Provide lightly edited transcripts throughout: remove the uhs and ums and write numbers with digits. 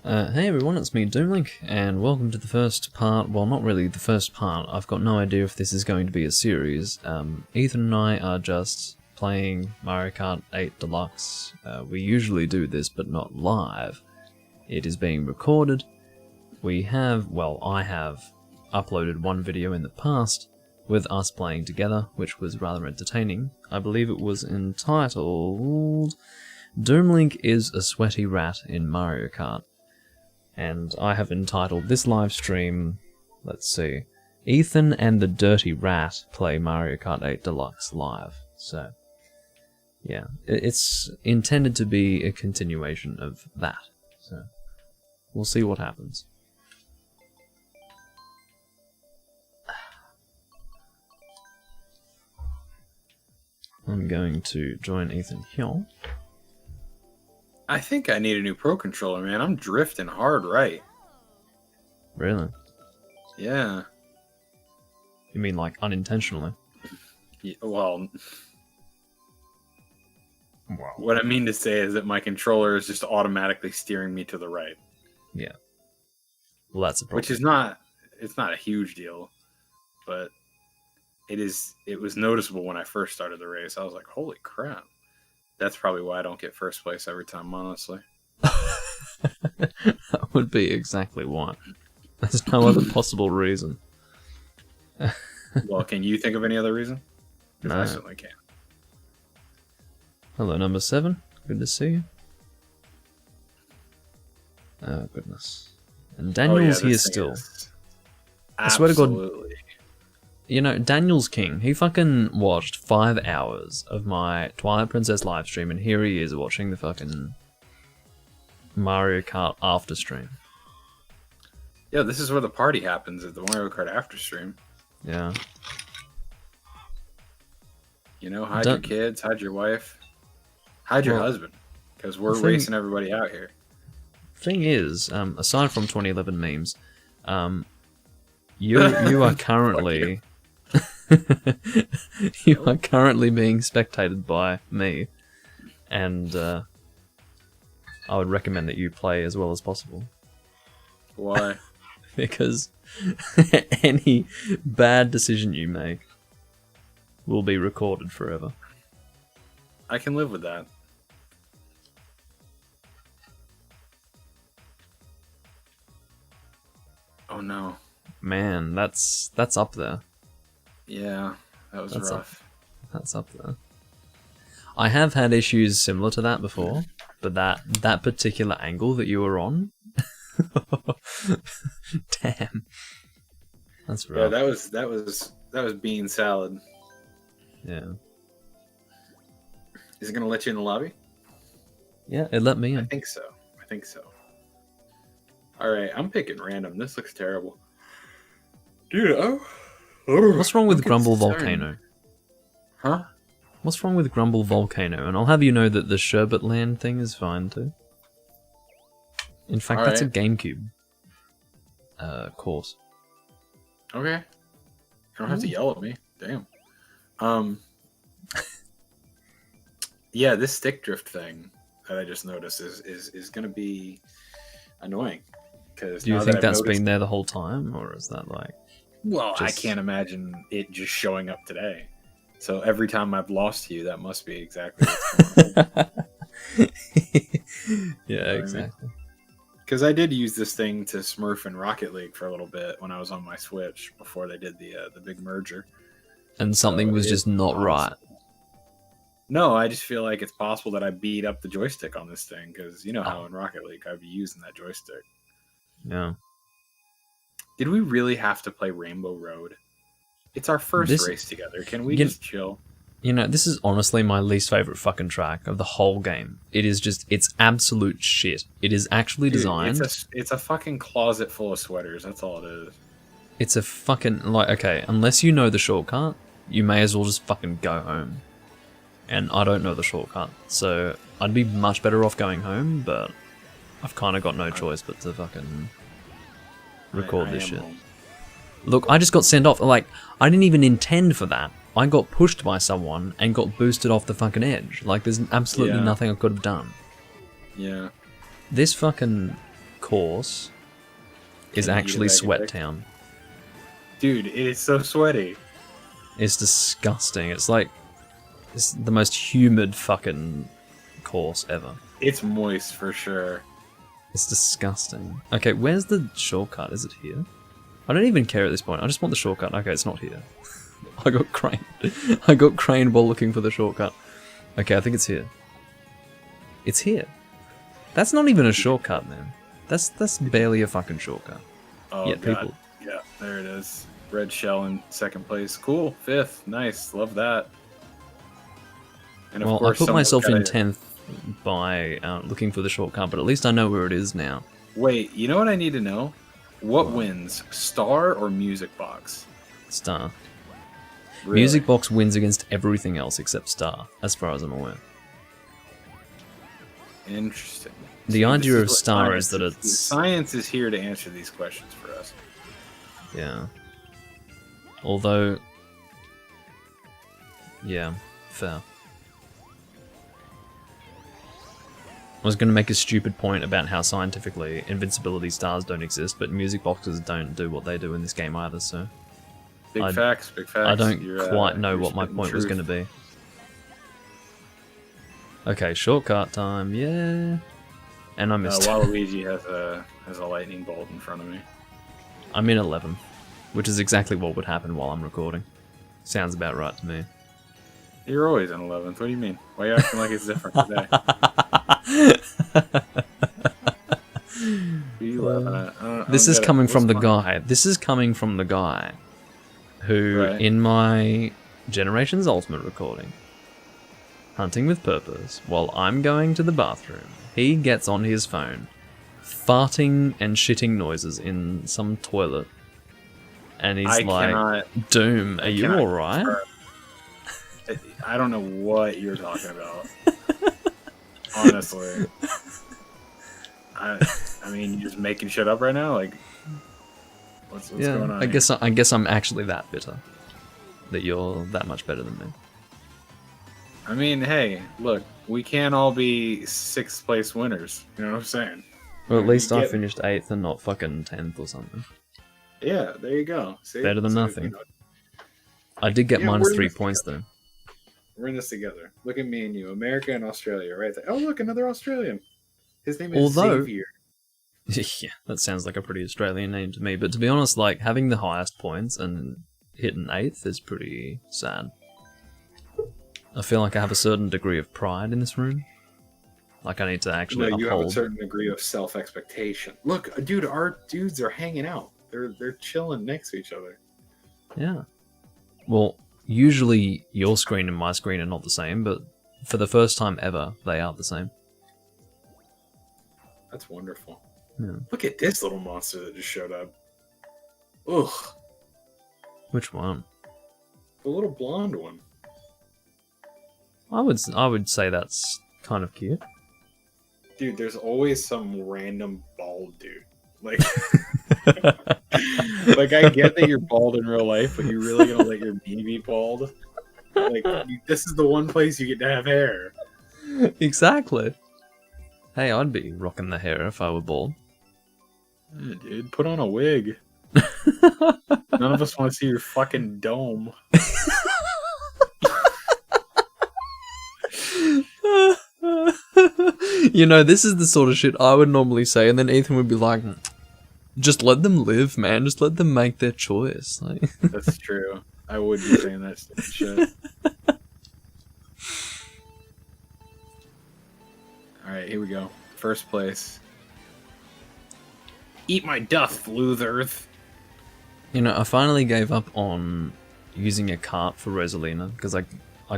Hey everyone, it's me, Doomlink, and welcome to the first part. Well, not really the first part. I've got no idea if this is going to be a series. Ethan and I are just playing Mario Kart 8 Deluxe. We usually do this, but not live. It is being recorded. I have uploaded one video in the past with us playing together, which was rather entertaining. I believe it was entitled Doomlink is a Sweaty Rat in Mario Kart. And I have entitled this live stream, let's see, Ethan and the Dirty Rat play Mario Kart 8 Deluxe live. So, yeah, it's intended to be a continuation of that. So, we'll see what happens. I'm going to join Ethan here. I think I need a new Pro Controller, man. I'm drifting hard right. Really? Yeah. You mean like unintentionally? Yeah, well, Wow. what I mean to say is that my controller is just automatically steering me to the right. Yeah. Well, that's a problem. Which is not, it's not a huge deal, but it was noticeable when I first started the race. I was like, holy crap. That's probably why I don't get first place every time, honestly. That would be exactly why. There's no other possible reason. Well, can you think of any other reason? Because No. I certainly can. Hello, number 7. Good to see you. Oh, goodness. And Daniel's here this thing still. is- I swear to God. Absolutely. You know, Daniel's king. He fucking watched 5 hours of my Twilight Princess live stream, and here he is watching the fucking Mario Kart after stream. Yeah, this is where the party happens at the Mario Kart after stream. Yeah. You know, hide your kids, hide your wife, hide your Well, husband, because we're thing- racing everybody out here. Thing is, aside from 2011 memes, you are currently you are currently being spectated by me, and I would recommend that you play as well as possible. Why? Because any bad decision you make will be recorded forever. I can live with that. Oh no. Man, that's up there. Yeah, that was That's rough. That's up there. I have had issues similar to that before, but that particular angle that you were on, damn, that's Yeah, rough. that was bean salad. Yeah, Is it gonna let you in the lobby? yeah, it let me I in. think so. I think so. All right, I'm picking random. This looks terrible, dude. What's wrong with I'm Grumble concerned. Volcano? Huh? What's wrong with Grumble Volcano? And I'll have you know that the Sherbet Land thing is fine too. In fact, that's a Alright. GameCube course. Okay. You don't have to Ooh. yell at me. Damn. Yeah, this stick drift thing that I just noticed is going to be annoying. Because Do you think that's been there the whole time, or is that like? Well, I just- can't imagine it just showing up today. So every time I've lost to you, that must be exactly what's going on. Yeah, exactly. Because I did use this thing to Smurf in Rocket League for a little bit when I was on my Switch before they did the big merger. And something So was it just is not right. possible. No, I just feel like it's possible that I beat up the joystick on this thing because you know how in Rocket League I'd be using that joystick. Yeah. Did we really have to play Rainbow Road? It's our first This- race together. Can we You- just chill? You know, this is honestly my least favorite fucking track of the whole game. It is just, it's absolute shit. It is actually Dude, designed. it's a fucking closet full of sweaters. That's all it is. It's a fucking, like, okay, unless you know the shortcut, you may as well just fucking go home. And I don't know the shortcut, so I'd be much better off going home, but I've kind of got no choice but to fucking record I this am shit. home. Look, I just got sent off. Like, I didn't even intend for that. I got pushed by someone and got boosted off the fucking edge. Like, there's absolutely Yeah. nothing I could have done. Yeah. This fucking course is Can you actually eat a bag of Sweat dicks? Town. Dude, it is so sweaty. It's disgusting. It's like it's the most humid fucking course ever. It's moist for sure. It's disgusting. Okay, where's the shortcut? Is it here? I don't even care at this point. I just want the shortcut. Okay, it's not here. I got craned. I got craned while looking for the shortcut. Okay, I think it's here. It's here. That's not even a shortcut, man. That's barely a fucking shortcut. Oh, Yet God. people... Yeah, there it is. Red shell in second place. Cool. Fifth. Nice. Love that. And Well, I put myself in 10th by looking for the shortcut, but at least I know where it is now. Wait, you know what I need to know? What wins, Star or Music Box? Star. Really? Music Box wins against everything else except Star, as far as I'm aware. Interesting. The See, idea this of what Star is science that it's... Science is here to answer these questions for us. Yeah. Although... Yeah, fair. I was going to make a stupid point about how scientifically invincibility stars don't exist, but music boxes don't do what they do in this game either, so... Big facts, big facts. I don't You're, quite know you're what my spitting point was truth. going to be. Okay, shortcut time, yeah. And I missed. Waluigi has a lightning bolt in front of me. I'm in 11th, which is exactly what would happen while I'm recording. Sounds about right to me. You're always in 11th. What do you mean? Why are you acting like it's different today? This is coming from the guy. This is coming from the guy who, Right. in my Generations Ultimate recording, Hunting with Purpose, while I'm going to the bathroom, he gets on his phone, farting and shitting noises in some toilet, and he's Doom, are you cannot alright? I don't know what you're talking about. Honestly. I mean, you just making shit up right now? Like, what's going on? I guess I'm actually that bitter. That you're that much better than me. I mean, hey, look, we can't all be 6th place winners. You know what I'm saying? Well, at least I get- finished 8th and not fucking 10th or something. Yeah, there you go. See? Better than So, nothing. you know, I did get Yeah, minus we're in 3 this points though. we're in this together. Look at me and you, America and Australia, right there. Oh, look, another Australian. His name is Although- Xavier. Yeah, that sounds like a pretty Australian name to me. But to be honest, like, having the highest points and hitting 8th is pretty sad. I feel like I have a certain degree of pride in this room. Like, I need to actually No, you have a uphold. certain degree of self-expectation. Look, dude, our dudes are hanging out. They're chilling next to each other. Yeah. Well, usually your screen and my screen are not the same, but for the first time ever, they are the same. That's wonderful. Yeah. Look at this little monster that just showed up. Ugh, Which one? the little blonde one. I would say that's kind of cute. Dude, there's always some random bald dude. Like, like I get that you're bald in real life, but you're really gonna let your knee be bald? Like, this is the one place you get to have hair. Exactly. Hey, I'd be rocking the hair if I were bald. Yeah, dude, put on a wig. None of us want to see your fucking dome. You know, this is the sort of shit I would normally say, and then Ethan would be like, just let them live, man. Just let them make their choice. Like... That's true. I would be saying that stupid shit. Alright, here we go. First place. Eat my dust, losers. You know, I finally gave up on using a cart for Rosalina, because I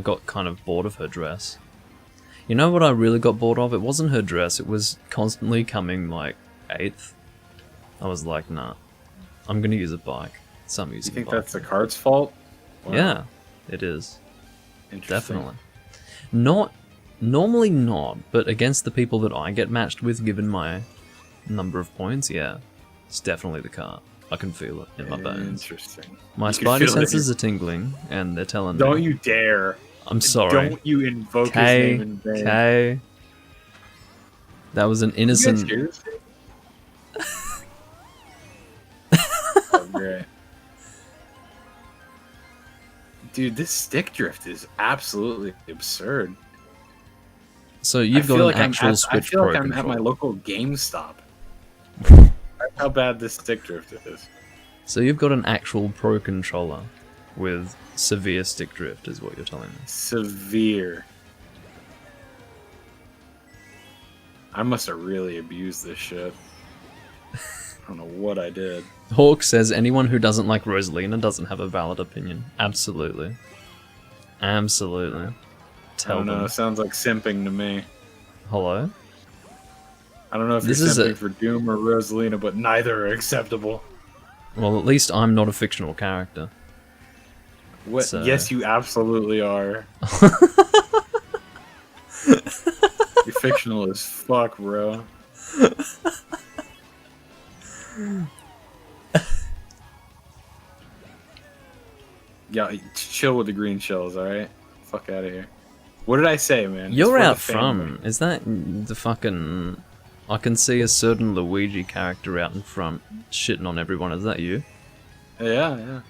got kind of bored of her dress. You know what I really got bored of? It wasn't her dress, it was constantly coming, like, 8th. I was like, nah, I'm gonna use a bike. So I'm You using think a bike. that's the cart's fault? Wow. Yeah, it is. Interesting. Definitely. Normally not, but against the people that I get matched with, given my number of points, yeah, it's definitely the cart. I can feel it in my bones. Interesting. My You can spidey feel it in senses are tingling, and they're telling me. Don't you dare. I'm sorry. Don't you invoke his Kay, name in vain. Kay. That was an You guys innocent. serious? right. Dude, this stick drift is absolutely absurd. So you've got an actual Switch Pro like I'm controller. at my local GameStop. That's how bad this stick drift is. So you've got an actual Pro controller with severe stick drift, is what you're telling me. Severe. I must have really abused this shit. I don't know what I did. Hawk says anyone who doesn't like Rosalina doesn't have a valid opinion. Absolutely. Absolutely. I don't know, it sounds like simping to me. Hello? I don't know if you're simping for Doom or Rosalina, but neither are acceptable. Well, at least I'm not a fictional character. What? So... Yes, you absolutely are. You're fictional as fuck, bro. Yeah, chill with the green shells, alright? Fuck out of here. What did I say, man? You're out front. Is that the fucking... I can see a certain Luigi character out in front shitting on everyone. Is that you? Yeah, yeah.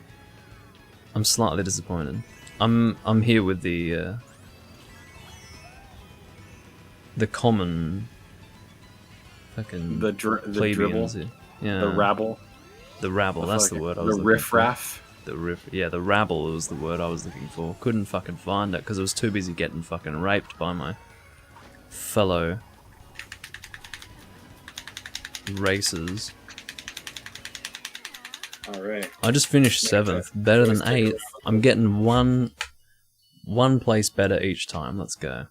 I'm slightly disappointed. I'm here with the common fucking the plebeians. dribble, yeah, the rabble. The rabble. That's the word I was looking looking for. The riffraff. Yeah, the rabble was the word I was looking for. Couldn't fucking find it because I was too busy getting fucking raped by my fellow racers. Alright. I just finished 7th, better than 8th. I'm getting one place better each time. Let's go.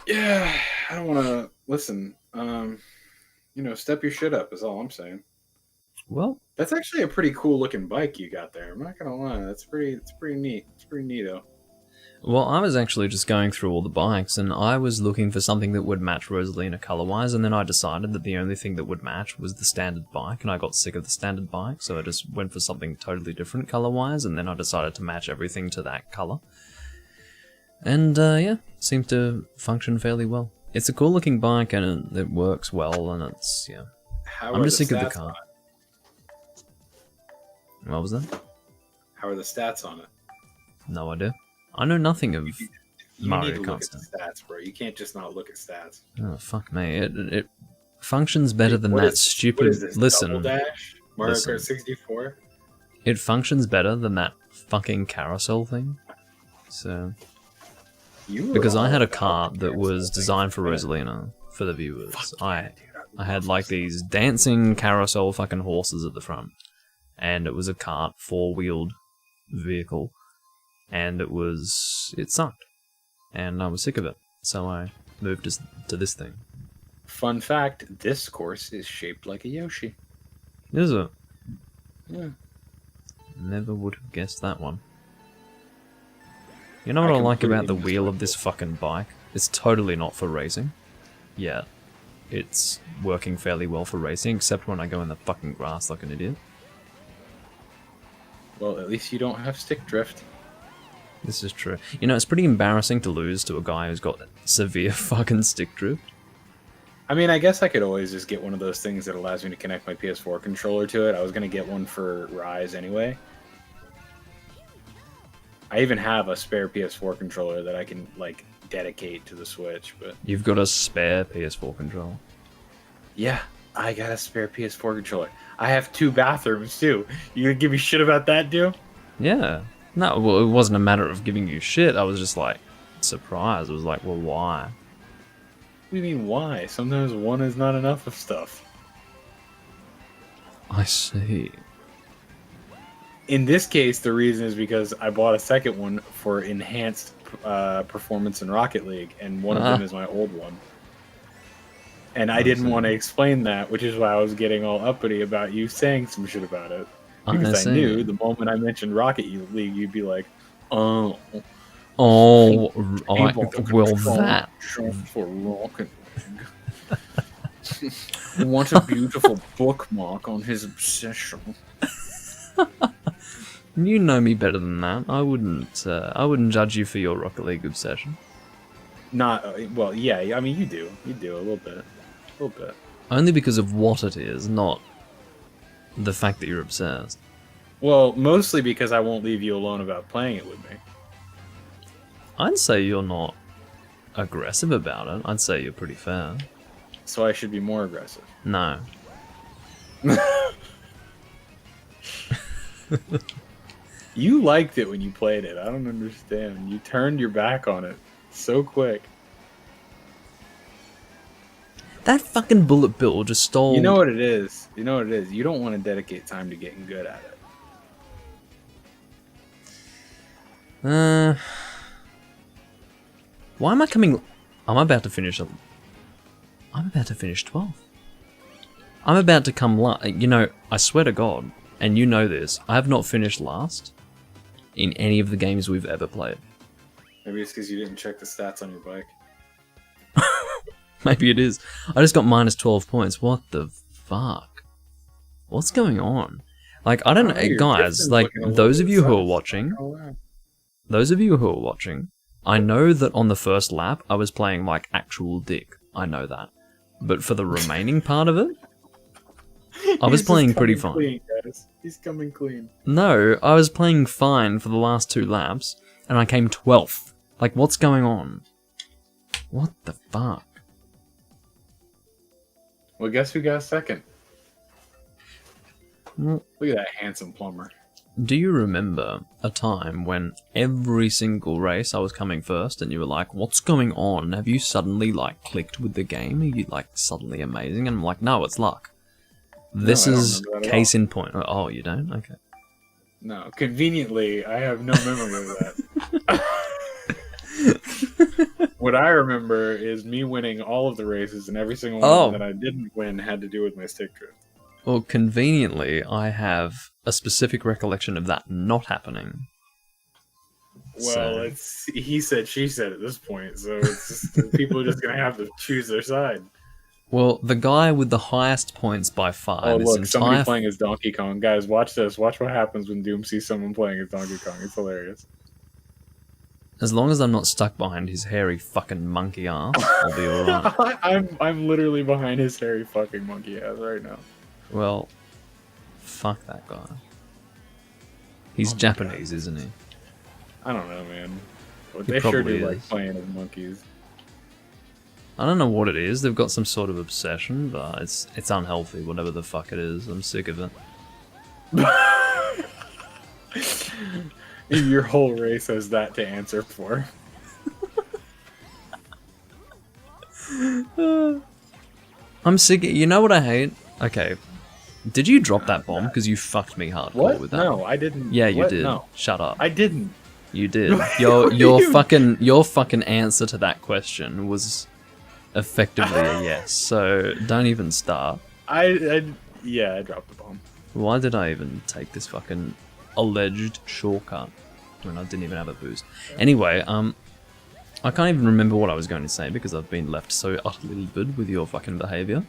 Yeah, I don't want to listen. Step your shit up is all I'm saying. Well, that's actually a pretty cool looking bike you got there. I'm not gonna lie, it's pretty neat. It's pretty neato. Well, I was actually just going through all the bikes, and I was looking for something that would match Rosalina color-wise, and then I decided that the only thing that would match was the standard bike, and I got sick of the standard bike, so I just went for something totally different color-wise, and then I decided to match everything to that color. And, yeah, seemed to function fairly well. It's a cool-looking bike, and it works well, and it's, yeah. I'm just sick of the car. What was that? How are the stats on it? No idea. I know nothing of Mario need to Kart look at the stats, bro. You can't just not look at stats. Oh, fuck me. It functions better than that stupid... What is this, listen. Double Dash? Mario Kart 64? It functions better than that fucking carousel thing. So... Because I had a kart that was designed for Rosalina, for the viewers. I had like these dancing carousel fucking horses at the front. And it was a kart, 4-wheeled vehicle. And it sucked. And I was sick of it. So I moved to this thing. Fun fact, this course is shaped like a Yoshi. Is it? Yeah. Never would have guessed that one. You know what I like about the wheel of this fucking bike? It's totally not for racing. Yeah. It's working fairly well for racing, except when I go in the fucking grass like an idiot. Well, at least you don't have stick drift. This is true. You know, it's pretty embarrassing to lose to a guy who's got severe fucking stick drift. I mean, I guess I could always just get one of those things that allows me to connect my PS4 controller to it. I was going to get one for Rise anyway. I even have a spare PS4 controller that I can, like, dedicate to the Switch, but... You've got a spare PS4 controller? Yeah, I got a spare PS4 controller. I have 2 bathrooms, too. You gonna give me shit about that, dude? Yeah. No, well, it wasn't a matter of giving you shit. I was just, like, surprised. I was like, well, why? What do you mean, why? Sometimes one is not enough of stuff. I see. In this case, the reason is because I bought a second one for enhanced performance in Rocket League, and one of them is my old one. And I didn't want to explain that, which is why I was getting all uppity about you saying some shit about it. Because I knew the moment I mentioned Rocket League, you'd be like, oh. Oh, well, that. For Rocket League. He wants a beautiful bookmark on his obsession. You know me better than that. I wouldn't judge you for your Rocket League obsession. Well, yeah. I mean, you do a little bit. Only because of what it is, not The fact that you're obsessed. Well, mostly because I won't leave you alone about playing it with me. I'd say you're not aggressive about it. I'd say you're pretty fair. So I should be more aggressive. No. You liked it when you played it. I don't understand. You turned your back on it so quick. That fucking bullet bill just stole... You know what it is. You know what it is. You don't want to dedicate time to getting good at it. Why am I coming... I'm about to finish 12th. I'm about to come last. You know, I swear to God, and you know this, I have not finished last in any of the games we've ever played. Maybe it's because you didn't check the stats on your bike. Maybe it is. I just got minus 12 points. What the fuck? What's going on? Like, I don't know, guys, like, those of you who are watching, I know that on the first lap, I was playing like actual dick. I know that. But for the remaining part of it, I was playing pretty fine. Clean, guys. He's coming clean. No, I was playing fine for the last 2 laps, and I came 12th. Like, what's going on? What the fuck? Well, guess who got second? Well, look at that handsome plumber. Do you remember a time when every single race I was coming first and you were like, what's going on? Have you suddenly, like, clicked with the game? Are you, like, suddenly amazing? And I'm like, no, it's luck. This is case in point. Oh, you don't? Okay. No, conveniently, I have no memory of that. What I remember is me winning all of the races, and every single one that I didn't win had to do with my stick drift. Well, conveniently, I have a specific recollection of that not happening. Well, it's he said, she said at this point, so it's just, people are just going to have to choose their side. Well, the guy with the highest points by far. Oh, look, somebody playing as Donkey Kong. Guys, watch this. Watch what happens when Doom sees someone playing as Donkey Kong. It's hilarious. As long as I'm not stuck behind his hairy fucking monkey ass, I'll be alright. I'm literally behind his hairy fucking monkey ass right now. Well, fuck that guy. He's Japanese, isn't he? I don't know, man. But they sure do like playing as monkeys. I don't know what it is. They've got some sort of obsession, but it's unhealthy, whatever the fuck it is. I'm sick of it. Your whole race has that to answer for. I'm sick. You know what I hate? Okay. Did you drop that bomb? Because you fucked me hardcore with that. No, I didn't. Yeah, you did. No. Shut up. I didn't. You did. Your fucking answer to that question was effectively a yes. So don't even start. Yeah, I dropped the bomb. Why did I even take this fucking alleged shortcut when I didn't even have a boost? Anyway, I can't even remember what I was going to say because I've been left so utterly livid with your fucking behavior.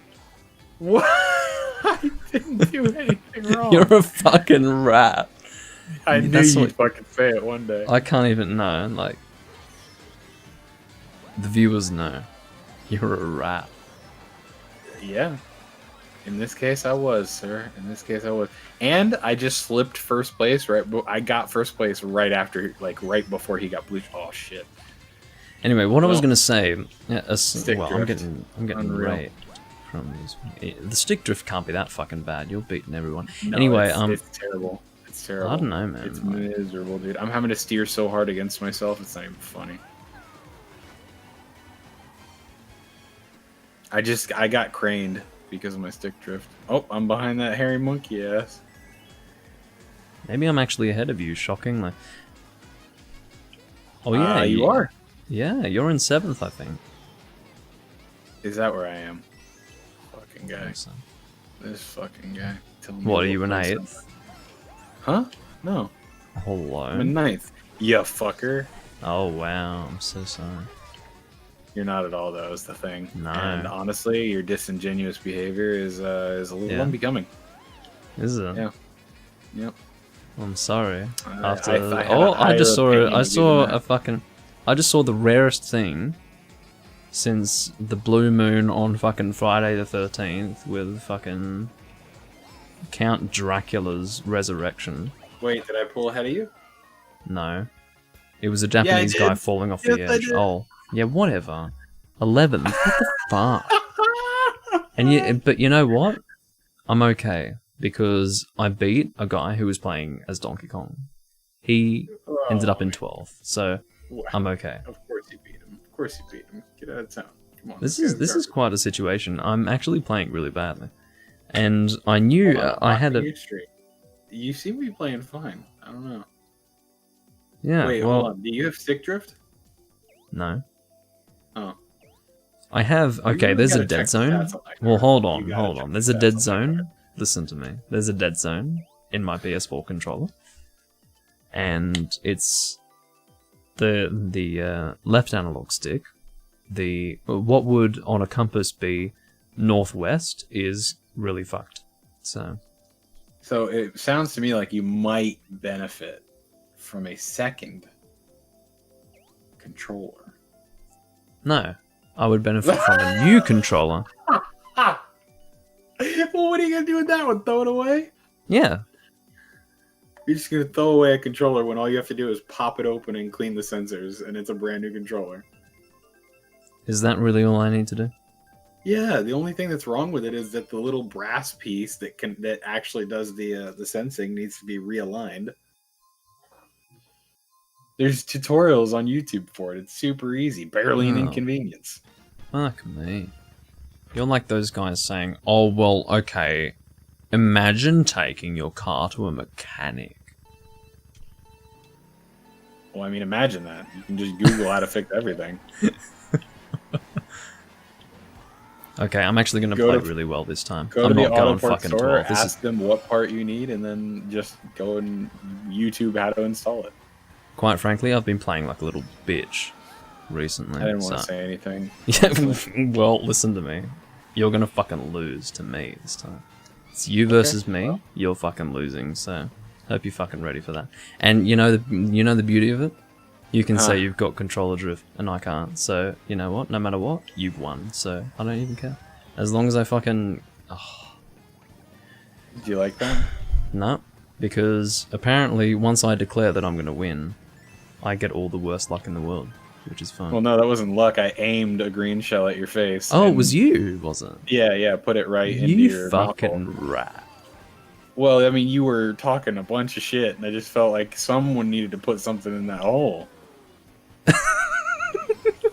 What? I didn't do anything wrong. You're a fucking rat. I knew you'd fucking say it one day. I can't even know. Like, the viewers know. You're a rat. Yeah. In this case, I was, sir. In this case, I was. And I just slipped first place. I got first place right after, like, right before he got blue. Oh, shit. Anyway, what I was going to say... Yeah, I'm getting right from this. The stick drift can't be that fucking bad. You're beating everyone. No, anyway, it's terrible. It's terrible. I don't know, man. It's miserable, dude. I'm having to steer so hard against myself. It's not even funny. I got craned because of my stick drift. Oh, I'm behind that hairy monkey ass. Maybe I'm actually ahead of you, shockingly. Oh yeah, you are. Yeah, you're in 7th, I think. Is that where I am? Fucking guy. This fucking guy. What, are you in 8th? Huh? No. Hello. I'm in 9th. You fucker. Oh wow, I'm so sorry. You're not at all, though, is the thing. No. And honestly, your disingenuous behavior is a little unbecoming. Is it? Yeah. Yep. I'm sorry. I just saw it. I just saw the rarest thing since the blue moon on fucking Friday the 13th with fucking Count Dracula's Resurrection. Wait, did I pull ahead of you? No. It was a Japanese guy falling off the edge. Oh, yeah, whatever. 11th? What the fuck? But you know what? I'm okay, because I beat a guy who was playing as Donkey Kong. He ended up in 12th, so I'm okay. Of course you beat him. Of course you beat him. Get out of town. Come on. This is quite a situation. I'm actually playing really badly. And I knew I had a... You seem to be playing fine. I don't know. Yeah, wait, hold on. Do you have stick drift? No. Oh. I have... Okay, there's a dead zone. Well, hold on. There's a dead zone. Listen to me. There's a dead zone in my PS4 controller. And it's the left analog stick. What would on a compass be northwest is really fucked. So it sounds to me like you might benefit from a second controller. No, I would benefit from a new controller. Well, what are you gonna do with that one? Throw it away? Yeah. You're just gonna throw away a controller when all you have to do is pop it open and clean the sensors, and it's a brand new controller. Is that really all I need to do? Yeah, the only thing that's wrong with it is that the little brass piece that actually does the sensing needs to be realigned. There's tutorials on YouTube for it. It's super easy, barely an inconvenience. Fuck me. You're like those guys saying, "Oh well, okay. Imagine taking your car to a mechanic." Well, I mean, imagine that. You can just Google how to fix everything. Okay, I'm actually going to play really well this time. Go I'm to the not going auto part fucking store, 12. ask them what part you need, and then just go and YouTube how to install it. Quite frankly, I've been playing like a little bitch recently. I didn't want to say anything. Yeah, well, listen to me. You're going to fucking lose to me this time. It's you versus me. Well. You're fucking losing, so hope you're fucking ready for that. And you know the beauty of it? You can say you've got controller drift, and I can't. So, you know what? No matter what, you've won. So, I don't even care. As long as I fucking... Oh. Do you like that? No. Because, apparently, once I declare that I'm going to win, I get all the worst luck in the world. Which is fun. Well, no, that wasn't luck. I aimed a green shell at your face. Oh, it was you, was it? Yeah, put it right into your fucking knuckle. rat. Well, I mean, you were talking a bunch of shit, and I just felt like someone needed to put something in that hole.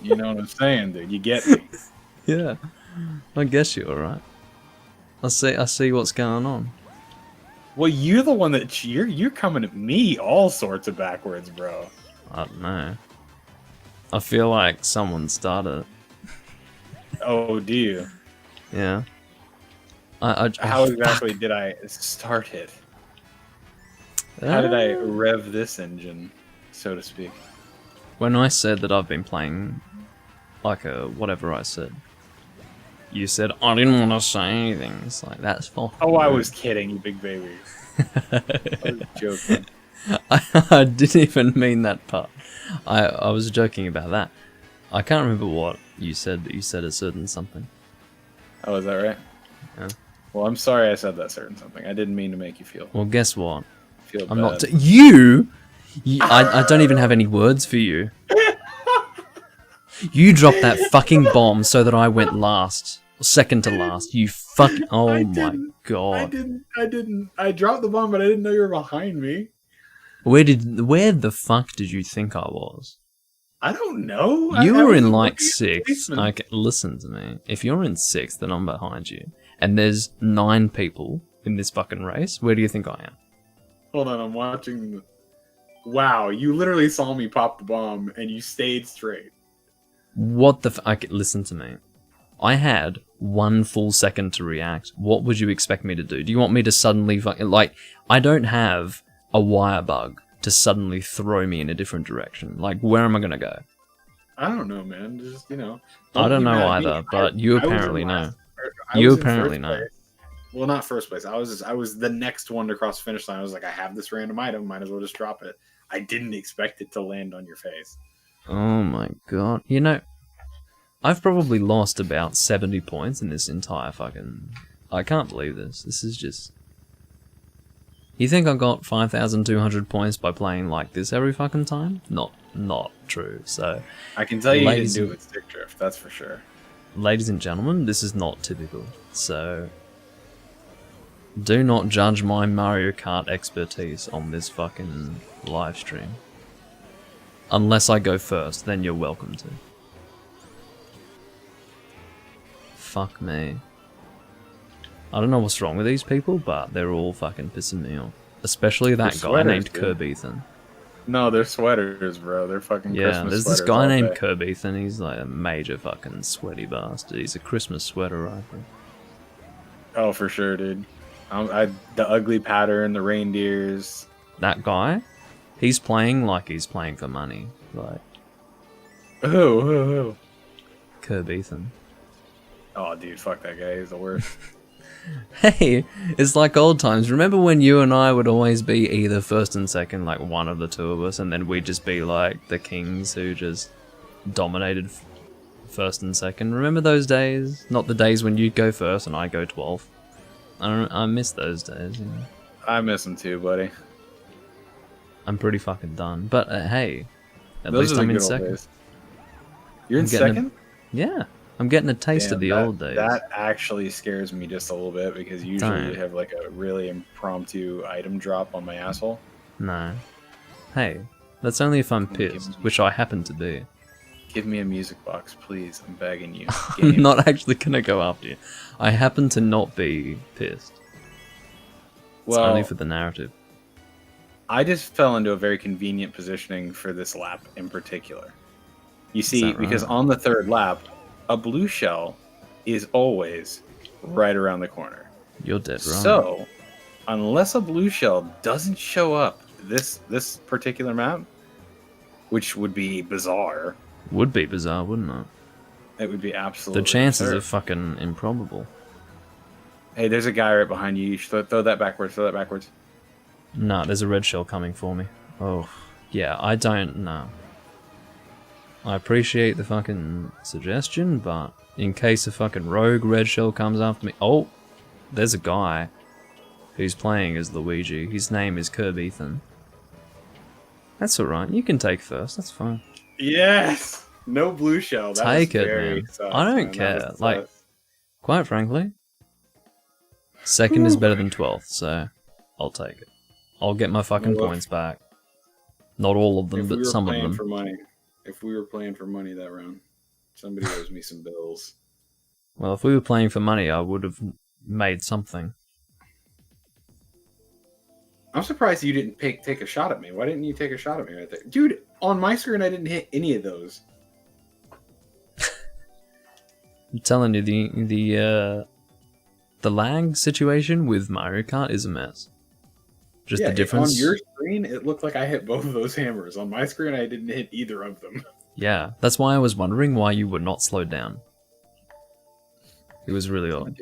You know what I'm saying, dude? You get me. Yeah. I guess you're right. I see what's going on. Well, you're the one that... You're coming at me all sorts of backwards, bro. I don't know. I feel like someone started. Oh, do you? Yeah. How exactly did I start it? How did I rev this engine, so to speak? When I said that I've been playing, like whatever I said, you said I didn't want to say anything. It's like, that's fucking Oh, I was kidding, you big baby. I was joking. I didn't even mean that part. I was joking about that. I can't remember what you said, but you said a certain something. Oh, is that right? Yeah. Well, I'm sorry I said that certain something. I didn't mean to make you feel. Well, guess what? Feel I'm bad. not. You. I don't even have any words for you. You dropped that fucking bomb so that I went last, second to last. You fuck. Oh my god. I didn't. I dropped the bomb, but I didn't know you were behind me. Where the fuck did you think I was? I don't know. You were in like 6th. Okay, listen to me. If you're in 6th, then I'm behind you. And there's 9 people in this fucking race. Where do you think I am? Hold on, I'm watching. Wow, you literally saw me pop the bomb and you stayed straight. What the okay, listen to me. I had 1 full second to react. What would you expect me to do? Do you want me to suddenly fucking... Like, I don't have a wire bug to suddenly throw me in a different direction. Like, where am I gonna go? I don't know, man. Just, you know. I don't know either, but you apparently know. You apparently know. Well, not first place. I was the next one to cross the finish line. I was like, I have this random item. Might as well just drop it. I didn't expect it to land on your face. Oh my god. You know, I've probably lost about 70 points in this entire fucking... I can't believe this. This is just... You think I got 5,200 points by playing like this every fucking time? Not true. So, I can tell you ladies didn't do it with stick drift, that's for sure. ladies and gentlemen, this is not typical. So, do not judge my Mario Kart expertise on this fucking live stream. Unless I go first, then you're welcome to. Fuck me. I don't know what's wrong with these people, but they're all fucking pissing me off. Especially that guy named Curb Ethan. No, they're sweaters, bro. They're fucking Christmas sweaters. Yeah, there's this guy named Curb Ethan. He's like a major fucking sweaty bastard. He's a Christmas sweater, I think. Oh, for sure, dude. The ugly pattern, the reindeers. That guy, he's playing like he's playing for money. Like, who? Curb Ethan. Oh, dude, fuck that guy. He's the worst. Hey, it's like old times. Remember when you and I would always be either first and second, like one of the two of us, and then we'd just be like the kings who just dominated first and second? Remember those days? Not the days when you'd go first and I go 12th. I miss those days. You know? I miss them too, buddy. I'm pretty fucking done. But hey, at Those least I'm in second. Days. You're in second? Yeah. I'm getting a taste of the old days. That actually scares me just a little bit because usually you have like a really impromptu item drop on my asshole. No. Hey, that's only if I'm pissed, which I happen to be. Give me a music box, please. I'm begging you. I'm not actually gonna go after you. I happen to not be pissed. It's only for the narrative. I just fell into a very convenient positioning for this lap in particular. You see, because on the third lap, a blue shell is always right around the corner. You're dead wrong. So, unless a blue shell doesn't show up this particular map, which would be bizarre. Would be bizarre, wouldn't it? It would be absolutely The chances absurd. are fucking improbable. Hey, there's a guy right behind you. You should throw that backwards. Throw that backwards. Nah, there's a red shell coming for me. Oh, yeah, I don't know. I appreciate the fucking suggestion, but in case a fucking rogue red shell comes after me... Oh, there's a guy who's playing as Luigi. His name is Curb Ethan. That's alright, you can take first, that's fine. Yes! No blue shell. That take it, man. Sus, I don't care. Like, quite frankly, second is better than 12th, so I'll take it. I'll get my fucking points back. Not all of them, but some of them. If we were playing for money that round, somebody owes me some bills. Well, if we were playing for money, I would have made something. I'm surprised you didn't take a shot at me. Why didn't you take a shot at me right there? Dude, on my screen I didn't hit any of those. I'm telling you, the lag situation with Mario Kart is a mess. Just the difference. On your screen, it looked like I hit both of those hammers. On my screen, I didn't hit either of them. Yeah, that's why I was wondering why you would not slow down. It was really odd.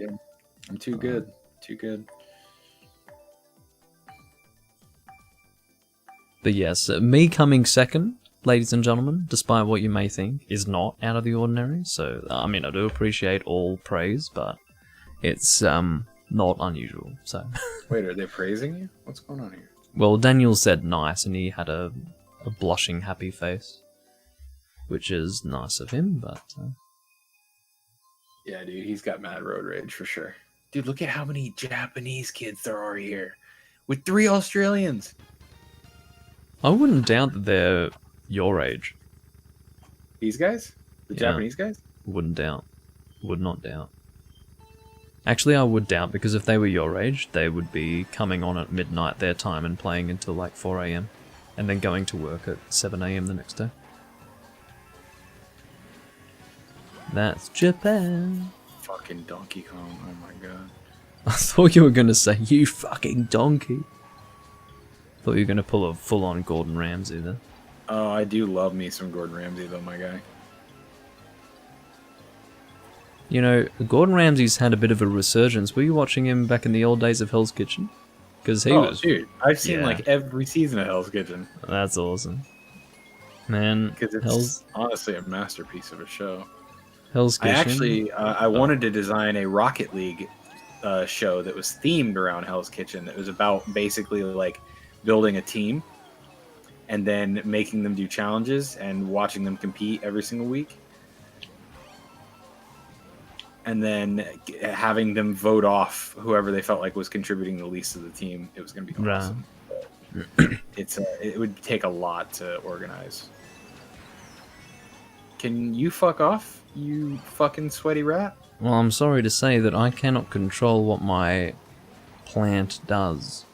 I'm too good. Too good. But yes, me coming second, ladies and gentlemen, despite what you may think, is not out of the ordinary. So, I mean, I do appreciate all praise, but it's not unusual. So. Wait, are they praising you? What's going on here? Well, Daniel said nice, and he had a blushing happy face, which is nice of him, but... Yeah, dude, he's got mad road rage for sure. Dude, look at how many Japanese kids there are here, with 3 Australians. I wouldn't doubt that they're your age. These guys? The Japanese guys? Wouldn't doubt. Would not doubt. Actually, I would doubt, because if they were your age, they would be coming on at midnight their time and playing until like 4 AM, and then going to work at 7 AM the next day. That's Japan. Fucking Donkey Kong, oh my god. I thought you were going to say, you fucking donkey. Thought you were going to pull a full-on Gordon Ramsay there. Oh, I do love me some Gordon Ramsay though, my guy. You know, Gordon Ramsay's had a bit of a resurgence. Were you watching him back in the old days of Hell's Kitchen? Because he was... dude, I've seen like every season of Hell's Kitchen. That's awesome. Man, because it's honestly a masterpiece of a show. Hell's Kitchen. I actually, I wanted to design a Rocket League show that was themed around Hell's Kitchen. It was about basically like building a team and then making them do challenges and watching them compete every single week. And then having them vote off whoever they felt like was contributing the least to the team. It was going to be awesome. Right. It would take a lot to organize. Can you fuck off, you fucking sweaty rat? Well, I'm sorry to say that I cannot control what my plant does.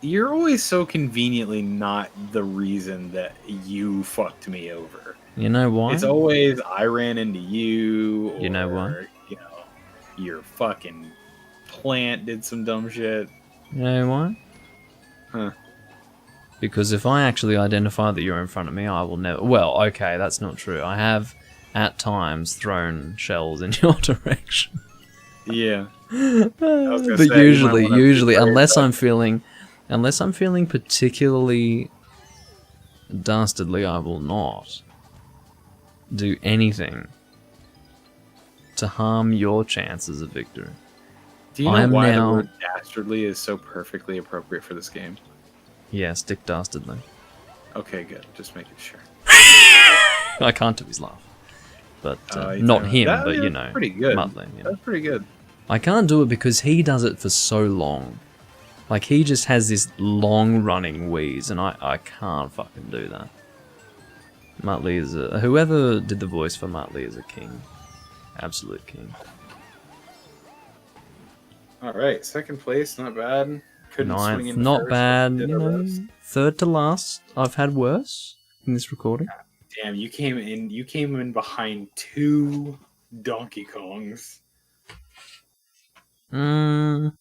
You're always so conveniently not the reason that you fucked me over. You know why? It's always I ran into you. Or, you know why? You know, your fucking plant did some dumb shit. You know why? Huh. Because if I actually identify that you're in front of me, I will never... Well, okay, that's not true. I have, at times, thrown shells in your direction. Yeah. But usually, unless I'm feeling particularly dastardly, I will not do anything to harm your chances of victory. Do you know why the word dastardly is so perfectly appropriate for this game? Yes, Dick Dastardly. Okay, good. Just making sure. I can't do his laugh. But, not him, but, you know. Pretty good. Muddling, you know. That's pretty good. I can't do it because he does it for so long. Like, he just has this long-running wheeze, and I can't fucking do that. Muttley is a... Whoever did the voice for Muttley is a king. Absolute king. Alright, second place, not bad. Ninth, not bad. You know, third to last. I've had worse in this recording. Damn, you came in behind 2 Donkey Kongs. I'm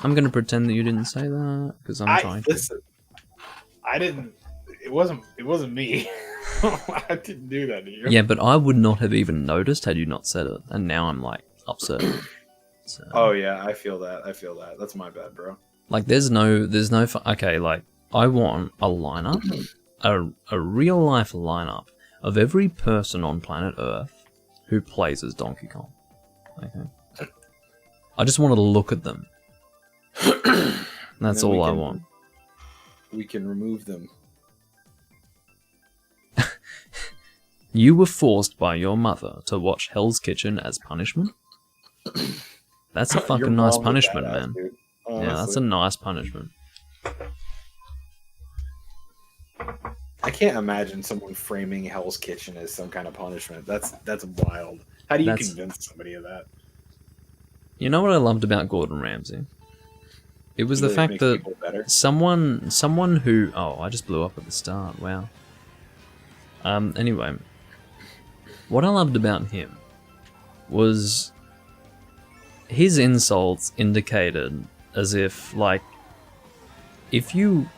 gonna pretend that you didn't say that because I'm trying to. Listen, I didn't. It wasn't me. I didn't do that to you. Yeah, but I would not have even noticed had you not said it, and now I'm like upset. So, oh yeah, I feel that. That's my bad, bro. Like, there's no. Okay, like, I want a lineup, a real life lineup of every person on planet Earth who plays as Donkey Kong. Okay. I just want to look at them. That's all I want. We can remove them. You were forced by your mother to watch Hell's Kitchen as punishment? That's a fucking nice punishment, man. Yeah, that's a nice punishment. I can't imagine someone framing Hell's Kitchen as some kind of punishment. That's wild. How do you convince somebody of that? You know what I loved about Gordon Ramsay? It was the fact that someone who... Oh, I just blew up at the start. Wow. Anyway, what I loved about him was his insults indicated as if, like, if you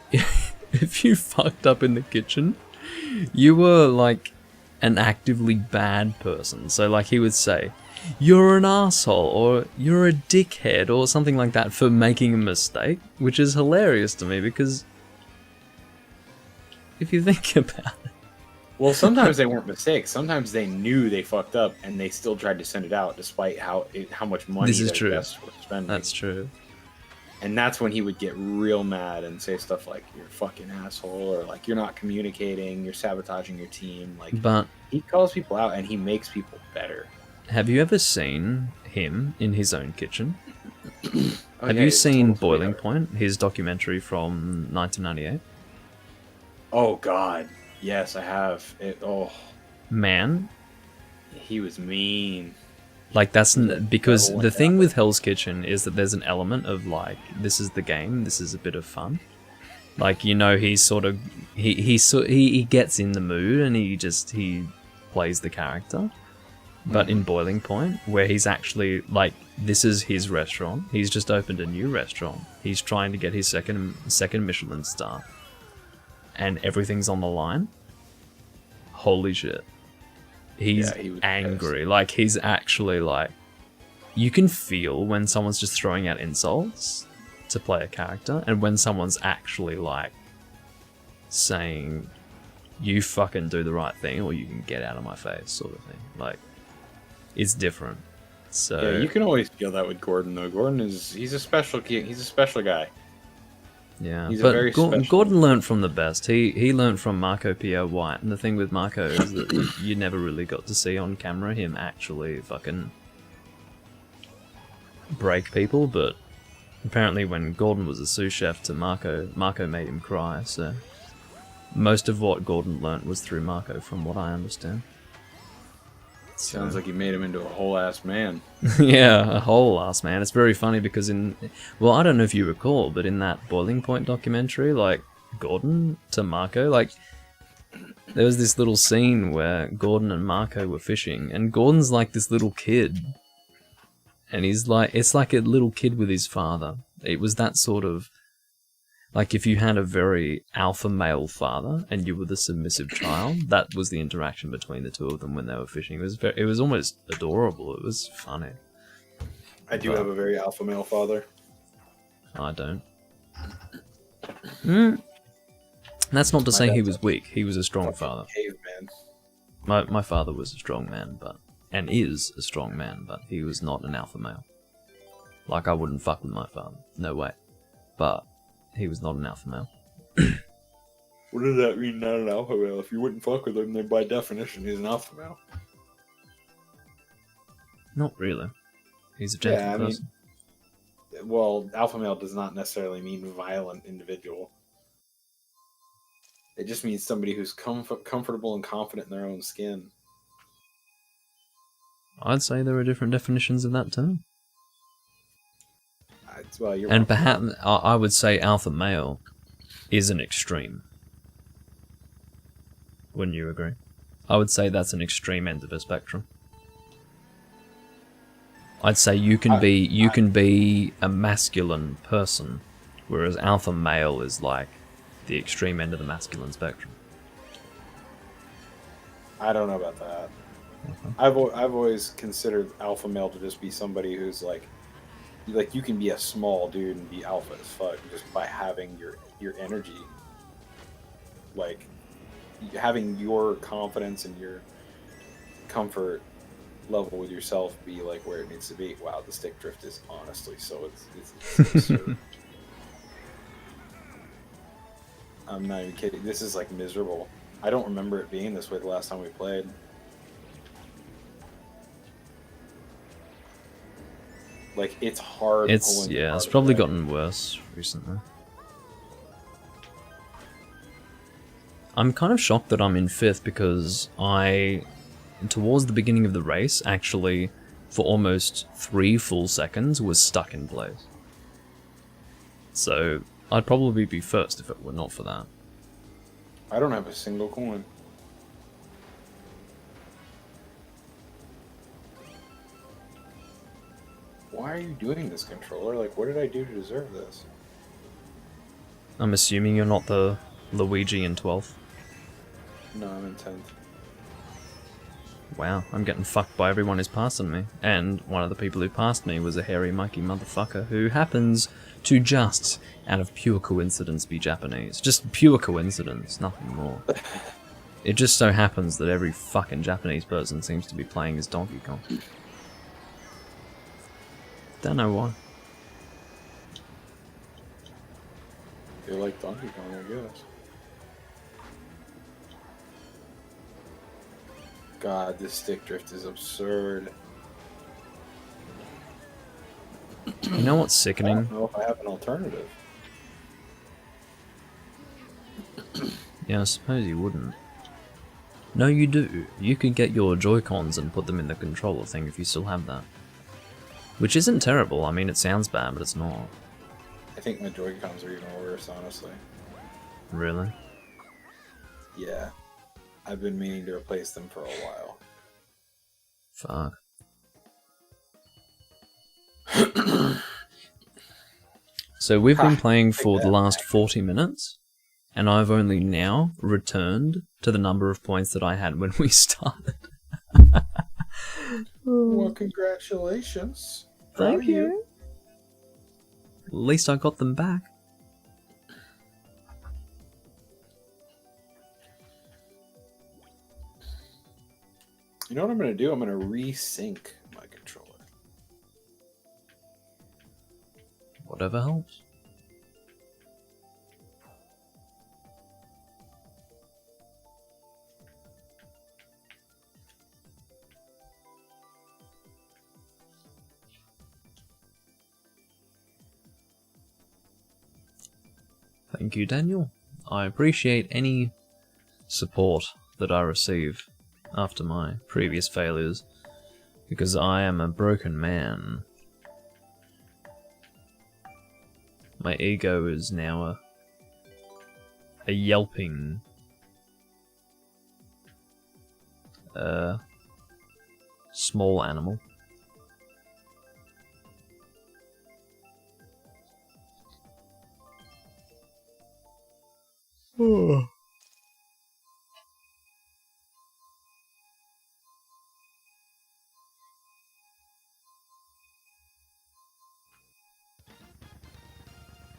fucked up in the kitchen, you were, like, an actively bad person. So, like, he would say, "You're an asshole," or "You're a dickhead," or something like that for making a mistake, which is hilarious to me because if you think about it. Well, sometimes they weren't mistakes. Sometimes they knew they fucked up and they still tried to send it out despite how much money this is true. Guests were spending. That's true. And that's when he would get real mad and say stuff like, "You're a fucking asshole," or like, "You're not communicating, you're sabotaging your team." Like, but he calls people out and he makes people better. Have you ever seen him in his own kitchen? Have you seen Boiling Point, his documentary from 1998? Oh God, yes, I have. Man, he was mean. Like, that's because the thing with Hell's Kitchen is that there's an element of, like, this is the game, this is a bit of fun. Like, you know, he gets in the mood and he plays the character. But in Boiling Point, where he's actually, like, this is his restaurant. He's just opened a new restaurant. He's trying to get his second Michelin star. And everything's on the line. Holy shit. He's angry. Pissed. Like, he's actually, like... You can feel when someone's just throwing out insults to play a character, and when someone's actually, like, saying, "You fucking do the right thing, or you can get out of my face," sort of thing. Like, it's different. So yeah, you can always feel that with Gordon though. He's a special guy. yeah, He's a but very special. Gordon learned from the best. He learned from Marco Pierre White, and the thing with Marco is that you never really got to see on camera him actually fucking break people, but apparently when Gordon was a sous chef to Marco, Marco made him cry, so most of what Gordon learnt was through Marco, from what I understand. Sounds like you made him into a whole ass man. Yeah, a whole ass man. It's very funny because well, I don't know if you recall, but in that Boiling Point documentary, like, Gordon to Marco, like, there was this little scene where Gordon and Marco were fishing, and Gordon's like this little kid. And he's like, it's like a little kid with his father. It was that sort of, like, if you had a very alpha male father and you were the submissive child, that was the interaction between the two of them when they were fishing. It was almost adorable. It was funny. I do have a very alpha male father. I don't. That's not to say he was weak. He was a strong father. Caveman. My father was a strong man, and is a strong man, but he was not an alpha male. Like, I wouldn't fuck with my father. No way. But he was not an alpha male. What does that mean, not an alpha male? If you wouldn't fuck with him, then by definition, he's an alpha male. Not really. He's a gentle person. Well, alpha male does not necessarily mean violent individual. It just means somebody who's comfortable and confident in their own skin. I'd say there are different definitions of that term. Well, and perhaps I would say alpha male is an extreme. Wouldn't you agree? I would say that's an extreme end of the spectrum. I'd say you can be a masculine person, whereas alpha male is like the extreme end of the masculine spectrum. I don't know about that. Okay. I've always considered alpha male to just be somebody who's like you can be a small dude and be alpha as fuck just by having your energy, like having your confidence and your comfort level with yourself be like where it needs to be. Wow, the stick drift is honestly it's absurd. I'm not even kidding. This is like miserable. I don't remember it being this way the last time we played. Like, it's hard. It's probably gotten worse recently. I'm kind of shocked that I'm in 5th because towards the beginning of the race, actually, for almost 3 full seconds, was stuck in place. So, I'd probably be 1st if it were not for that. I don't have a single coin. Why are you doing this, controller? Like, what did I do to deserve this? I'm assuming you're not the Luigi in 12th. No, I'm in 10th. Wow, I'm getting fucked by everyone who's passing me. And one of the people who passed me was a hairy Mikey motherfucker who happens to just, out of pure coincidence, be Japanese. Just pure coincidence, nothing more. It just so happens that every fucking Japanese person seems to be playing as Donkey Kong. Don't know why. They like Donkey Kong, I guess. God, this stick drift is absurd. You know what's sickening? I don't know if I have an alternative. Yeah, I suppose you wouldn't. No, you do. You could get your Joy-Cons and put them in the controller thing if you still have that. Which isn't terrible. I mean, it sounds bad, but it's not. I think my Joy-Cons are even worse, honestly. Really? Yeah. I've been meaning to replace them for a while. Fuck. So we've been playing for the last 40 minutes, and I've only now returned to the number of points that I had when we started. Well, congratulations. Thank you. At least I got them back. You know what I'm going to do? I'm going to resync my controller. Whatever helps. Thank you, Daniel. I appreciate any support that I receive after my previous failures, because I am a broken man. My ego is now a yelping small animal.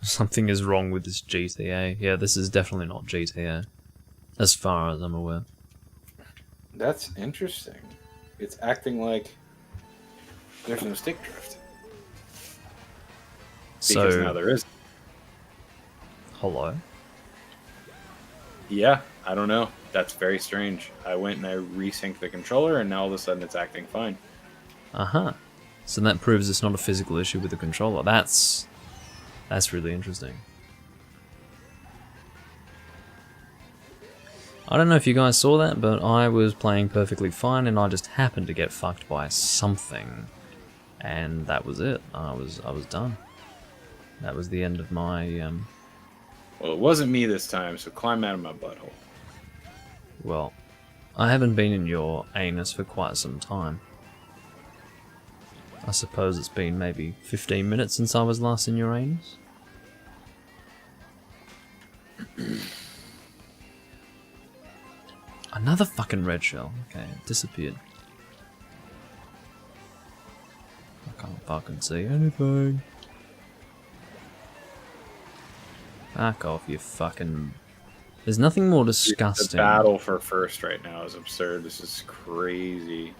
Something is wrong with this GTA. Yeah, this is definitely not GTA, as far as I'm aware. That's interesting. It's acting like there's no stick drift. Because now there is. Hello? Yeah, I don't know. That's very strange. I went and I resynced the controller, and now all of a sudden it's acting fine. Uh-huh. So that proves it's not a physical issue with the controller. That's really interesting. I don't know if you guys saw that, but I was playing perfectly fine and I just happened to get fucked by something. And that was it. I was done. That was the end of my Well, it wasn't me this time, so climb out of my butthole. well, I haven't been in your anus for quite some time. I suppose it's been maybe 15 minutes since I was last in your anus. Another fucking red shell. Okay, it disappeared. I can't fucking see anything. Back off, you fucking... There's nothing more disgusting. The battle for first right now is absurd. This is crazy.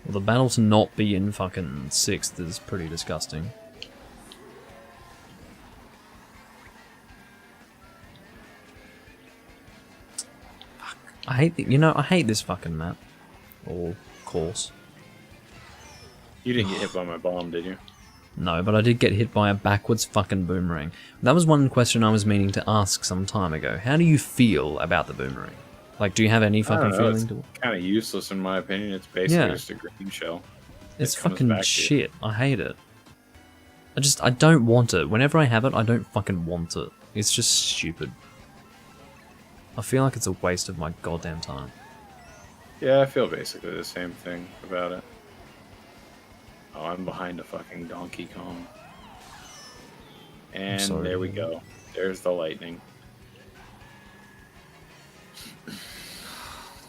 Well, the battle to not be in fucking 6th is pretty disgusting. Fuck. I hate I hate this fucking map. Or course. You didn't get hit by my bomb, did you? No, but I did get hit by a backwards fucking boomerang. That was one question I was meaning to ask some time ago. How do you feel about the boomerang? Like, do you have any fucking feeling to it? It's kind of useless in my opinion. It's basically just a green shell. It's fucking shit. I hate it. I don't want it. Whenever I have it, I don't fucking want it. It's just stupid. I feel like it's a waste of my goddamn time. Yeah, I feel basically the same thing about it. Oh, I'm behind a fucking Donkey Kong. And there we go. There's the lightning.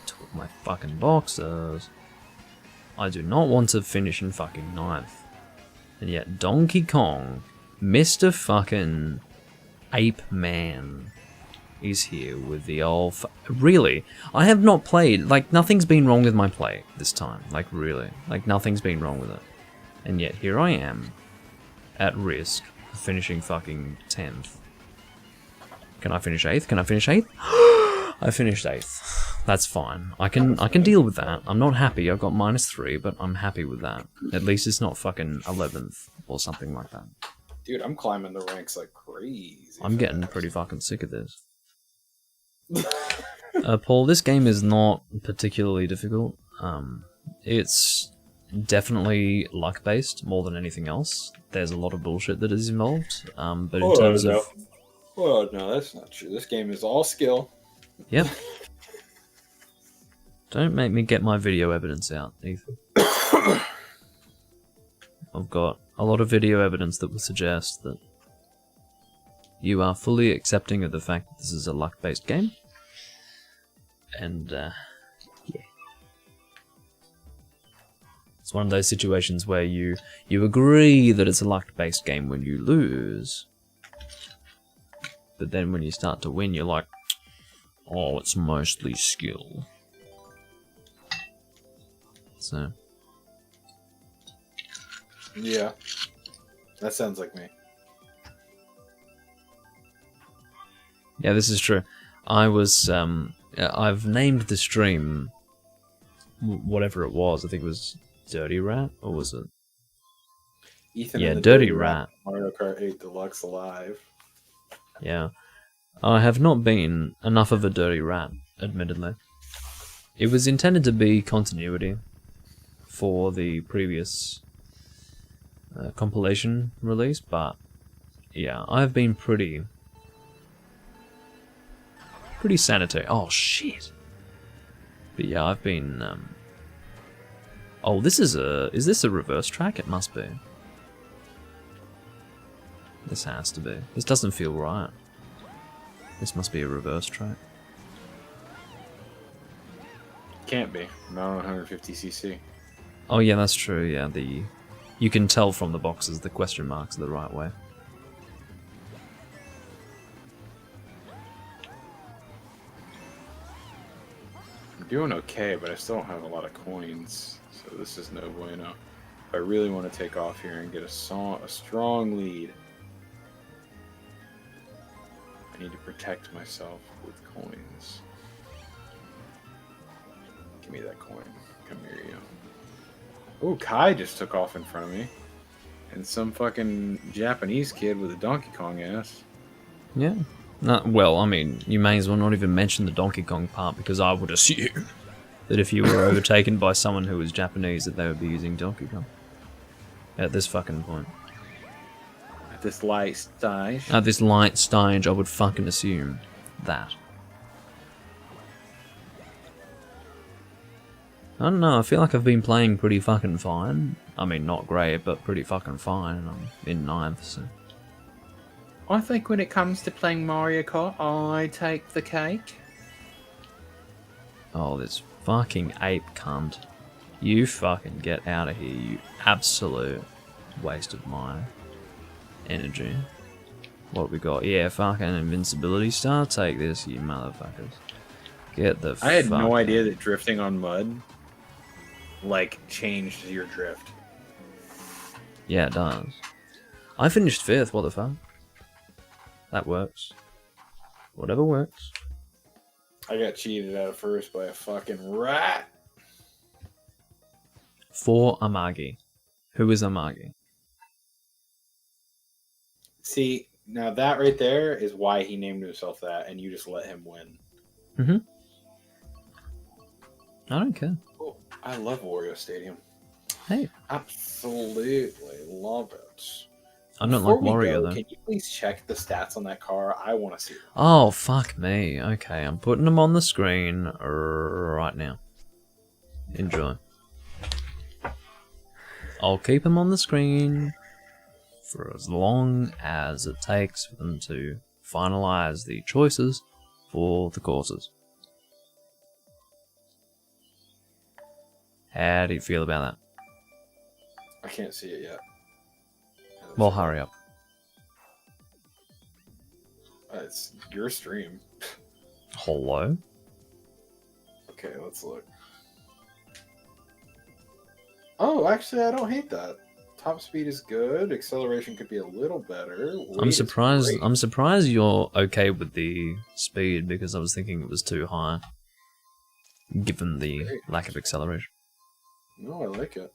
Took my fucking boxes. I do not want to finish in fucking 9th. And yet Donkey Kong, Mr. fucking Ape Man, is here with the old... Really? I have not played... Like, nothing's been wrong with my play this time. Like, really. Like, nothing's been wrong with it. And yet here I am, at risk of finishing fucking 10th. Can I finish 8th? Can I finish 8th? I finished 8th. That's fine. I can deal with that. I'm not happy. I've got -3, but I'm happy with that. At least it's not fucking 11th or something like that. Dude, I'm climbing the ranks like crazy. I'm getting pretty fucking sick of this. Paul, this game is not particularly difficult. It's definitely luck-based more than anything else. There's a lot of bullshit that is involved, but in terms of... Oh, no, that's not true. This game is all skill. Yep. Don't make me get my video evidence out, Ethan. I've got a lot of video evidence that would suggest that you are fully accepting of the fact that this is a luck-based game. And, yeah. It's one of those situations where you agree that it's a luck-based game when you lose. But then when you start to win, you're like, oh, it's mostly skill. So. Yeah. That sounds like me. Yeah, this is true. I was, I've named the stream whatever it was. I think it was Dirty Rat, or was it? Ethan Yeah, and the Dirty Rat. Mario Kart 8 Deluxe Alive. Yeah. I have not been enough of a dirty rat, admittedly. It was intended to be continuity for the previous compilation release, but yeah, I've been pretty sanitary. Oh shit! But yeah, I've been. Oh, this is this a reverse track? It must be. This has to be. This doesn't feel right. This must be a reverse track. Can't be. Not 150cc. Oh yeah, that's true. Yeah, you can tell from the boxes the question marks are the right way. I'm doing okay, but I still don't have a lot of coins, so this is no bueno. If I really want to take off here and get a strong lead, I need to protect myself with coins. Give me that coin. Come here, you. Oh, Kai just took off in front of me. And some fucking Japanese kid with a Donkey Kong ass. Yeah. Well, I mean, you may as well not even mention the Donkey Kong part, because I would assume that if you were overtaken by someone who was Japanese, that they would be using Donkey Kong. At this fucking point. At this light stage. At this light stage, I would fucking assume that. I don't know, I feel like I've been playing pretty fucking fine. I mean, not great, but pretty fucking fine, and I'm in 9th, so... I think when it comes to playing Mario Kart, I take the cake. Oh, this fucking ape cunt. You fucking get out of here, you absolute waste of my energy. What have we got? Yeah, fucking invincibility star. Take this, you motherfuckers. Get the I had no idea that drifting on mud, like, changed your drift. Yeah, it does. I finished 5th, what the fuck? That works. Whatever works. I got cheated out of first by a fucking rat. For Amagi. Who is Amagi? See, now that right there is why he named himself that, and you just let him win. Mm-hmm. I don't care. Oh, I love Wario Stadium. Hey. Absolutely love it. I don't like Wario, though. Can you please check the stats on that car? I want to see them. Oh, fuck me. Okay, I'm putting them on the screen right now. Enjoy. I'll keep them on the screen for as long as it takes for them to finalize the choices for the courses. How do you feel about that? I can't see it yet. Well, hurry up. It's your stream. Hello? Okay, let's look. Oh, actually, I don't hate that. Top speed is good. Acceleration could be a little better. I'm surprised you're okay with the speed, because I was thinking it was too high, given the lack of acceleration. No, I like it.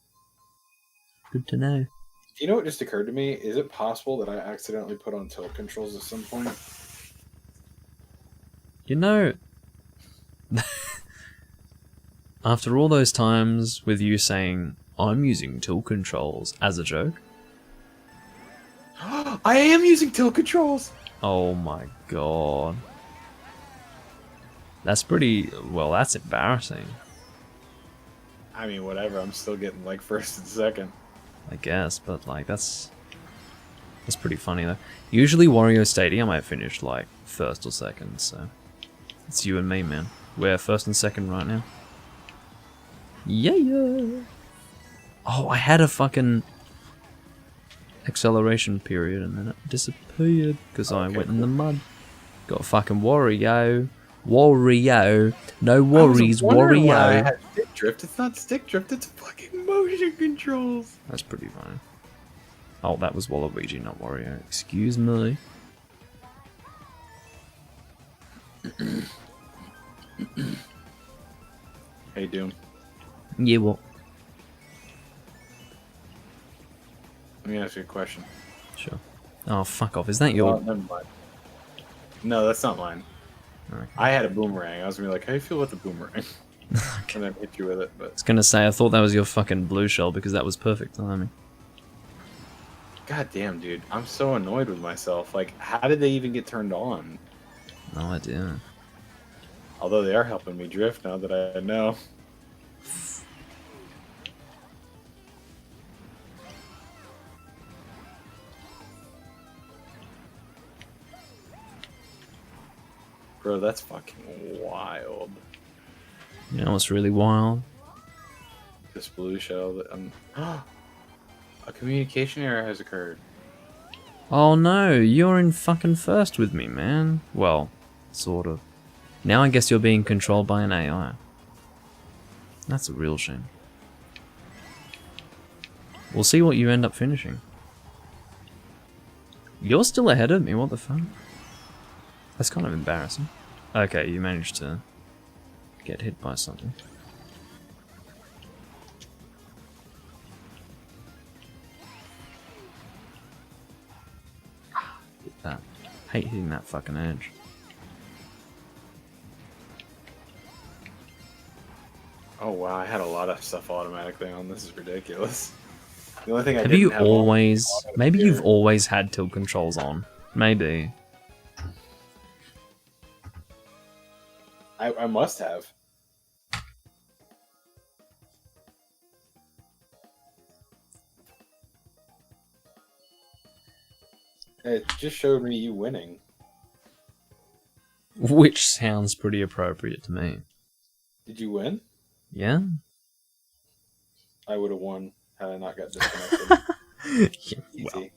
Good to know. You know what just occurred to me? Is it possible that I accidentally put on tilt controls at some point? You know, after all those times with you saying, I'm using tilt controls as a joke. I am using tilt controls! Oh my god. That's pretty, well, that's embarrassing. I mean, whatever, I'm still getting like first and second. I guess, but like, that's pretty funny though. Usually Wario Stadium I finish like first or second, so it's you and me, man. We're first and second right now. Yeah. Oh, I had a fucking acceleration period and then it disappeared because I went in the mud. Got a fucking Wario. No worries, Wario. I had stick drift. It's not stick drift, it's fucking motion controls. That's pretty funny. Oh, that was Waluigi, not Wario. Excuse me. Yeah, what? Let me ask you a question. Sure. Oh, fuck off. Is that your... Oh, never mind. No, that's not mine. Okay. I had a boomerang. I was gonna be like, how do you feel about the boomerang? Okay. And then hit you with it, I but was gonna say, I thought that was your fucking blue shell because that was perfect timing. god damn, dude, I'm so annoyed with myself. Like, how did they even get turned on? No idea. Although they are helping me drift now that I know. Bro, that's fucking wild. You know what's really wild? This blue shell that a communication error has occurred. Oh no, you're in fucking first with me, man. Well, sort of. Now I guess you're being controlled by an AI. That's a real shame. We'll see what you end up finishing. You're still ahead of me, what the fuck? That's kind of embarrassing. Okay, you managed to get hit by something. Hit that. Hate hitting that fucking edge. Oh wow, I had a lot of stuff automatically on. This is ridiculous. The only thing I Have didn't you have always... on Maybe here- you've always had tilt controls on. Maybe. I must have. It just showed me you winning. Which sounds pretty appropriate to me. Did you win? Yeah? I would have won had I not got disconnected. Easy.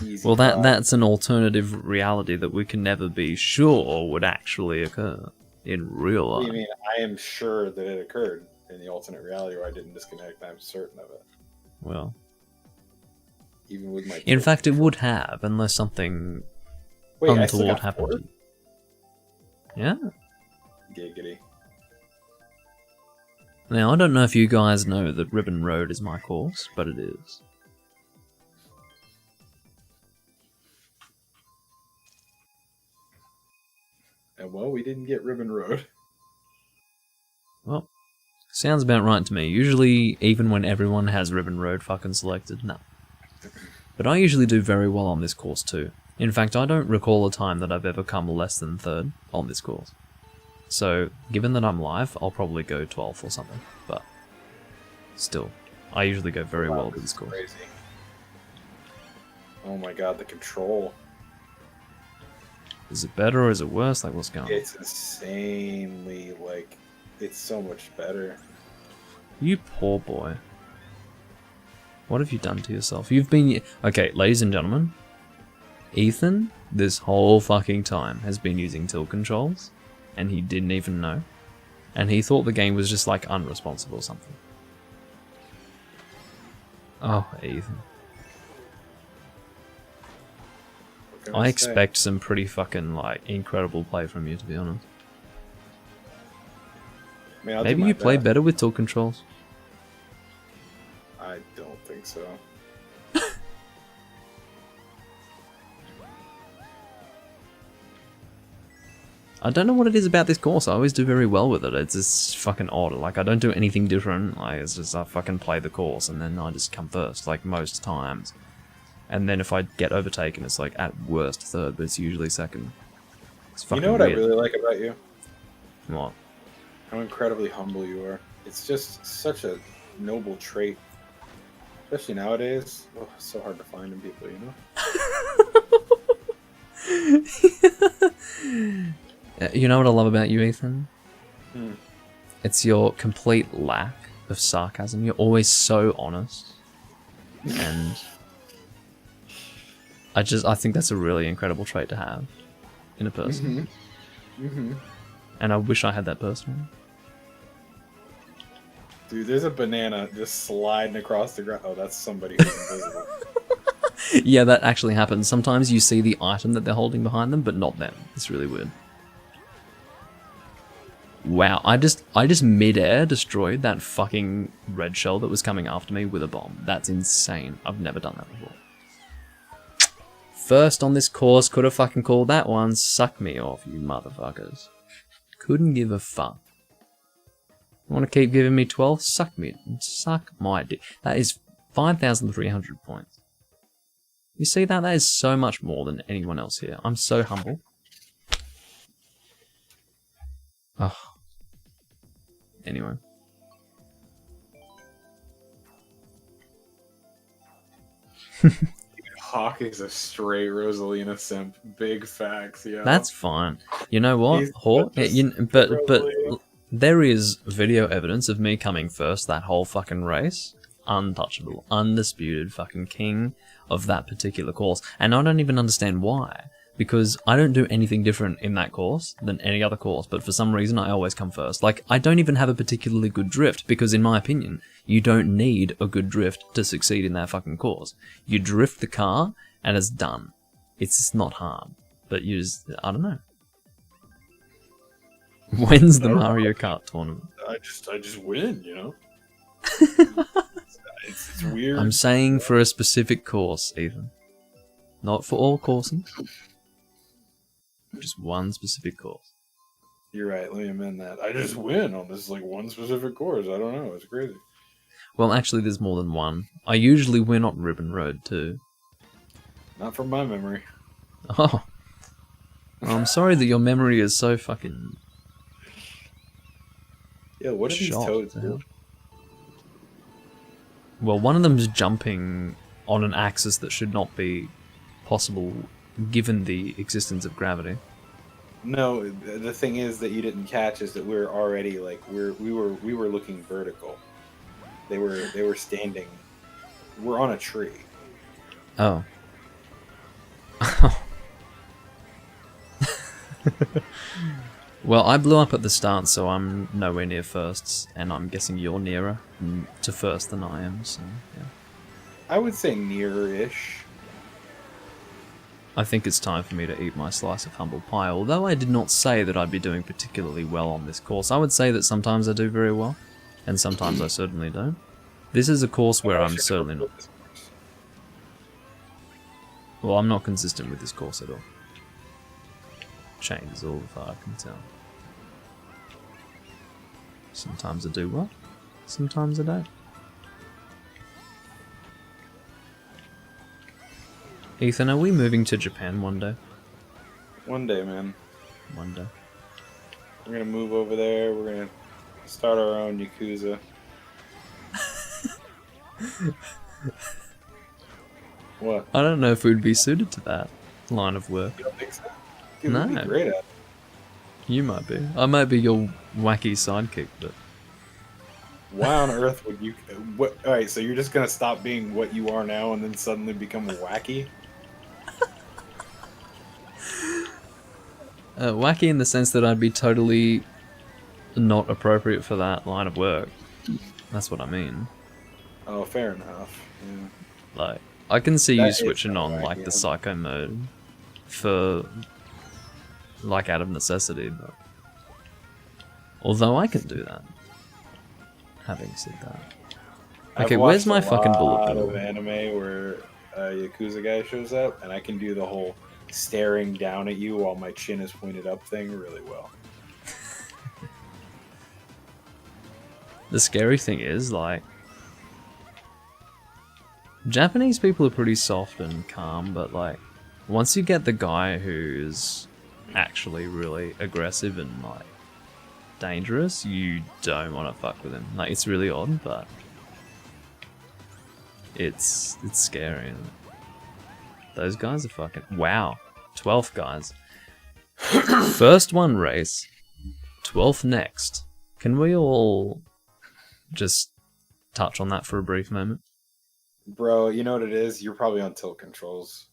Easy. Well, five. that's an alternative reality that we can never be sure would actually occur in real What do life. you mean? I am sure that it occurred in the alternate reality where I didn't disconnect. I'm certain of it. Well, Even with my. in fact, it would have, unless something Wait, I still untoward got happened. fourth? To you. Yeah. Giggity. Now, I don't know if you guys know that Ribbon Road is my course, but it is. And well, we didn't get Ribbon Road. Well, sounds about right to me. Usually, even when everyone has Ribbon Road fucking selected, no. But I usually do very well on this course too. In fact, I don't recall a time that I've ever come less than third on this course. So, given that I'm live, I'll probably go 12th or something, but still, I usually go very well with this course. Crazy. Oh my god, the control. Is it better or is it worse? Like, what's going on? It's insanely, like, it's so much better. You poor boy. What have you done to yourself? You've been... Okay, ladies and gentlemen, Ethan, this whole fucking time, has been using tilt controls, and he didn't even know. And he thought the game was just, like, unresponsive or something. Oh, Ethan. What can I say? expect some pretty fucking, like, incredible play from you, to be honest. I mean, I'll do Maybe my you play best. better with tilt controls. I don't think so. I don't know what it is about this course. I always do very well with it. It's just fucking odd. Like, I don't do anything different. Like, it's just I fucking play the course and then I just come first, like most times. And then if I get overtaken, it's like at worst third, but it's usually second. It's You fucking know what weird. I really like about you? What? How incredibly humble you are. It's just such a noble trait. Especially nowadays. Oh, it's so hard to find in people, you know? You know what I love about you, Ethan? Hmm. It's your complete lack of sarcasm. You're always so honest. And I think that's a really incredible trait to have in a person. And I wish I had that personally. Dude, there's a banana just sliding across the ground. Oh, that's somebody who's invisible. Yeah, that actually happens. Sometimes you see the item that they're holding behind them, but not them. It's really weird. Wow, I just mid-air destroyed that fucking red shell that was coming after me with a bomb. That's insane. I've never done that before. First on this course, could have fucking called that one. Suck me off, you motherfuckers. Couldn't give a fuck. Want to keep giving me 12? Suck my dick. That is 5,300 points. You see that? That is so much more than anyone else here. I'm so humble. Oh. Anyway. Hawk is a straight Rosalina simp. Big facts, yeah. That's fine. You know what, Hawk? But there is video evidence of me coming first that whole fucking race. Untouchable, undisputed fucking king of that particular course. And I don't even understand why. Because I don't do anything different in that course than any other course, but for some reason I always come first. Like, I don't even have a particularly good drift, because in my opinion, you don't need a good drift to succeed in that fucking course. You drift the car, and it's done. It's just not hard. But you just, I don't know. When's the Mario Kart tournament? I just win, you know? it's weird. I'm saying for a specific course, Ethan. Not for all courses. Just one specific course. You're right, let me amend that. I just win on this like one specific course. I don't know, it's crazy. Well, actually, there's more than one. I usually win on Ribbon Road, too. Not from my memory. Oh. I'm sorry that your memory is so fucking... Yeah, what are these toads do? Well, one of them's jumping on an axis that should not be possible given the existence of gravity. No, the thing is that you didn't catch is that we're already like we were looking vertical. They were standing. We're on a tree. Oh. Well, I blew up at the start, so I'm nowhere near firsts, and I'm guessing you're nearer to first than I am, so yeah. I would say near-ish. I think it's time for me to eat my slice of humble pie, although I did not say that I'd be doing particularly well on this course. I would say that sometimes I do very well, and sometimes I certainly don't. This is a course where I'm certainly not... Well, I'm not consistent with this course at all. Changes all the I can tell. Sometimes I do well, sometimes I don't. Ethan, are we moving to Japan one day? One day, man. One day. We're gonna move over there. We're gonna start our own Yakuza. What? I don't know if we'd be suited to that line of work. You don't think so? Dude, No. we'd be great at it. You might be. I might be your wacky sidekick, but... Why on earth would you... Alright, so you're just gonna stop being what you are now and then suddenly become wacky? Wacky in the sense that I'd be totally not appropriate for that line of work. That's what I mean. Oh, fair enough. Yeah. Like, I can see That you is switching on, kinda like, wacky, the yeah. psycho mode for, like, out of necessity, but... Although I can do that. Having said that. Okay, where's my fucking bullet I've watched a lot bill? of anime where a Yakuza guy shows up, and I can do the whole staring down at you while my chin is pointed up thing really well. The scary thing is, like... Japanese people are pretty soft and calm, but, like, once you get the guy who's actually really aggressive and, like, dangerous, you don't want to fuck with him. Like, it's really odd, but... It's scary, isn't it? Those guys are fucking... Wow. 12th guys. First one race. 12th next. Can we all just touch on that for a brief moment? Bro, you know what it is? You're probably on tilt controls.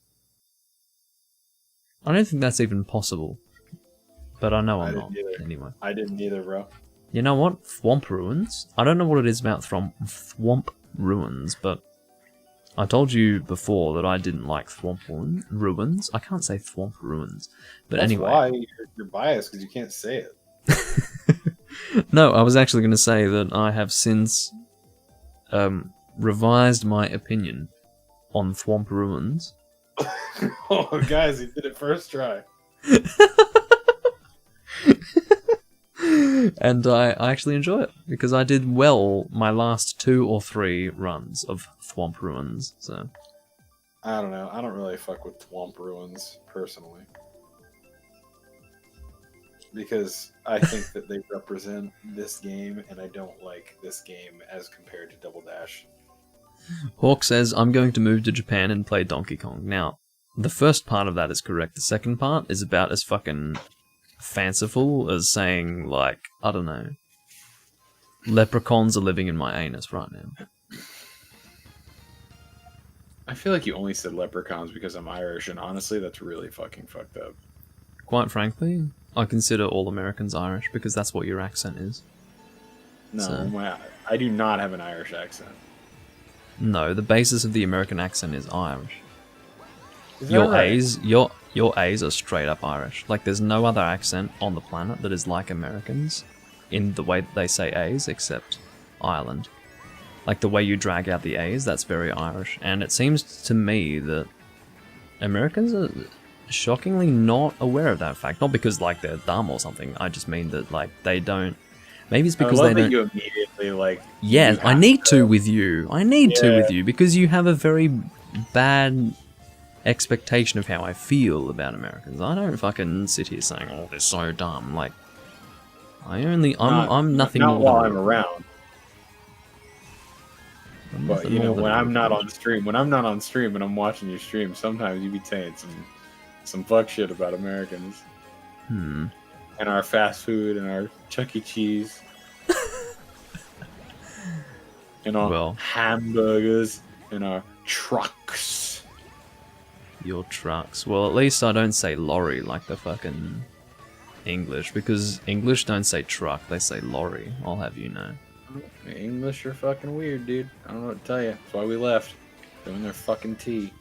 I don't think that's even possible. But I know I'm didn't not, either. anyway. I didn't either, bro. You know what? Thwomp Ruins? I don't know what it is about Thwomp Ruins, but I told you before that I didn't like Thwomp Ruins. I can't say Thwomp Ruins. But That's anyway. why you're biased, because you can't say it. No, I was actually going to say that I have since revised my opinion on Thwomp Ruins. Oh, guys, he did it first try. And I actually enjoy it because I did well my last 2 or 3 runs of Thwomp Ruins. So I don't know. I don't really fuck with Thwomp Ruins personally. Because I think that they represent this game, and I don't like this game as compared to Double Dash. Hawk says, I'm going to move to Japan and play Donkey Kong. Now, the first part of that is correct. The second part is about as fucking fanciful as saying, like, I don't know, leprechauns are living in my anus right now. I feel like you only said leprechauns because I'm Irish, and honestly, that's really fucking fucked up. Quite frankly, I consider all Americans Irish because that's what your accent is. No, So- I do not have an Irish accent. No, the basis of the American accent is Irish. Is that Your right? A's, your A's are straight up Irish. Like, there's no other accent on the planet that is like Americans in the way that they say A's, except Ireland. Like, the way you drag out the A's, that's very Irish. And it seems to me that Americans are shockingly not aware of that fact. Not because, like, they're dumb or something. I just mean that, like, they don't... Maybe it's because I love they that don't... you immediately, like... Yeah, you I have need to with you. I need to Yeah. with you because you have a very bad expectation of how I feel about Americans. I don't fucking sit here saying, "Oh, they're so dumb." Like, I'm nothing Not more while than I'm around. I'm But, nothing you know, more than when a I'm not rude on stream, when I'm not on stream and I'm watching your stream, sometimes you be saying some fuck shit about Americans. person. And our fast food and our Chuck E. Cheese. And our Well. hamburgers and our trucks. Your trucks. Well, at least I don't say lorry like the fucking English, because English don't say truck, they say lorry. I'll have you know. The English are fucking weird, dude. I don't know what to tell you. That's why we left. Doing their fucking tea.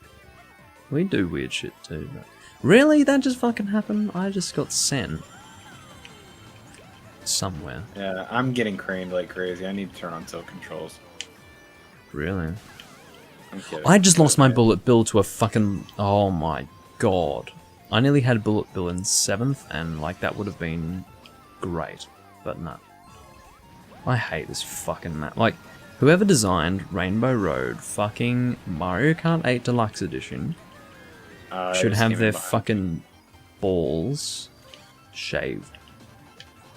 We do weird shit too, but... Really? That just fucking happened? I just got sent. Somewhere. Yeah, I'm getting craned like crazy. I need to turn on tilt controls. Really? I'm kidding. I just lost my bullet bill to a fucking... Oh my god. I nearly had bullet bill in 7th, and like that would have been great. But no. I hate this fucking map. Like, whoever designed Rainbow Road fucking Mario Kart 8 Deluxe Edition should have their fucking balls shaved.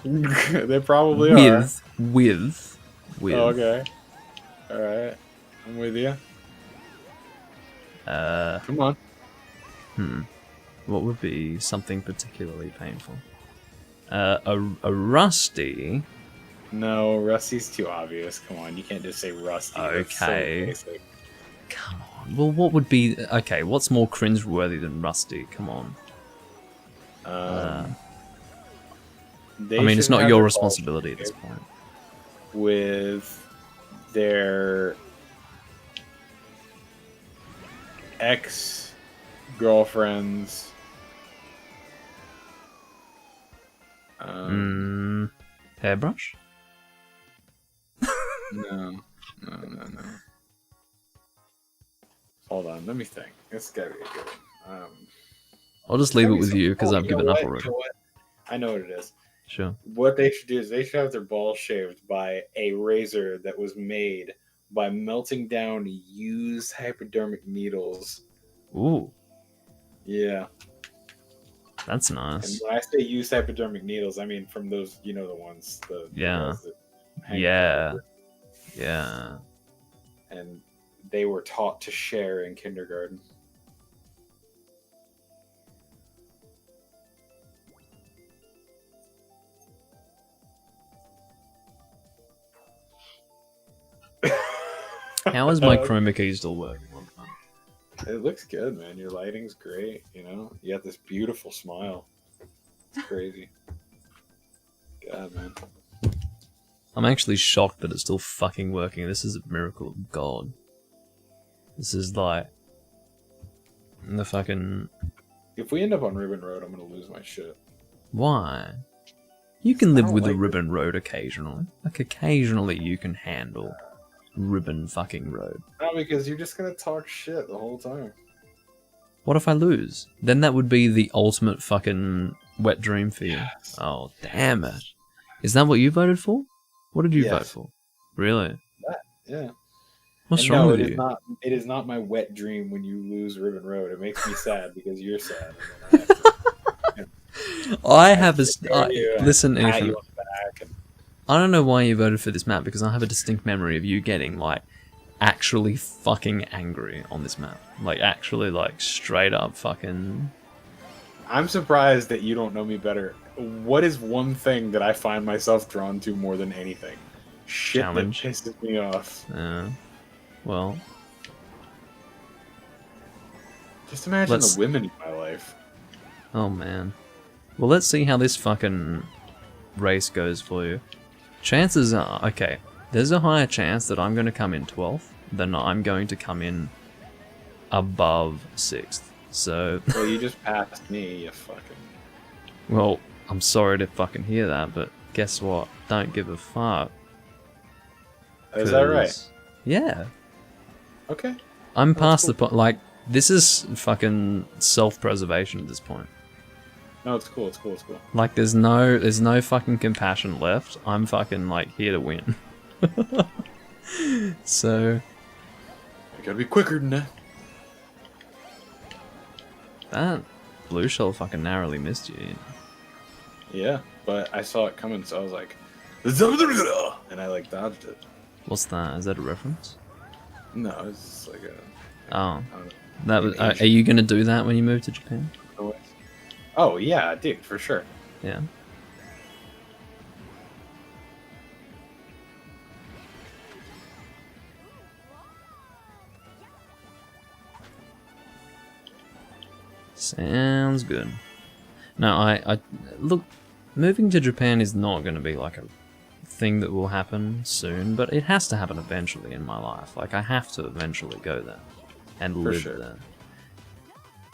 They probably are. With. Oh, okay. Alright. I'm with you. Come on. What would be something particularly painful? A rusty. No, Rusty's too obvious. Come on, you can't just say Rusty. That's so Okay. basic. Come on. Well, what would be... Okay, what's more cringe-worthy than rusty? Come on. They I mean, it's should not have your their responsibility at balls this point. with their ex-girlfriends. Hairbrush? No. Hold on, let me think. It's gotta be a good one. I'll just leave it with you, because Oh, I've you know given up what? already. You know what? I know what it is. Sure. What they should do is they should have their balls shaved by a razor that was made by melting down used hypodermic needles. Ooh, Yeah. that's And nice. when I say used hypodermic needles, I mean from those, you know, the ones. Yeah. ones that hang Yeah. forever. Yeah. And they were taught to share in kindergarten. How is my chroma key still working? It looks good, man. Your lighting's great. You know, you got this beautiful smile. It's crazy. God, man. I'm actually shocked that it's still fucking working. This is a miracle of God. This is like... the fucking... If we end up on Ribbon Road, I'm gonna lose my shit. Why? You can live don't with a like ribbon road occasionally. Like, occasionally you can handle ribbon fucking road. No, because you're just gonna talk shit the whole time. What if I lose? Then that would be the ultimate fucking wet dream for you. Yes. Oh, damn it. Is that what you voted for? What did you vote for? Really? Yeah. What's And wrong no, with it is you? not. It is not my wet dream when you lose Ribbon Road. It makes me sad because you're sad. And then I have a... listen, listen, pat Ethan. you on the back and I don't know why you voted for this map, because I have a distinct memory of you getting, like, actually fucking angry on this map. Like, actually, like, straight up fucking... I'm surprised that you don't know me better. What is one thing that I find myself drawn to more than anything? Shit Challenge. that pisses me off. Well... Just imagine the women in my life. Oh, man. Well, let's see how this fucking race goes for you. Chances are... Okay, there's a higher chance that I'm going to come in 12th than I'm going to come in above 6th. So... Well, you just passed me, you fucking... Well, I'm sorry to fucking hear that, but guess what? Don't give a fuck. Is that right? Yeah. Okay. I'm past the point. Like, this is fucking self-preservation at this point. No, it's cool. It's cool. It's cool. Like, there's no fucking compassion left. I'm fucking like here to win. So, I gotta be quicker than that. that blue shell fucking narrowly missed you. You know? Yeah, but I saw it coming, so I was like, and I like dodged it. What's that? Is that a reference? No, it's just like a. Oh, that was. Are you gonna do that when you move to Japan? Oh yeah, dude, for sure. Yeah. Sounds good. No, I look, moving to Japan is not going to be like a thing that will happen soon, but it has to happen eventually in my life. Like, I have to eventually go there and live there.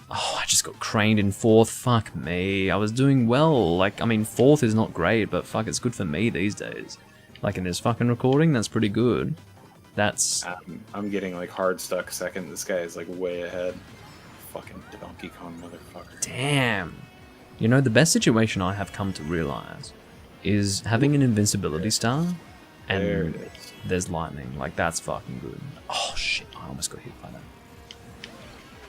Oh, I just got craned in 4th. Fuck me. I was doing well. Like, I mean, 4th is not great, but fuck, it's good for me these days. Like, in this fucking recording, that's pretty good. That's... I'm getting, like, hard stuck 2nd. This guy is, like, way ahead. Fucking Donkey Kong motherfucker. Damn. You know, the best situation I have come to realize is having an invincibility star and there's lightning. Like, that's fucking good. Oh, shit. I almost got hit by that.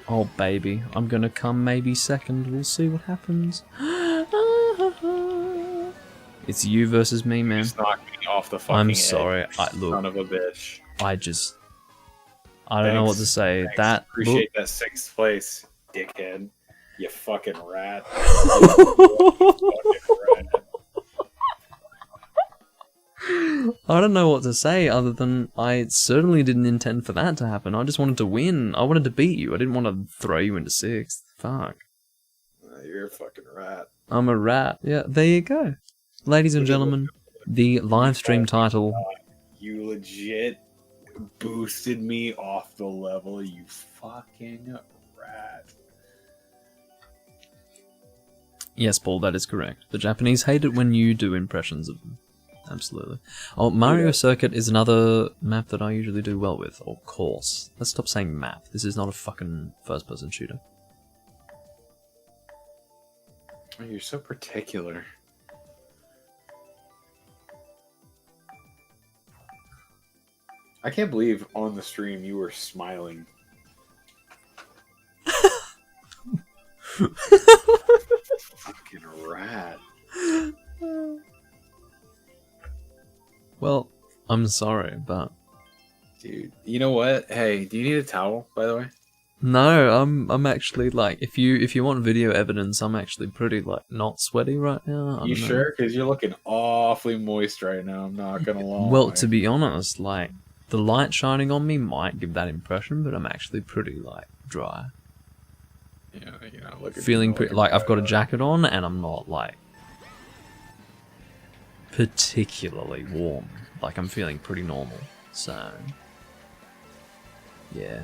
Oh, baby. I'm gonna come maybe 2nd. We'll see what happens. It's you versus me, man. Just knocked me off the fucking I'm sorry. look, son of a bitch. I don't know what to say. Thanks. That Appreciate that 6th place, dickhead. You fucking rat. I don't know what to say other than I certainly didn't intend for that to happen. I just wanted to win. I wanted to beat you. I didn't want to throw you into 6th. Fuck. You're a fucking rat. I'm a rat. Yeah, there you go. Ladies and gentlemen, the live stream title. You legit boosted me off the level, you fucking rat. Yes, Paul, that is correct. The Japanese hate it when you do impressions of them. Absolutely. Oh, Mario Circuit is another map that I usually do well with. Or course. Let's stop saying map. This is not a fucking first-person shooter. Oh, you're so particular. I can't believe on the stream you were smiling. Fucking rat. Well, I'm sorry, but... Dude, you know what? Hey, do you need a towel, by the way? No, I'm actually, like, if you want video evidence, I'm actually pretty, like, not sweaty right now. You sure? Because you're looking awfully moist right now, I'm not gonna lie. Well, to be honest, like, the light shining on me might give that impression, but I'm actually pretty, like, dry. Yeah, you're not looking... Feeling pretty, like, I've got a jacket on, and I'm not, like, particularly warm. Like, I'm feeling pretty normal, so... Yeah.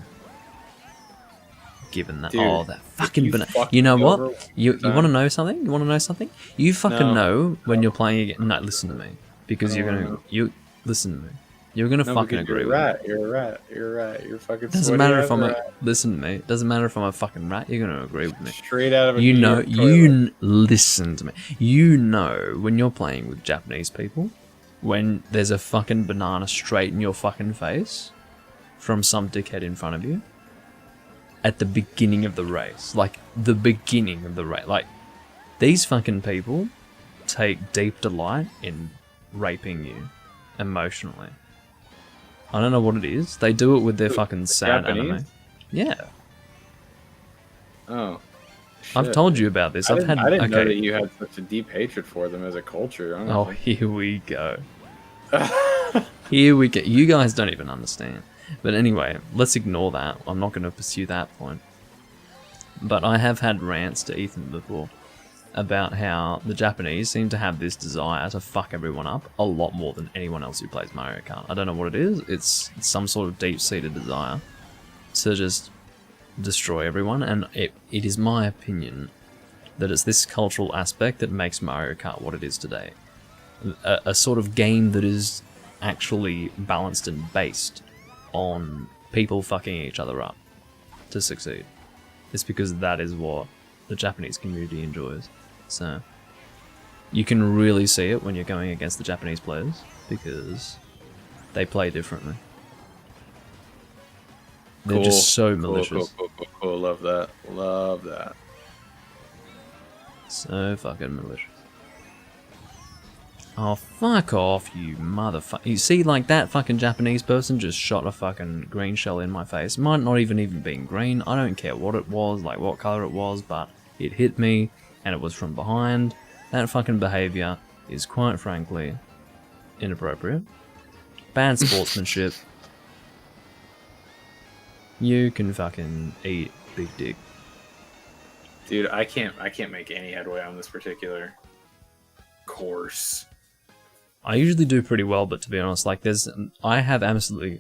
given that. Dude, Oh, that fucking banana. fuck You know me what? over You time. want to know something? You want to know something? You fucking No. know when you're playing again. No, listen to me, because I you're don't gonna wanna know. you listen to me. You're gonna No, fucking because agree you're a with me. rat. You're a rat. You're a rat. You're fucking Doesn't sweaty matter as if I'm a rat. listen to me. Doesn't matter if I'm a fucking rat. You're gonna agree with me. Straight out of a You New know, York toilet. listen to me. You know when you're playing with Japanese people, when there's a fucking banana straight in your fucking face from some dickhead in front of you at the beginning of the race, like the beginning of the race. Like these fucking people take deep delight in raping you emotionally. I don't know what it is. They do it with their fucking sad Japanese? anime. Yeah. Oh. I've shit. told you about this. I I've didn't, had I didn't know okay. that you had such a deep hatred for them as a culture. Oh, Honestly. here we go. Here we go. You guys don't even understand. But anyway, let's ignore that. I'm not going to pursue that point. But I have had rants to Ethan before about how the Japanese seem to have this desire to fuck everyone up a lot more than anyone else who plays Mario Kart. I don't know what it is. It's some sort of deep-seated desire to just destroy everyone, and it is my opinion that it's this cultural aspect that makes Mario Kart what it is today. A sort of game that is actually balanced and based on people fucking each other up to succeed. It's because that is what the Japanese community enjoys. So you can really see it when you're going against the Japanese players because they play differently. They're just so malicious. Cool. Love that. Love that. So fucking malicious. Oh, fuck off, you motherfucker. You see, like, that fucking Japanese person just shot a fucking green shell in my face. It might not even been green. I don't care what it was, like what color it was, but it hit me, and it was from behind. That fucking behavior is, quite frankly, inappropriate. Bad sportsmanship. You can fucking eat big dick. Dude, I can't make any headway on this particular course. I usually do pretty well, but to be honest, like, I have absolutely...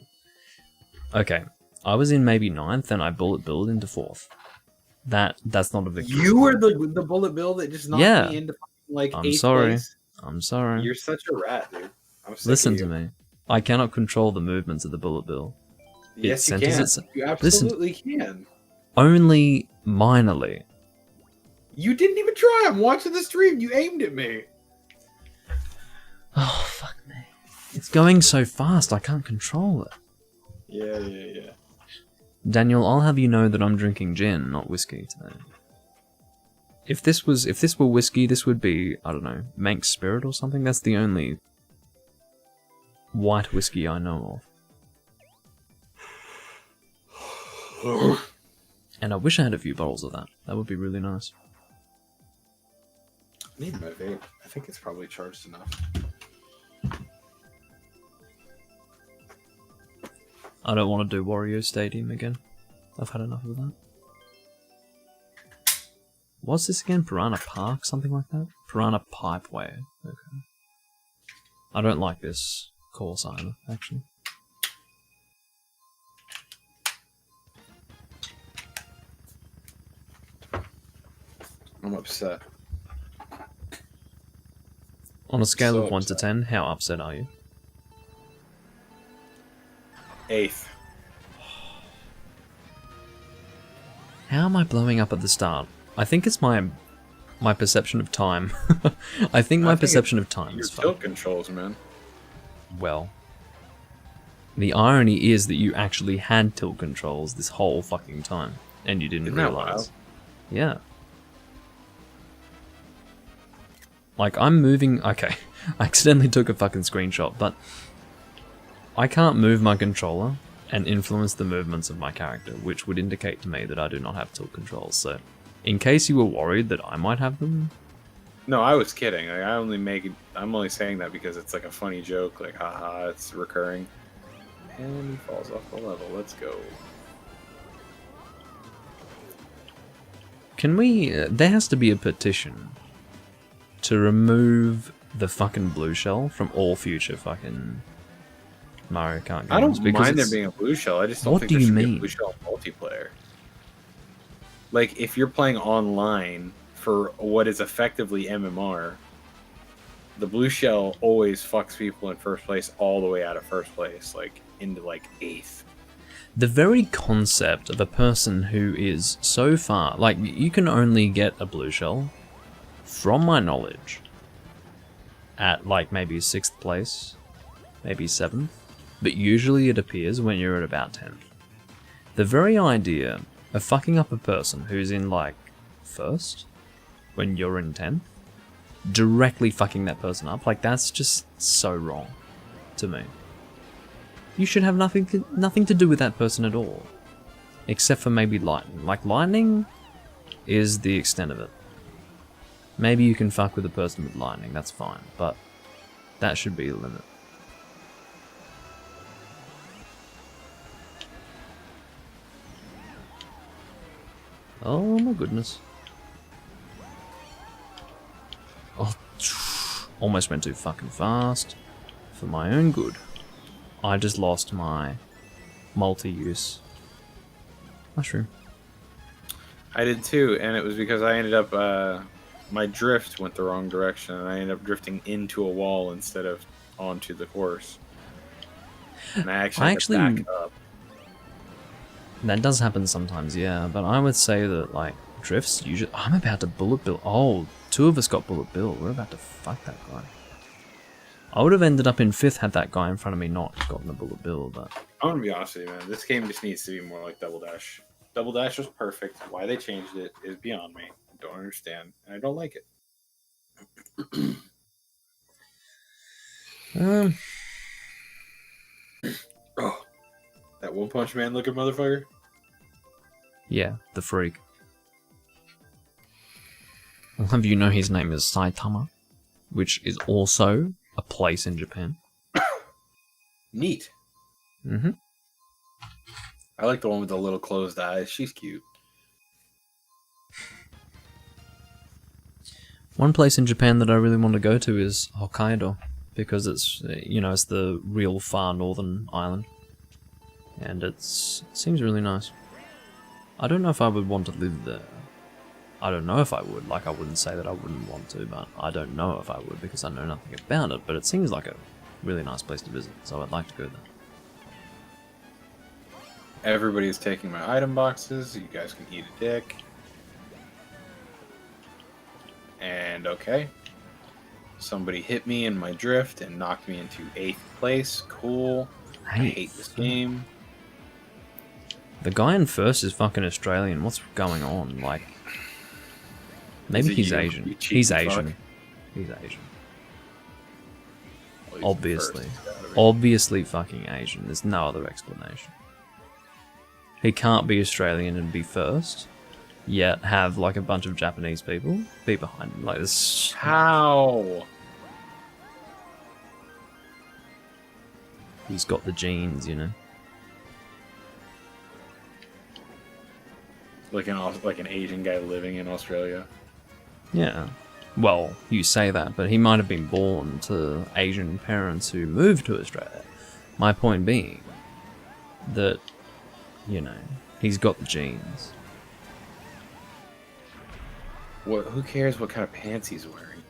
Okay, I was in maybe 9th, and I bullet billed into 4th. That's not a victory. You were the bullet bill that just knocked me into like I'm 8th sorry. place. I'm sorry. You're such a rat, dude. I'm sick Listen of to you. me. I cannot control the movements of the bullet bill. Yes, you centers can. it- You absolutely can. Only minorly. You didn't even try. I'm watching the stream. You aimed at me. Oh, fuck me. It's going so fast, I can't control it. Yeah. Daniel, I'll have you know that I'm drinking gin, not whiskey today. If this were whiskey, this would be, I don't know, Manx Spirit or something. That's the only white whiskey I know of. And I wish I had a few bottles of that. That would be really nice. I need my vape. I think it's probably charged enough. I don't want to do Wario Stadium again. I've had enough of that. What's this again? Piranha Park? Something like that? Piranha Pipeway. Okay. I don't like this course either, actually. I'm upset. On a scale So of 1 to upset. 10, how upset are you? 8th. How am I blowing up at the start? I think it's my perception of time. I think my perception of time Your is tilt fucked. controls, man. Well, the irony is that you actually had tilt controls this whole fucking time, and you didn't Isn't that realize. wild? Yeah. Like, I'm moving... Okay, I accidentally took a fucking screenshot, but I can't move my controller and influence the movements of my character, which would indicate to me that I do not have tilt controls, so in case you were worried that I might have them... No, I was kidding. Like, I'm only saying that because it's like a funny joke. Like, haha, it's recurring. And he falls off the level. Let's go. Can we... there has to be a petition to remove the fucking blue shell from all future fucking Mario Kart games. I don't because mind there it's- being a blue shell. I just don't What think do there you should be mean? a blue shell multiplayer. like if you're playing online for what is effectively MMR, the blue shell always fucks people in first place all the way out of first place, like into like 8th. The very concept of a person who is so far, like you can only get a blue shell, from my knowledge, at like maybe 6th place, maybe 7th, but usually it appears when you're at about 10th. The very idea of fucking up a person who's in like 1st, when you're in 10th, directly fucking that person up, like that's just so wrong to me. You should have nothing to do with that person at all, except for maybe lightning. Like lightning is the extent of it. Maybe you can fuck with a person with lightning, that's fine, but that should be the limit. Oh my goodness. Oh, almost went too fucking fast. For my own good. I just lost my multi-use mushroom. I did too, and it was because I ended up, my drift went the wrong direction, and I ended up drifting into a wall instead of onto the course. And I actually had to back up. That does happen sometimes, yeah, but I would say that, like, drifts usually... I'm about to bullet bill. Oh, 2 of us got bullet bill. We're about to fuck that guy. I would have ended up in 5th had that guy in front of me not gotten a bullet bill, but... I'm gonna be honest with you, man. This game just needs to be more like Double Dash. Double Dash was perfect. Why they changed it is beyond me. I don't understand, and I don't like it. Oh, that One Punch Man looking motherfucker? Yeah, the freak. I'll have you know his name is Saitama, which is also a place in Japan. Neat. Mm-hmm. I like the one with the little closed eyes. She's cute. One place in Japan that I really want to go to is Hokkaido, because it's, you know, it's the real far northern island, and it seems really nice. I don't know if I would want to live there. I don't know if I would. Like, I wouldn't say that I wouldn't want to, but I don't know if I would because I know nothing about it. But it seems like a really nice place to visit, so I'd like to go there. Everybody's taking my item boxes. You guys can eat a dick. And okay. Somebody hit me in my drift and knocked me into 8th place. Cool. I hate this game. The guy in 1st is fucking Australian. What's going on? Like, maybe he's Asian. He's Asian. He's Asian. Well, obviously. Obviously fucking Asian. There's no other explanation. He can't be Australian and be 1st, yet have like a bunch of Japanese people be behind him. Like this. How? He's got the genes, you know. Like an Asian guy living in Australia. Yeah. Well, you say that, but he might have been born to Asian parents who moved to Australia. My point being that, you know, he's got the genes. What? Who cares what kind of pants he's wearing?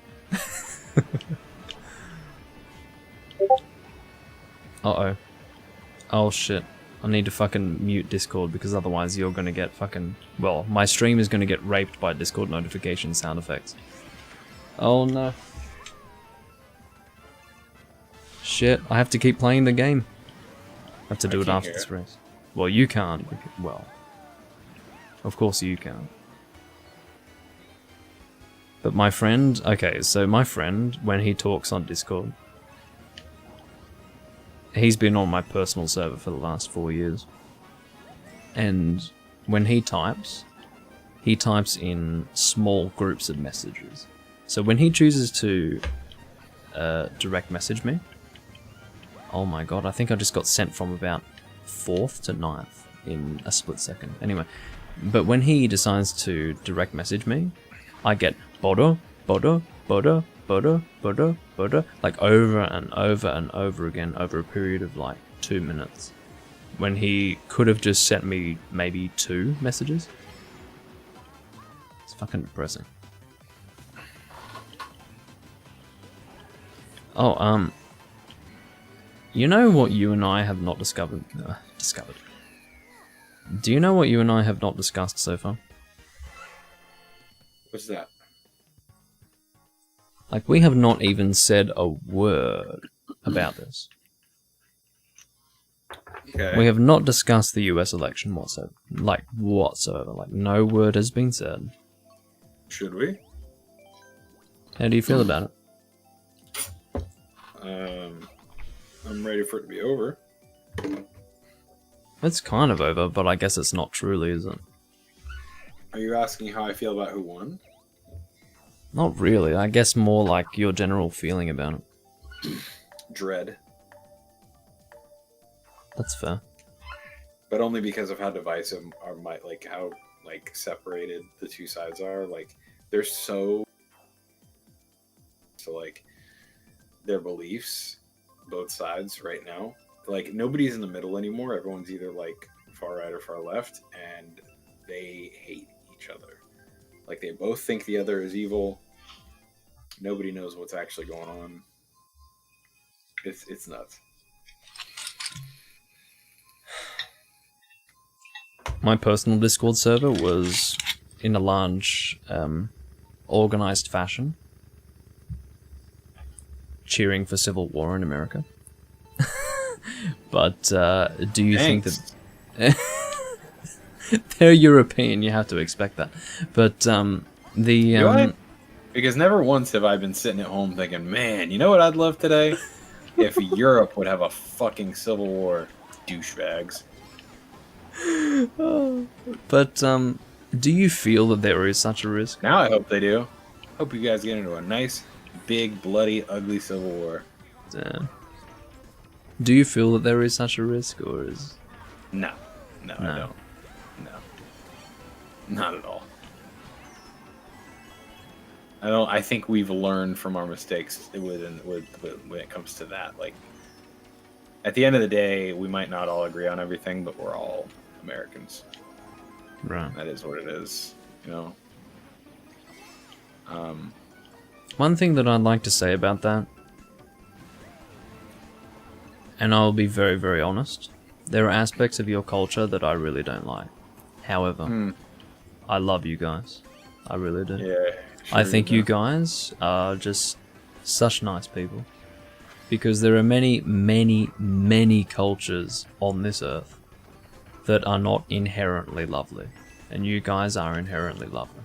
Uh-oh. Oh shit. I need to fucking mute Discord because otherwise you're gonna get fucking... Well, my stream is gonna get raped by Discord notification sound effects. Oh no. Shit, I have to keep playing the game. I have to do it after this race. Well, you can't. Well, of course you can't. But my friend... Okay, so my friend, when he talks on Discord... He's been on my personal server for the last 4 years. And when he types in small groups of messages. So when he chooses to direct message me, oh my god, I think I just got sent from about 4th to 9th in a split second. Anyway, but when he decides to direct message me, I get bodo, bodo, bodo, bodo, bodo, bodo, like over and over and over again over a period of like 2 minutes. When he could have just sent me maybe 2 messages. It's fucking depressing. Oh, you know what you and I have not discovered? Discovered. Do you know what you and I have not discussed so far? What's that? Like, we have not even said a word about this. Okay. We have not discussed the US election whatsoever. Like, no word has been said. Should we? How do you feel about it? I'm ready for it to be over. It's kind of over, but I guess it's not truly, is it? Are you asking how I feel about who won? Not really. I guess more like your general feeling about it. Dread. That's fair. But only because of how divisive how separated the two sides are. Like, they're so like their beliefs, both sides right now. Like, nobody's in the middle anymore. Everyone's either like far right or far left, and they hate each other. Like, they both think the other is evil. Nobody knows what's actually going on. It's nuts. My personal Discord server was in a large, organized fashion, cheering for civil war in America. But do you think that they're European? You have to expect that. But because never once have I been sitting at home thinking, man, you know what I'd love today? If Europe would have a fucking civil war, douchebags. But do you feel that there is such a risk? Now I hope they do. Hope you guys get into a nice, big, bloody, ugly civil war. Do you feel that there is such a risk, or is... No, I don't. No. Not at all. I think we've learned from our mistakes when it comes to that. Like, at the end of the day, we might not all agree on everything, but we're all Americans. Right. That is what it is, you know? One thing that I'd like to say about that, and I'll be very, very honest, there are aspects of your culture that I really don't like. However, I love you guys. I really do. Yeah. Sure, I think you guys are just such nice people. Because there are many, many, many cultures on this earth that are not inherently lovely. And you guys are inherently lovely.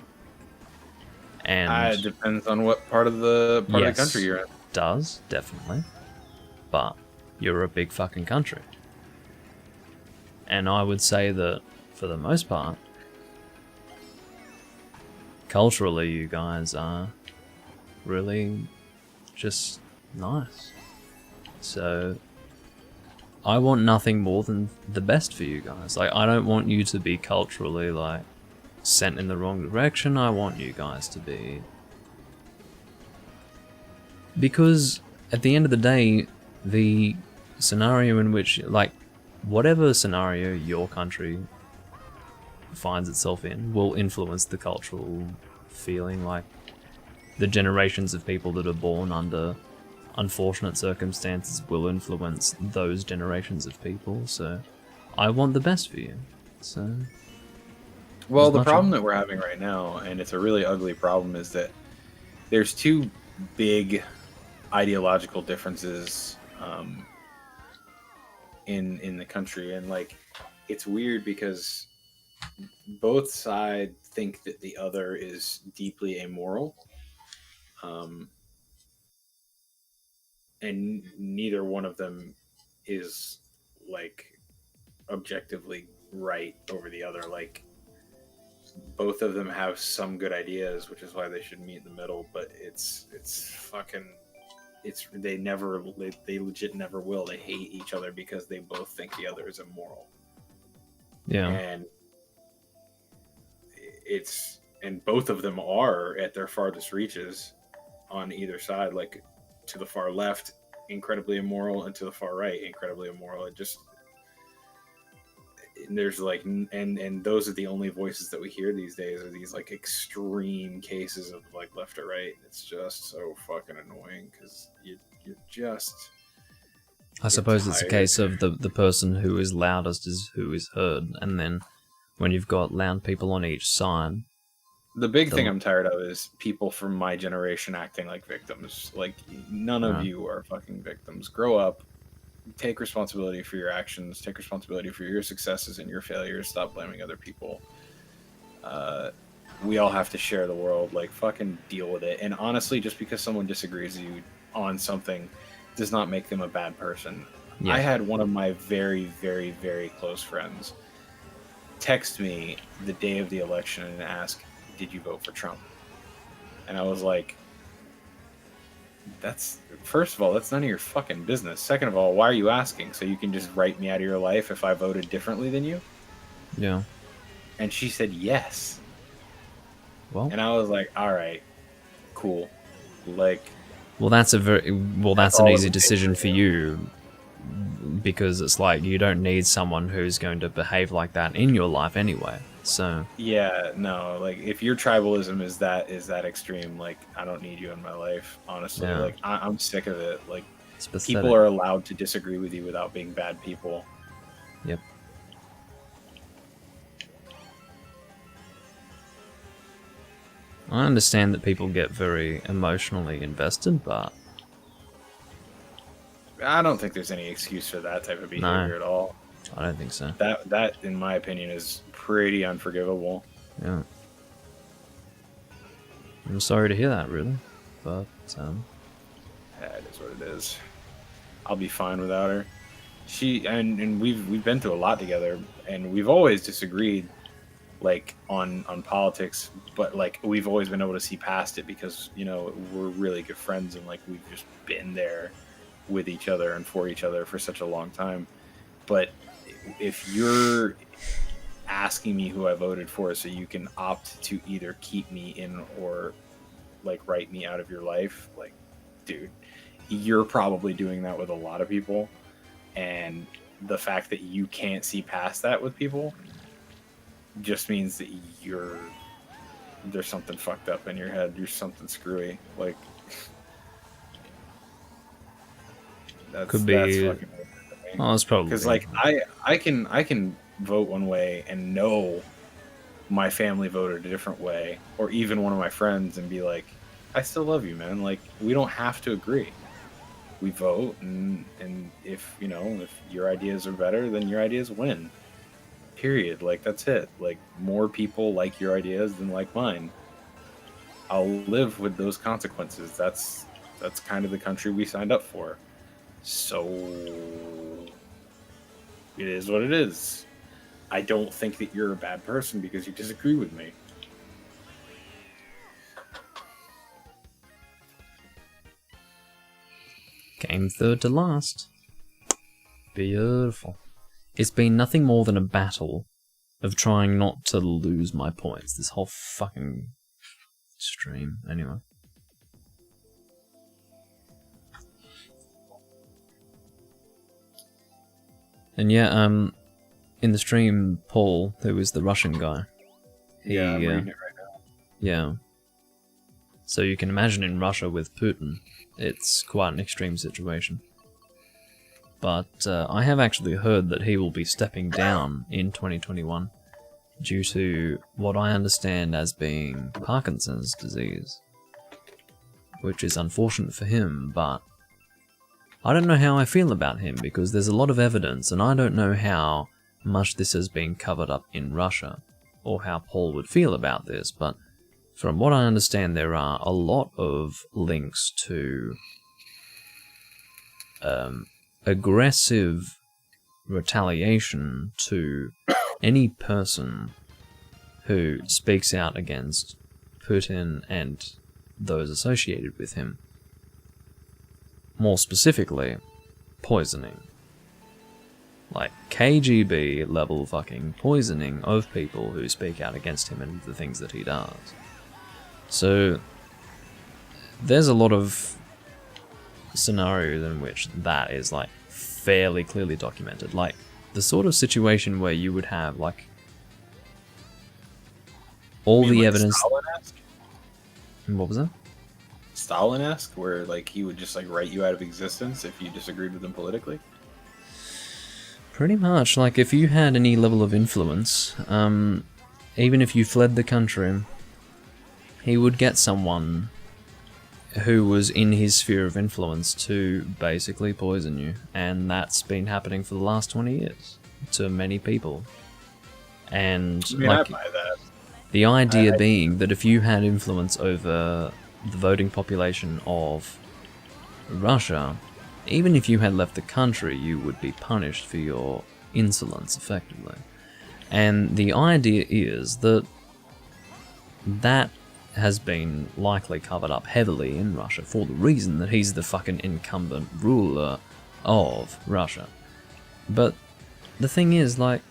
And it depends on what part of the country you're in. Does, definitely. But you're a big fucking country. And I would say that, for the most part, culturally, you guys are really just nice. So, I want nothing more than the best for you guys. Like, I don't want you to be culturally, like, sent in the wrong direction. I want you guys to be... Because, at the end of the day, the scenario in which, like, whatever scenario your country finds itself in will influence the cultural feeling. Like, the generations of people that are born under unfortunate circumstances will influence those generations of people, so I want the best for you. So, well, the problem that we're having right now, and it's a really ugly problem, is that there's two big ideological differences in the country, and like, it's weird because both sides think that the other is deeply immoral, and neither one of them is like objectively right over the other. Like, both of them have some good ideas, which is why they should meet in the middle, but it's they legit never will. They hate each other because they both think the other is immoral. Yeah. And both of them are at their farthest reaches on either side. Like, to the far left, incredibly immoral, and to the far right, incredibly immoral. there's like, and those are the only voices that we hear these days, are these like extreme cases of like left or right. It's just so fucking annoying because you're just. I suppose it's a case of the person who is loudest is who is heard, and then when you've got loud people on each side. The big thing I'm tired of is people from my generation acting like victims. Like, none of you are fucking victims. Grow up, take responsibility for your actions, take responsibility for your successes and your failures, stop blaming other people. We all have to share the world, like, fucking deal with it. And honestly, just because someone disagrees with you on something does not make them a bad person. Yeah. I had one of my very, very, very close friends text me the day of the election and ask, "Did you vote for Trump?" And I was like, first of all, that's none of your fucking business. Second of all, why are you asking? So you can just write me out of your life if I voted differently than you? Yeah. And she said yes. Well. And I was like, all right, cool. Like, that's an easy decision for you, because it's like you don't need someone who's going to behave like that in your life anyway. So yeah, no, like if your tribalism is that extreme, like I don't need you in my life, honestly. Yeah. Like I'm sick of it. Like people are allowed to disagree with you without being bad people. Yep. I understand that people get very emotionally invested, but I don't think there's any excuse for that type of behavior at all. I don't think so. That, in my opinion, is pretty unforgivable. Yeah. I'm sorry to hear that, really, but yeah, it is what it is. I'll be fine without her. And we've been through a lot together, and we've always disagreed, like on politics, but like we've always been able to see past it because we're really good friends, and like we've just been there with each other and for each other for such a long time. But if you're asking me who I voted for so you can opt to either keep me in or like write me out of your life, like, dude, you're probably doing that with a lot of people, and the fact that you can't see past that with people just means that there's something fucked up in your head. You're something screwy. Like, could be. That's fucking weird to me. Oh, it's probably because like I can vote one way and know my family voted a different way, or even one of my friends, and be like, I still love you, man. Like, we don't have to agree. We vote, and if your ideas are better, then your ideas win. Period. Like, that's it. Like, more people like your ideas than like mine. I'll live with those consequences. That's kind of the country we signed up for. So it is what it is. I don't think that you're a bad person because you disagree with me. Came third to last. Beautiful. It's been nothing more than a battle of trying not to lose my points this whole fucking stream. Anyway. And yeah, in the stream, Paul, who is the Russian guy. I'm reading it right now. Yeah. So you can imagine in Russia with Putin, it's quite an extreme situation. But I have actually heard that he will be stepping down in 2021 due to what I understand as being Parkinson's disease, which is unfortunate for him, but I don't know how I feel about him because there's a lot of evidence and I don't know how much this has been covered up in Russia or how Paul would feel about this, but from what I understand there are a lot of links to aggressive retaliation to any person who speaks out against Putin and those associated with him. More specifically, poisoning. Like KGB level fucking poisoning of people who speak out against him and the things that he does. So there's a lot of scenarios in which that is like fairly clearly documented. Like the sort of situation where you would have like all You mean the like evidence. Stalin-esque? What was that? Stalin-esque, where like he would just like write you out of existence if you disagreed with him politically. Pretty much. Like if you had any level of influence, even if you fled the country, he would get someone who was in his sphere of influence to basically poison you, and that's been happening for the last 20 years to many people. And I mean, like I buy that. the idea being that if you had influence over the voting population of Russia, even if you had left the country, you would be punished for your insolence, effectively. And the idea is that that has been likely covered up heavily in Russia for the reason that he's the fucking incumbent ruler of Russia. But the thing is, like,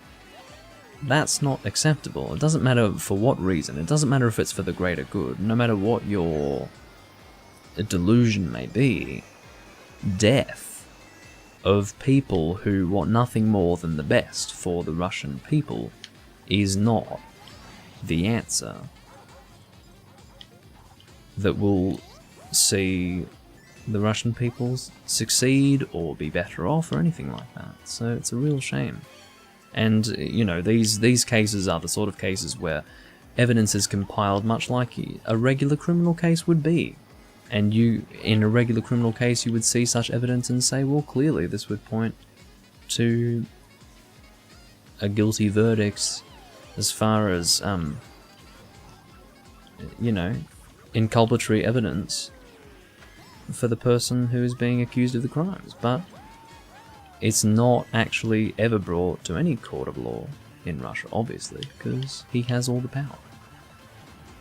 that's not acceptable. It doesn't matter for what reason. It doesn't matter if it's for the greater good. No matter what your delusion may be, death of people who want nothing more than the best for the Russian people is not the answer that will see the Russian peoples succeed or be better off or anything like that. So it's a real shame. And, you know, these cases are the sort of cases where evidence is compiled much like a regular criminal case would be. And you, in a regular criminal case, you would see such evidence and say, well, clearly this would point to a guilty verdict as far as, you know, inculpatory evidence for the person who is being accused of the crimes. But it's not actually ever brought to any court of law in Russia, obviously, because he has all the power.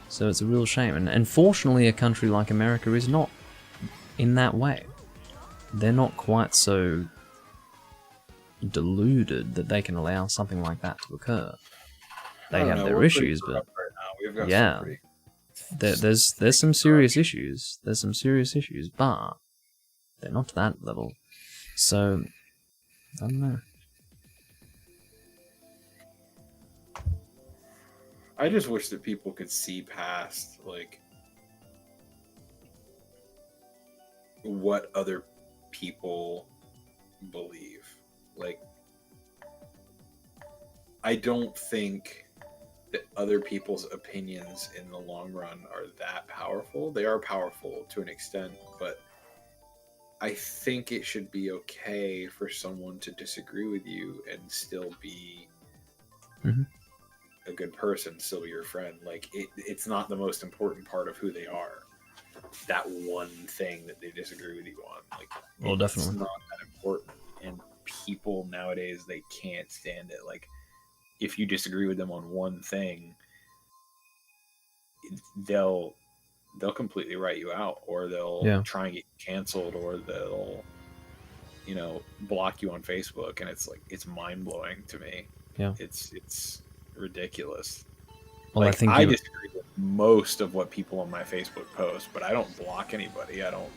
So it's a real shame. And fortunately, a country like America is not in that way. They're not quite so deluded that they can allow something like that to occur. They have their issues, but yeah, there's some serious issues. There's some serious issues, but they're not to that level. So I don't know. I just wish that people could see past, like, what other people believe. Like, I don't think that other people's opinions in the long run are that powerful. They are powerful to an extent, but I think it should be okay for someone to disagree with you and still be a good person, still be your friend. Like, it's not the most important part of who they are. That one thing that they disagree with you on. Like, well, definitely. It's not that important. And people nowadays, they can't stand it. Like, if you disagree with them on one thing, they'll completely write you out, or they'll try and get you canceled, or they'll, you know, block you on Facebook. And it's like, it's mind-blowing to me. Yeah. It's ridiculous. Well, like, I think I disagree with most of what people on my Facebook post, but I don't block anybody. I don't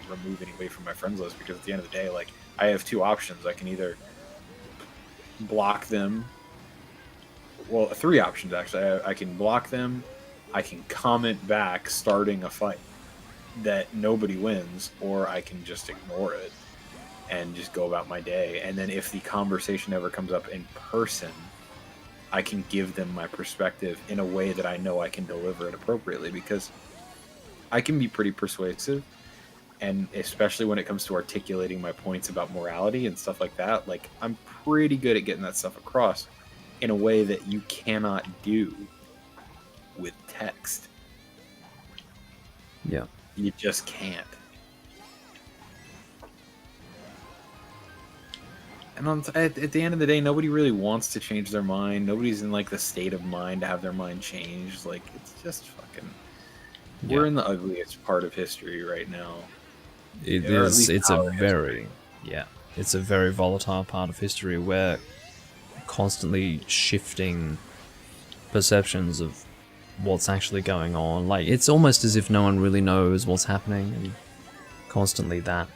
remove anybody from my friends list, because at the end of the day, like, I have two options. I can either block them. Well, three options, actually. I can block them, I can comment back starting a fight that nobody wins, or I can just ignore it and just go about my day. And then if the conversation ever comes up in person, I can give them my perspective in a way that I know I can deliver it appropriately, because I can be pretty persuasive, and especially when it comes to articulating my points about morality and stuff like that, like, I'm pretty good at getting that stuff across in a way that you cannot do with text. Yeah. You just can't. And at the end of the day, nobody really wants to change their mind. Nobody's in, like, the state of mind to have their mind changed. Like, it's just fucking... Yeah. We're in the ugliest part of history right now. It is. It's a very... Yeah. It's a very volatile part of history where constantly shifting perceptions of what's actually going on. Like, it's almost as if no one really knows what's happening, and constantly that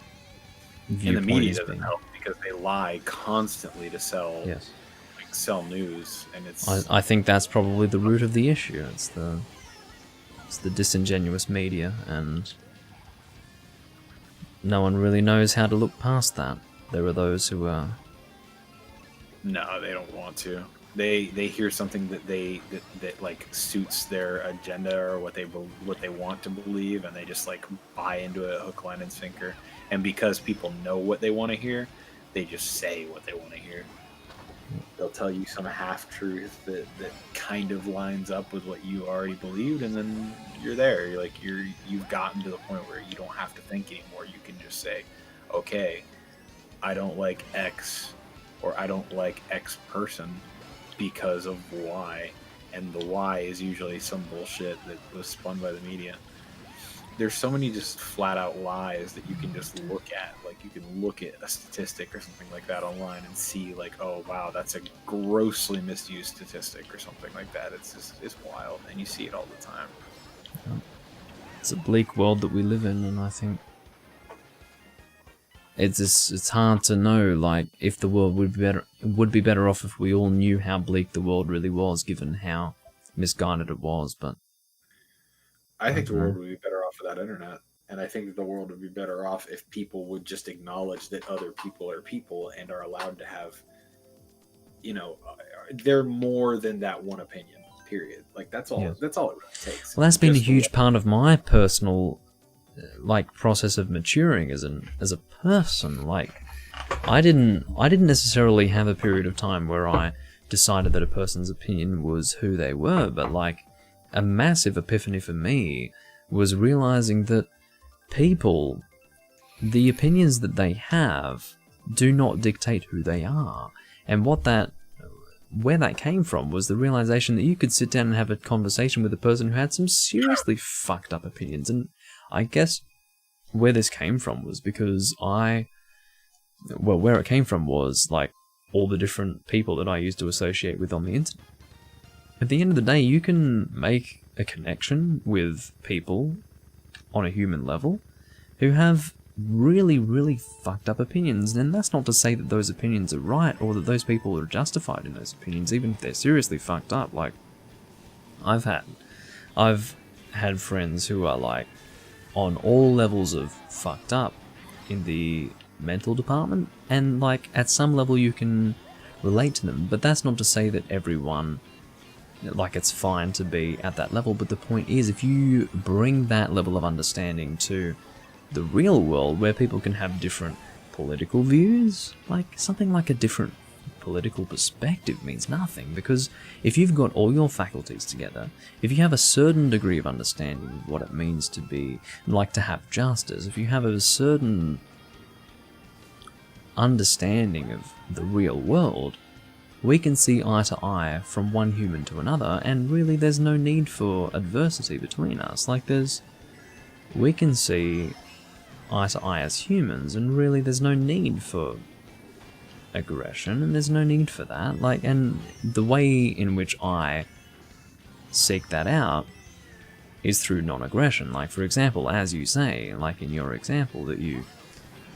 viewpoint and the media is doesn't being... help, because they lie constantly to sell Yes. sell news, and it's I think that's probably the root of the issue. It's the disingenuous media, and no one really knows how to look past that. There are those who are... No, they don't want to. They hear something that like suits their agenda or what they want to believe, and they just like buy into it hook, line, and sinker. And because people know what they want to hear, they just say what they want to hear. They'll tell you some half truth that kind of lines up with what you already believed, and then you're there. You've gotten to the point where you don't have to think anymore. You can just say, okay, I don't like X, or I don't like X person because of Y, and the Y is usually some bullshit that was spun by the media. There's so many just flat out lies that you can just look at. Like, you can look at a statistic or something like that online and see like, oh wow, that's a grossly misused statistic or something like that. It's wild, and you see it all the time. It's a bleak world that we live in, and I think it's hard to know, like, if the world would be better off if we all knew how bleak the world really was, given how misguided it was. But I think the world would be better off without internet, and I think that the world would be better off if people would just acknowledge that other people are people and are allowed to have, they're more than that one opinion. Period. Like, that's all. Yes. That's all it really takes. Well, that's been a huge part of my personal process of maturing as a person. Like, I didn't necessarily have a period of time where I decided that a person's opinion was who they were, but like, a massive epiphany for me was realizing that people, the opinions that they have, do not dictate who they are. And where that came from was the realization that you could sit down and have a conversation with a person who had some seriously fucked up opinions. And I guess where this came from was because where it came from was like all the different people that I used to associate with on the internet. At the end of the day, you can make a connection with people on a human level who have really, really fucked up opinions, and that's not to say that those opinions are right or that those people are justified in those opinions, even if they're seriously fucked up. Like, I've had friends who are like on all levels of fucked up in the mental department, and like at some level you can relate to them, but that's not to say that everyone, like, it's fine to be at that level. But the point is, if you bring that level of understanding to the real world, where people can have different political views, like something like a different political perspective means nothing, because if you've got all your faculties together, if you have a certain degree of understanding of what it means to be, like, to have justice, if you have a certain understanding of the real world, we can see eye to eye from one human to another, and really there's no need for adversity between us. Like, we can see eye to eye as humans, and really there's no need for aggression, and there's no need for that. Like, and the way in which I seek that out is through non-aggression. Like, for example, as you say, like in your example that you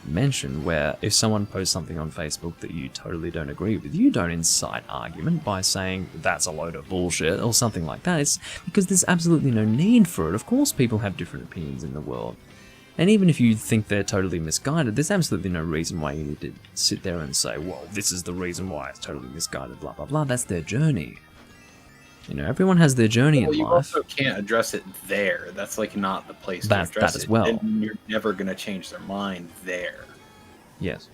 mentioned, where if someone posts something on Facebook that you totally don't agree with, you don't incite argument by saying that's a load of bullshit or something like that. It's because there's absolutely no need for it. Of course people have different opinions in the world, and even if you think they're totally misguided, there's absolutely no reason why you need to sit there and say, well, this is the reason why it's totally misguided, blah blah blah. That's their journey. Everyone has their journey in life. You also can't address it there. That's like not the place to address that as well. And you're never going to change their mind there. Yes.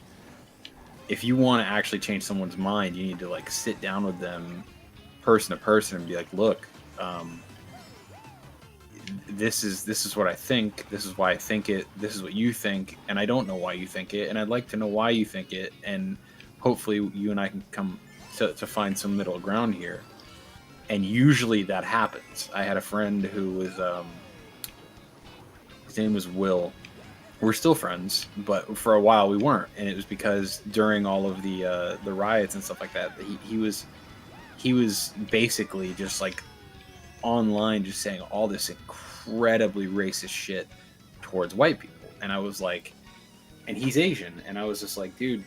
If you want to actually change someone's mind, you need to like sit down with them, person to person, and be like, look, this is what I think. This is why I think it. This is what you think, and I don't know why you think it, and I'd like to know why you think it, and hopefully you and I can come to find some middle ground here. And usually that happens. I had a friend who was, his name was Will. We're still friends, but for a while we weren't, and it was because during all of the riots and stuff like that, he was basically just like online, just saying all this incredibly racist shit towards white people, and I was like, and he's Asian, and I was just like, dude,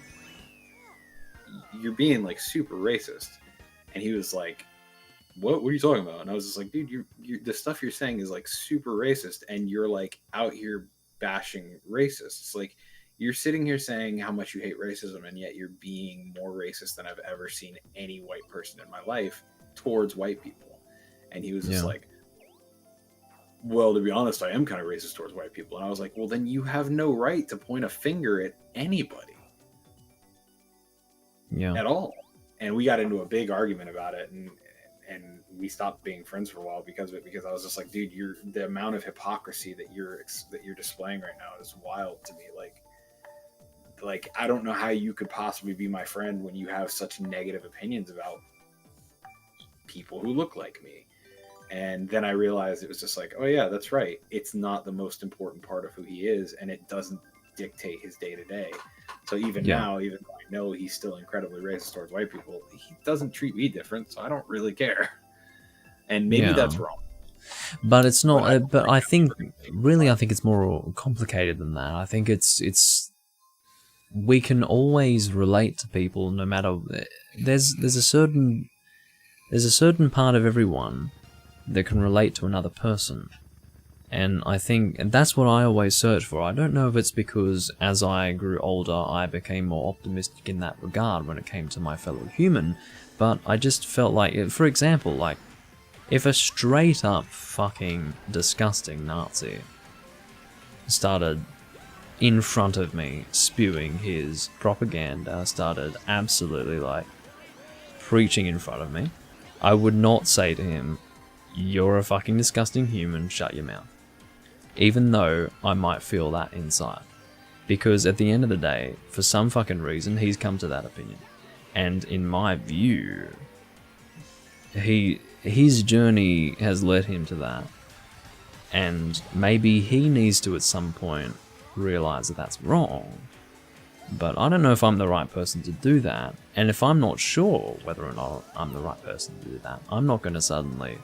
you're being like super racist. And he was like, what are you talking about? And I was just like, dude, the stuff you're saying is like super racist, and you're like out here bashing racists. Like, you're sitting here saying how much you hate racism, and yet you're being more racist than I've ever seen any white person in my life towards white people. And he was just like, well, to be honest, I am kind of racist towards white people. And I was like, well, then you have no right to point a finger at anybody at all. And we got into a big argument about it, and we stopped being friends for a while because of it. Because I was just like, dude, the amount of hypocrisy that you're displaying right now is wild to me. Like I don't know how you could possibly be my friend when you have such negative opinions about people who look like me. And then I realized it was just like, oh yeah, that's right. It's not the most important part of who he is, and it doesn't dictate his day to day. So even now, even though I know he's still incredibly racist towards white people, he doesn't treat me different, so I don't really care. And maybe that's wrong. But it's not. But I think really, I think it's more complicated than that. I think it's we can always relate to people, no matter. There's a certain part of everyone that can relate to another person. And I think that's what I always search for. I don't know if it's because as I grew older, I became more optimistic in that regard when it came to my fellow human, but I just felt like, for example, like, if a straight up fucking disgusting Nazi started in front of me spewing his propaganda, started absolutely like preaching in front of me, I would not say to him, "You're a fucking disgusting human, shut your mouth." Even though I might feel that inside. Because at the end of the day, for some fucking reason, he's come to that opinion. And in my view, his journey has led him to that. And maybe he needs to at some point realize that that's wrong. But I don't know if I'm the right person to do that. And if I'm not sure whether or not I'm the right person to do that, I'm not going to suddenly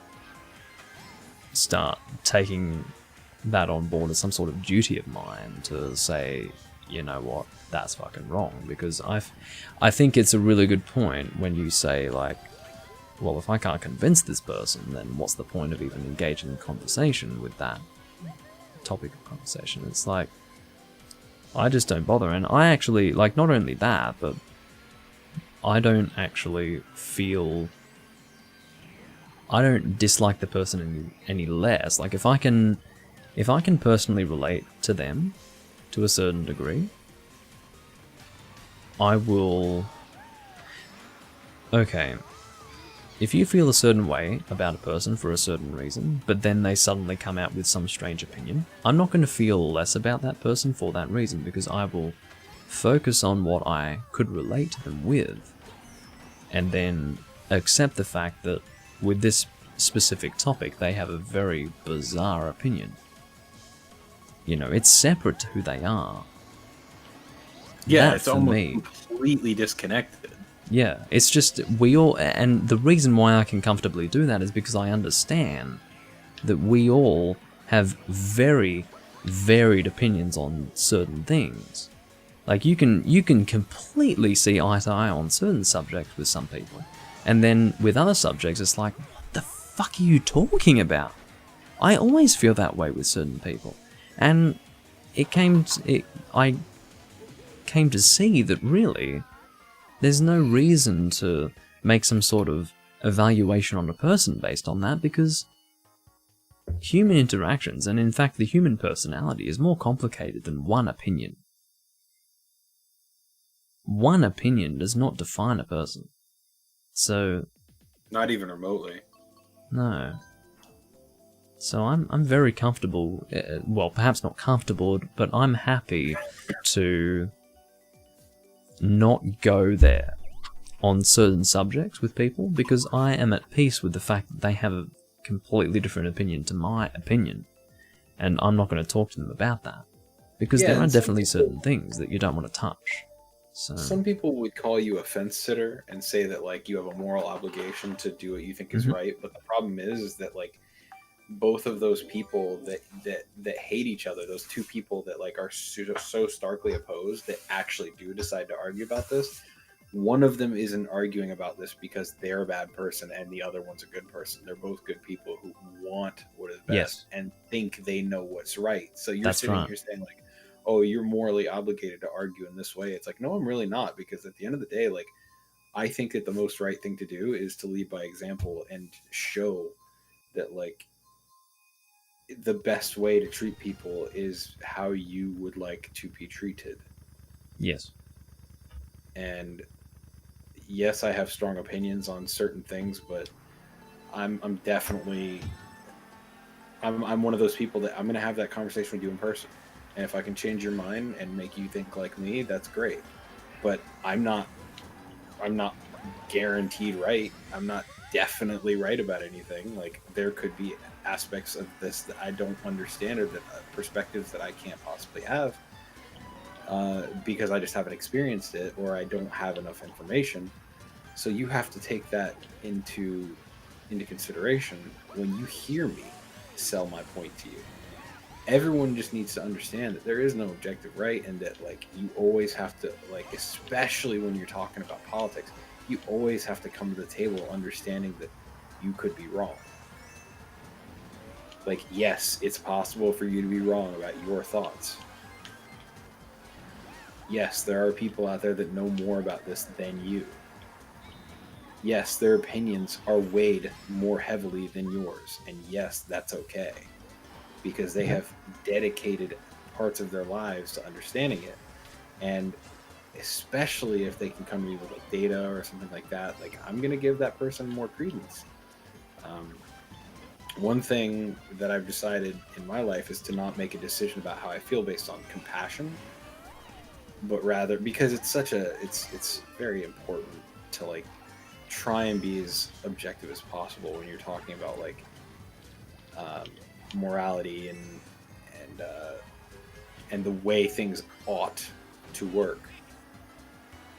start taking that on board as some sort of duty of mine to say, you know what, that's fucking wrong. Because I think it's a really good point when you say, like, well, if I can't convince this person, then what's the point of even engaging in conversation with that topic of conversation? It's like, I just don't bother. And I actually, like, not only that, but I don't actually feel, I don't dislike the person any less. Like, if I can personally relate to them to a certain degree, I will... Okay, if you feel a certain way about a person for a certain reason, but then they suddenly come out with some strange opinion, I'm not going to feel less about that person for that reason, because I will focus on what I could relate to them with, and then accept the fact that with this specific topic, they have a very bizarre opinion. You know, it's separate to who they are. Yeah, that, it's almost completely disconnected. Yeah, it's just, we all, and the reason why I can comfortably do that is because I understand that we all have very varied opinions on certain things. Like, you can completely see eye to eye on certain subjects with some people, and then with other subjects, it's like, what the fuck are you talking about? I always feel that way with certain people, and I came to see that really, there's no reason to make some sort of evaluation on a person based on that, because human interactions, and in fact the human personality, is more complicated than one opinion. One opinion does not define a person. So... Not even remotely. No. So I'm very comfortable, well, perhaps not comfortable, but I'm happy to not go there on certain subjects with people, because I am at peace with the fact that they have a completely different opinion to my opinion, and I'm not going to talk to them about that, because there are definitely certain things that you don't want to touch. So some people would call you a fence sitter and say that, like, you have a moral obligation to do what you think is right, but the problem is that, like, both of those people that hate each other, those two people that, like, are so starkly opposed, that actually do decide to argue about this, One of them isn't arguing about this because they're a bad person and the other one's a good person. They're both good people who want what is best Yes, and think they know what's right. So you're that's sitting right. here saying like, "Oh, you're morally obligated to argue in this way." It's like, no, I'm really not, because at the end of the day, like, I think that the most right thing to do is to lead by example and show that like the best way to treat people is how you would like to be treated. Yes. And yes, I have strong opinions on certain things, but I'm definitely I'm one of those people that I'm gonna have that conversation with you in person. And if I can change your mind and make you think like me, that's great. But I'm not guaranteed right. I'm not definitely right about anything. Like there could be aspects of this that I don't understand, or that perspectives that I can't possibly have, because I just haven't experienced it or I don't have enough information. So you have to take that into consideration when you hear me sell my point to you. Everyone just needs to understand that there is no objective right, and that like you always have to, like, especially when you're talking about politics, you always have to come to the table understanding that you could be wrong. Like, yes, it's possible for you to be wrong about your thoughts. Yes, there are people out there that know more about this than you. Yes, their opinions are weighed more heavily than yours, and yes, that's okay, because they have dedicated parts of their lives to understanding it. And especially if they can come to me with like data or something like that, like I'm gonna give that person more credence. Um, One thing that I've decided in my life is to not make a decision about how I feel based on compassion, but rather, because it's such a it's very important to like try and be as objective as possible when you're talking about like um, morality and and the way things ought to work.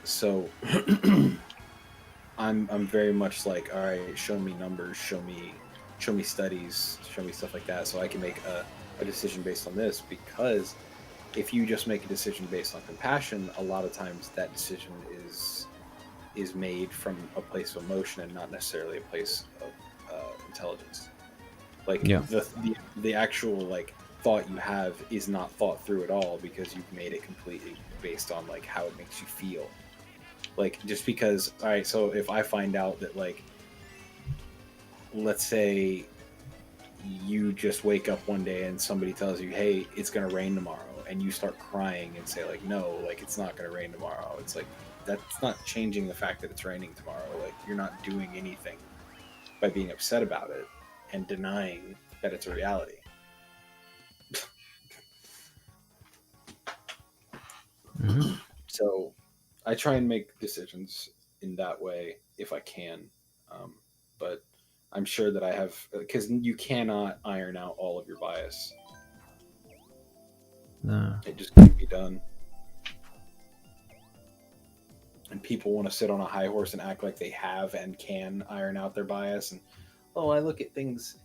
So I'm very much like, all right, show me numbers, show me studies, show me stuff like that, so I can make a decision based on this. Because if you just make a decision based on compassion, a lot of times that decision is made from a place of emotion and not necessarily a place of intelligence. Like Yeah. the actual like thought you have is not thought through at all, because you've made it completely based on like how it makes you feel. Like, just because, all right, so if I find out that like, let's say you just wake up one day and somebody tells you, hey, it's going to rain tomorrow, and you start crying and say like, no, like it's not going to rain tomorrow. It's like, that's not changing the fact that it's raining tomorrow. Like, you're not doing anything by being upset about it and denying that it's a reality. Hmm. So I try and make decisions in that way if I can. But I'm sure that I have, because you cannot iron out all of your bias. No. It just can't be done. And people want to sit on a high horse and act like they have and can iron out their bias. And, oh, I look at things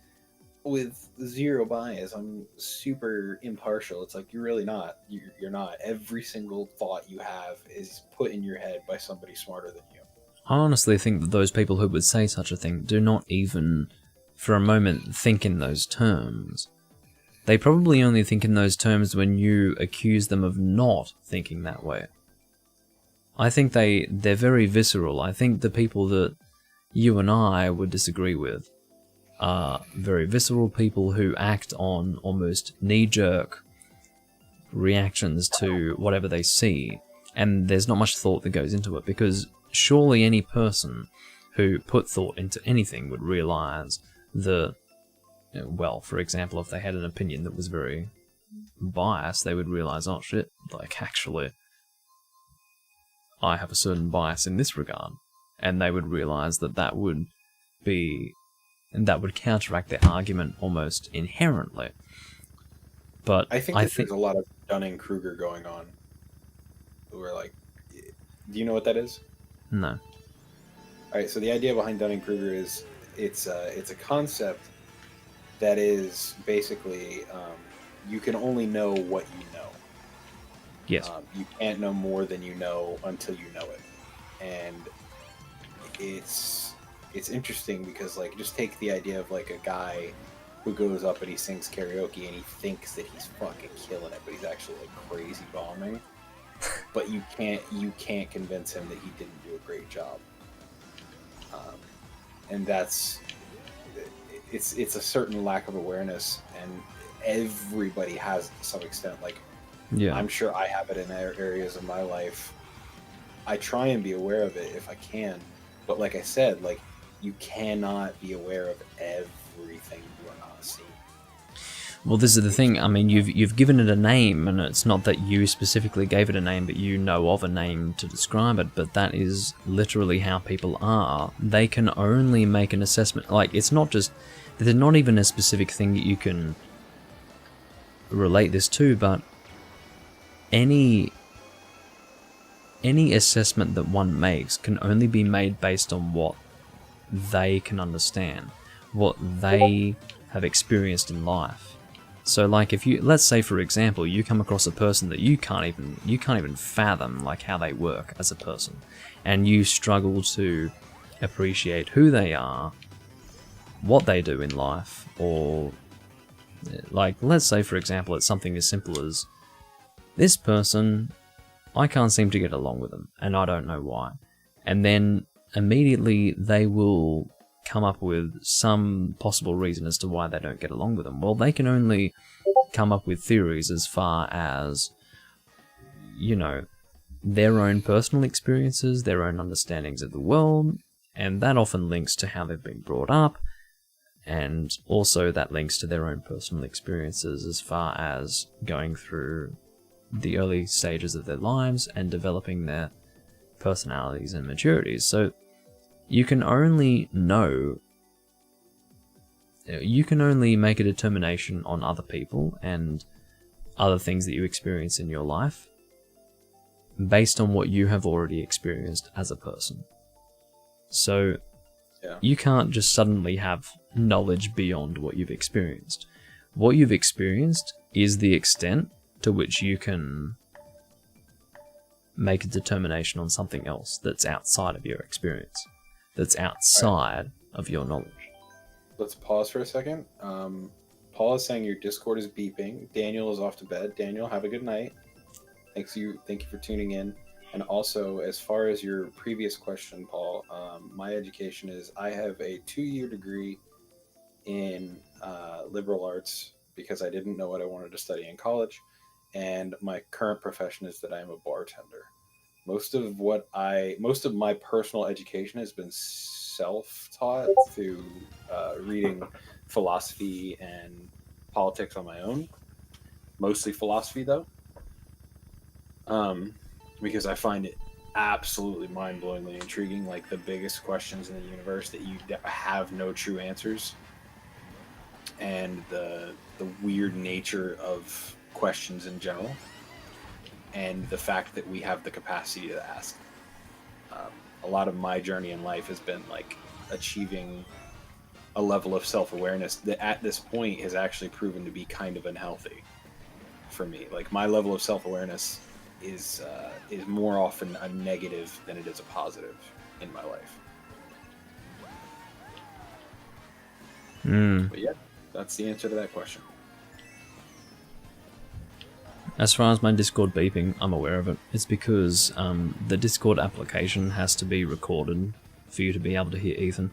with zero bias. I'm super impartial. It's like, you're really not. You're not. Every single thought you have is put in your head by somebody smarter than you. I honestly think that those people who would say such a thing do not even, for a moment, think in those terms. They probably only think in those terms when you accuse them of not thinking that way. I think they're very visceral. I think the people that you and I would disagree with are very visceral people who act on almost knee-jerk reactions to whatever they see, and there's not much thought that goes into it, because surely any person who put thought into anything would realize that, well, for example, if they had an opinion that was very biased, they would realize, oh shit, like actually, I have a certain bias in this regard, and they would realize that that would be, and that would counteract their argument almost inherently. But I think I that think, there's a lot of Dunning-Kruger going on. Where like, do you know what that is? no. All right, so the idea behind Dunning-Kruger is it's a concept that is basically, you can only know what you know. Yes. You can't know more than you know until you know it. and it's interesting because like just take the idea of like a guy who goes up and he sings karaoke and he thinks that he's fucking killing it, but he's actually like crazy bombing. But you can't convince him that he didn't do a great job. And it's a certain lack of awareness, and everybody has it to some extent. Like, Yeah. I'm sure I have it in areas of my life. I try and be aware of it if I can, but like I said, like you cannot be aware of everything you are not seeing. Well, this is the thing. I mean, you've given it a name, and it's not that you specifically gave it a name, but you know of a name to describe it. But that is literally how people are. They can only make an assessment. Like, it's not just... There's not even a specific thing that you can relate this to, but any assessment that one makes can only be made based on what they can understand, what they have experienced in life. So, like, if you, let's say for example, you come across a person that you can't even fathom like how they work as a person, and you struggle to appreciate who they are, what they do in life, or like, let's say for example, it's something as simple as this person, I can't seem to get along with them, and I don't know why. And then immediately they will come up with some possible reason as to why they don't get along with them. Well, they can only come up with theories as far as, you know, their own personal experiences, their own understandings of the world, and that often links to how they've been brought up, and also that links to their own personal experiences as far as going through the early stages of their lives and developing their personalities and maturities. So you can only make a determination on other people and other things that you experience in your life based on what you have already experienced as a person. So you can't just suddenly have knowledge beyond what you've experienced. What you've experienced is the extent to which you can make a determination on something else that's outside of your experience, that's outside of your knowledge. Let's pause for a second. Paul is saying your Discord is beeping. Daniel is off to bed. Daniel, have a good night. Thank you for tuning in. And also, as far as your previous question, Paul, my education is I have a 2-year degree in liberal arts because I didn't know what I wanted to study in college. And my current profession is that I'm a bartender. Most of my personal education has been self-taught through reading philosophy and politics on my own. Mostly philosophy, though, because I find it absolutely mind-blowingly intriguing. Like the biggest questions in the universe that you have no true answers, and the weird nature of questions in general, and the fact that we have the capacity to ask. A lot of my journey in life has been like achieving a level of self-awareness that at this point has actually proven to be kind of unhealthy for me. Like my level of self-awareness is more often a negative than it is a positive in my life. But yeah, that's the answer to that question. As far as my Discord beeping, I'm aware of it. It's because the Discord application has to be recorded for you to be able to hear Ethan,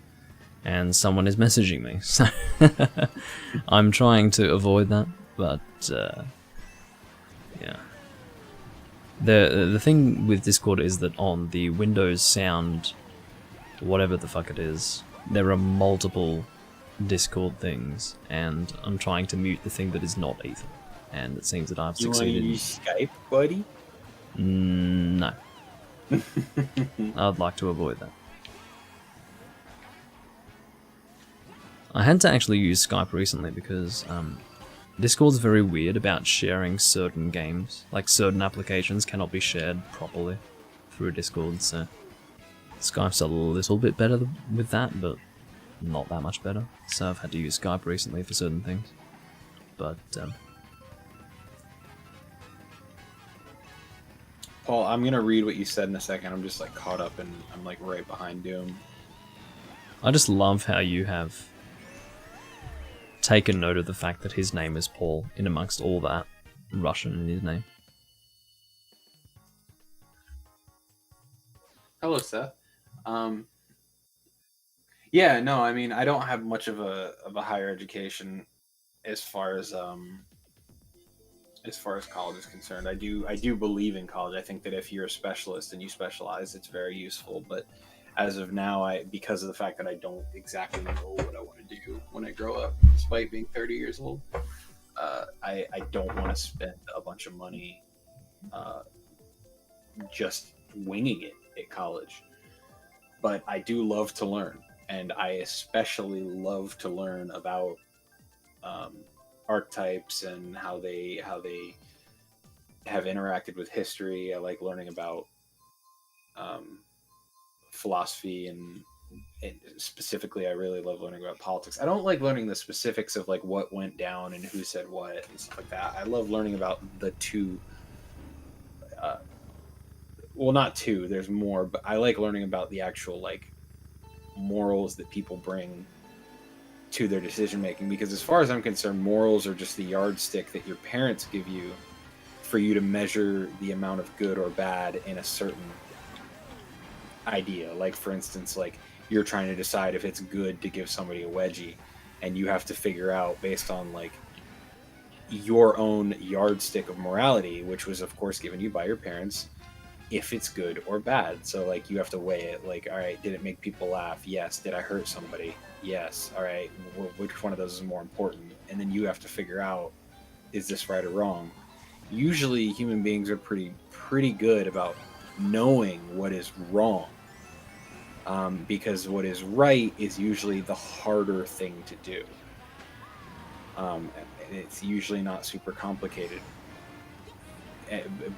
and someone is messaging me, so I'm trying to avoid that, but yeah. The thing with Discord is that on the Windows Sound, whatever the fuck it is, there are multiple Discord things, and I'm trying to mute the thing that is not Ethan. And it seems that I've succeeded. You want to use Skype, buddy? No. I'd like to avoid that. I had to actually use Skype recently because Discord's very weird about sharing certain games. Like certain applications cannot be shared properly through Discord, so Skype's a little bit better with that, but not that much better. So I've had to use Skype recently for certain things. But Paul, I'm gonna read what you said in a second. I'm just like caught up and I'm like right behind Doom. I just love how you have taken note of the fact that his name is Paul in amongst all that Russian in his name. Hello, Seth. Yeah, no, I mean, I don't have much of a higher education as far as college is concerned. I do believe in college. I think that if you're a specialist and you specialize, it's very useful. But as of now, because of the fact that I don't exactly know what I want to do when I grow up, despite being 30 years old, I don't want to spend a bunch of money just winging it at college. But I do love to learn, and I especially love to learn about archetypes and how they have interacted with history. I like learning about philosophy and specifically I really love learning about politics. I don't like learning the specifics of like what went down and who said what and stuff like that. I love learning about the two well, not two, there's more, but I like learning about the actual like morals that people bring to their decision making, because as far as I'm concerned, morals are just the yardstick that your parents give you for you to measure the amount of good or bad in a certain idea. Like for instance, like you're trying to decide if it's good to give somebody a wedgie, and you have to figure out based on like your own yardstick of morality, which was of course given you by your parents, if it's good or bad. So like you have to weigh it, like, all right, did it make people laugh? Yes. Did I hurt somebody? Yes. All right, which one of those is more important? And then you have to figure out, is this right or wrong? Usually human beings are pretty good about knowing what is wrong, because what is right is usually the harder thing to do. It's usually not super complicated,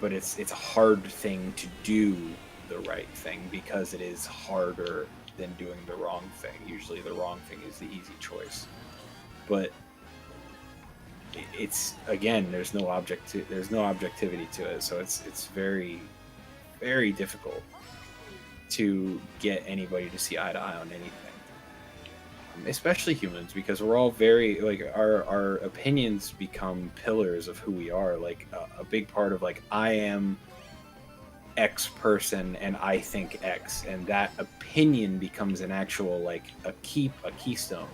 but it's a hard thing to do the right thing because it is harder than doing the wrong thing. Usually the wrong thing is the easy choice, but it's, again, there's no objectivity to it, so it's very, very difficult to get anybody to see eye to eye on anything, especially humans, because we're all very like our opinions become pillars of who we are. Like a big part of like, I am X person and I think X, and that opinion becomes an actual like a keystone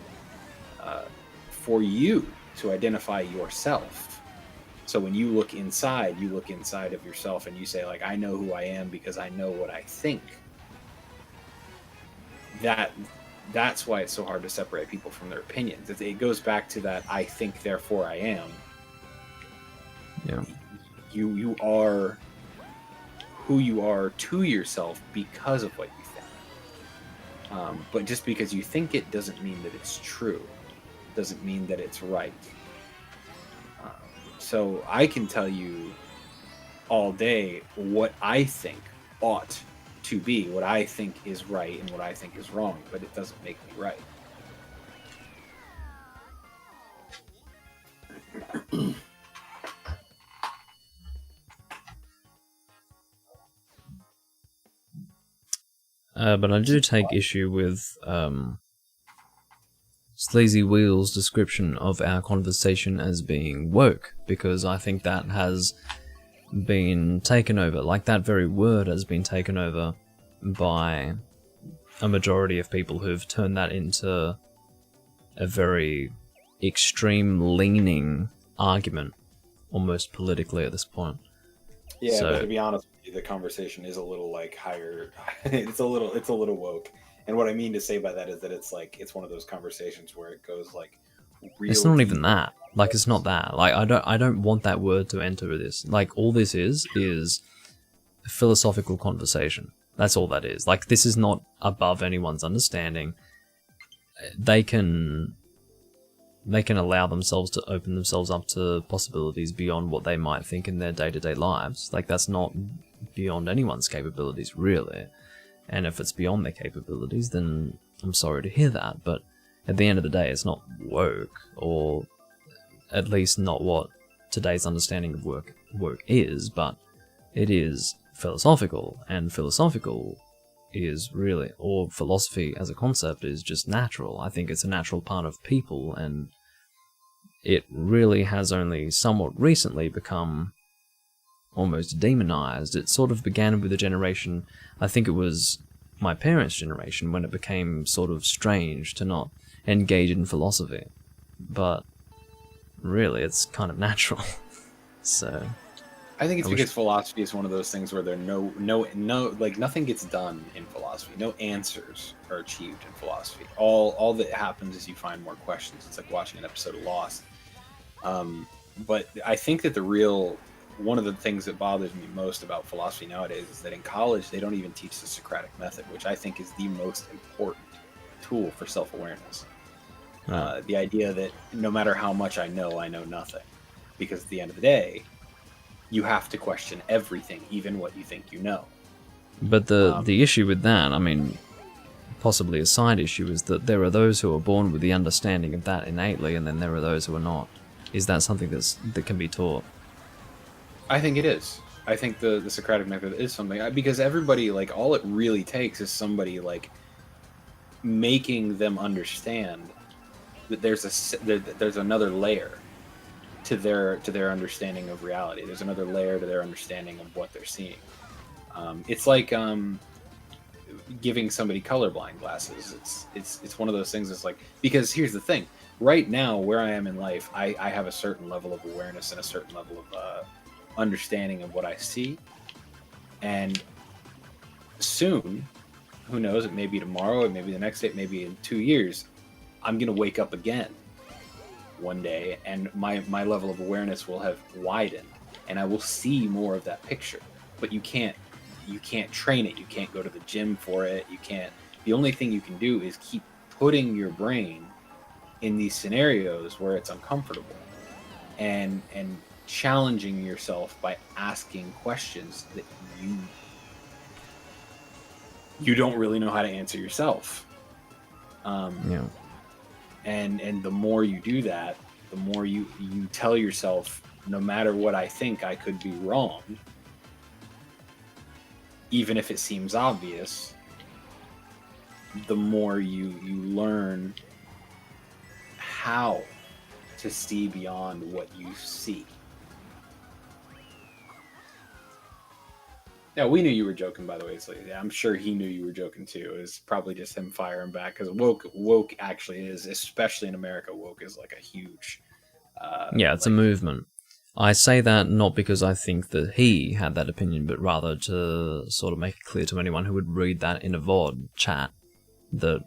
for you to identify yourself. So when you look inside of yourself and you say like, I know who I am because I know what I think. That's why it's so hard to separate people from their opinions. It goes back to that I think therefore I am. Yeah. You are who you are to yourself because of what you think. But just because you think it doesn't mean that it's true. Doesn't mean that it's right. So I can tell you all day what I think ought to be, what I think is right and what I think is wrong, but it doesn't make me right. But I do take issue with Sleazy Wheel's description of our conversation as being woke, because I think that has been taken over, like that very word has been taken over by a majority of people who've turned that into a very extreme leaning argument, almost politically at this point. Yeah, so, but to be honest with you, the conversation is a little like higher. it's a little woke. And what I mean to say by that is that it's like, it's one of those conversations where it goes like real. It's not even that. Like, it's not that. Like, I don't want that word to enter this. Like, all this is a philosophical conversation. That's all that is. Like, this is not above anyone's understanding. They can allow themselves to open themselves up to possibilities beyond what they might think in their day-to-day lives. Like, that's not beyond anyone's capabilities, really. And if it's beyond their capabilities, then I'm sorry to hear that. But at the end of the day, it's not woke, or at least not what today's understanding of woke is, but it is philosophical, and philosophical is really, or philosophy as a concept is just natural. I think it's a natural part of people, and it really has only somewhat recently become almost demonized. It sort of began with a generation, I think it was my parents' generation, when it became sort of strange to not engage in philosophy. But really, it's kind of natural. So I think it's because philosophy is one of those things where there like nothing gets done in philosophy. No answers are achieved in philosophy. All that happens is you find more questions. It's like watching an episode of Lost. But I think that one of the things that bothers me most about philosophy nowadays is that in college they don't even teach the Socratic method, which I think is the most important tool for self-awareness. The idea that no matter how much I know nothing, because at the end of the day, you have to question everything, even what you think you know. But the issue with that, I mean, possibly a side issue, is that there are those who are born with the understanding of that innately, and then there are those who are not. Is that something that can be taught? I think it is. I think the Socratic method is something, because everybody, like, all it really takes is somebody like making them understand that there's another layer to their understanding of reality. There's another layer to their understanding of what they're seeing. It's like giving somebody colorblind glasses. It's one of those things that's like, because here's the thing. Right now, where I am in life, I have a certain level of awareness and a certain level of understanding of what I see. And soon, who knows, it may be tomorrow, it may be the next day, it may be in 2 years, I'm going to wake up again one day, and my level of awareness will have widened, and I will see more of that picture. But you can't train it. You can't go to the gym for it. You can't. The only thing you can do is keep putting your brain in these scenarios where it's uncomfortable, and challenging yourself by asking questions that you don't really know how to answer yourself. Yeah. And the more you do that, the more you tell yourself, no matter what I think, I could be wrong, even if it seems obvious. The more you learn how to see beyond what you see. Yeah, we knew you were joking, by the way. So yeah, I'm sure he knew you were joking too. It was probably just him firing back, because woke actually is, especially in America, woke is like a huge. Yeah, it's a movement. I say that not because I think that he had that opinion, but rather to sort of make it clear to anyone who would read that in a VOD chat that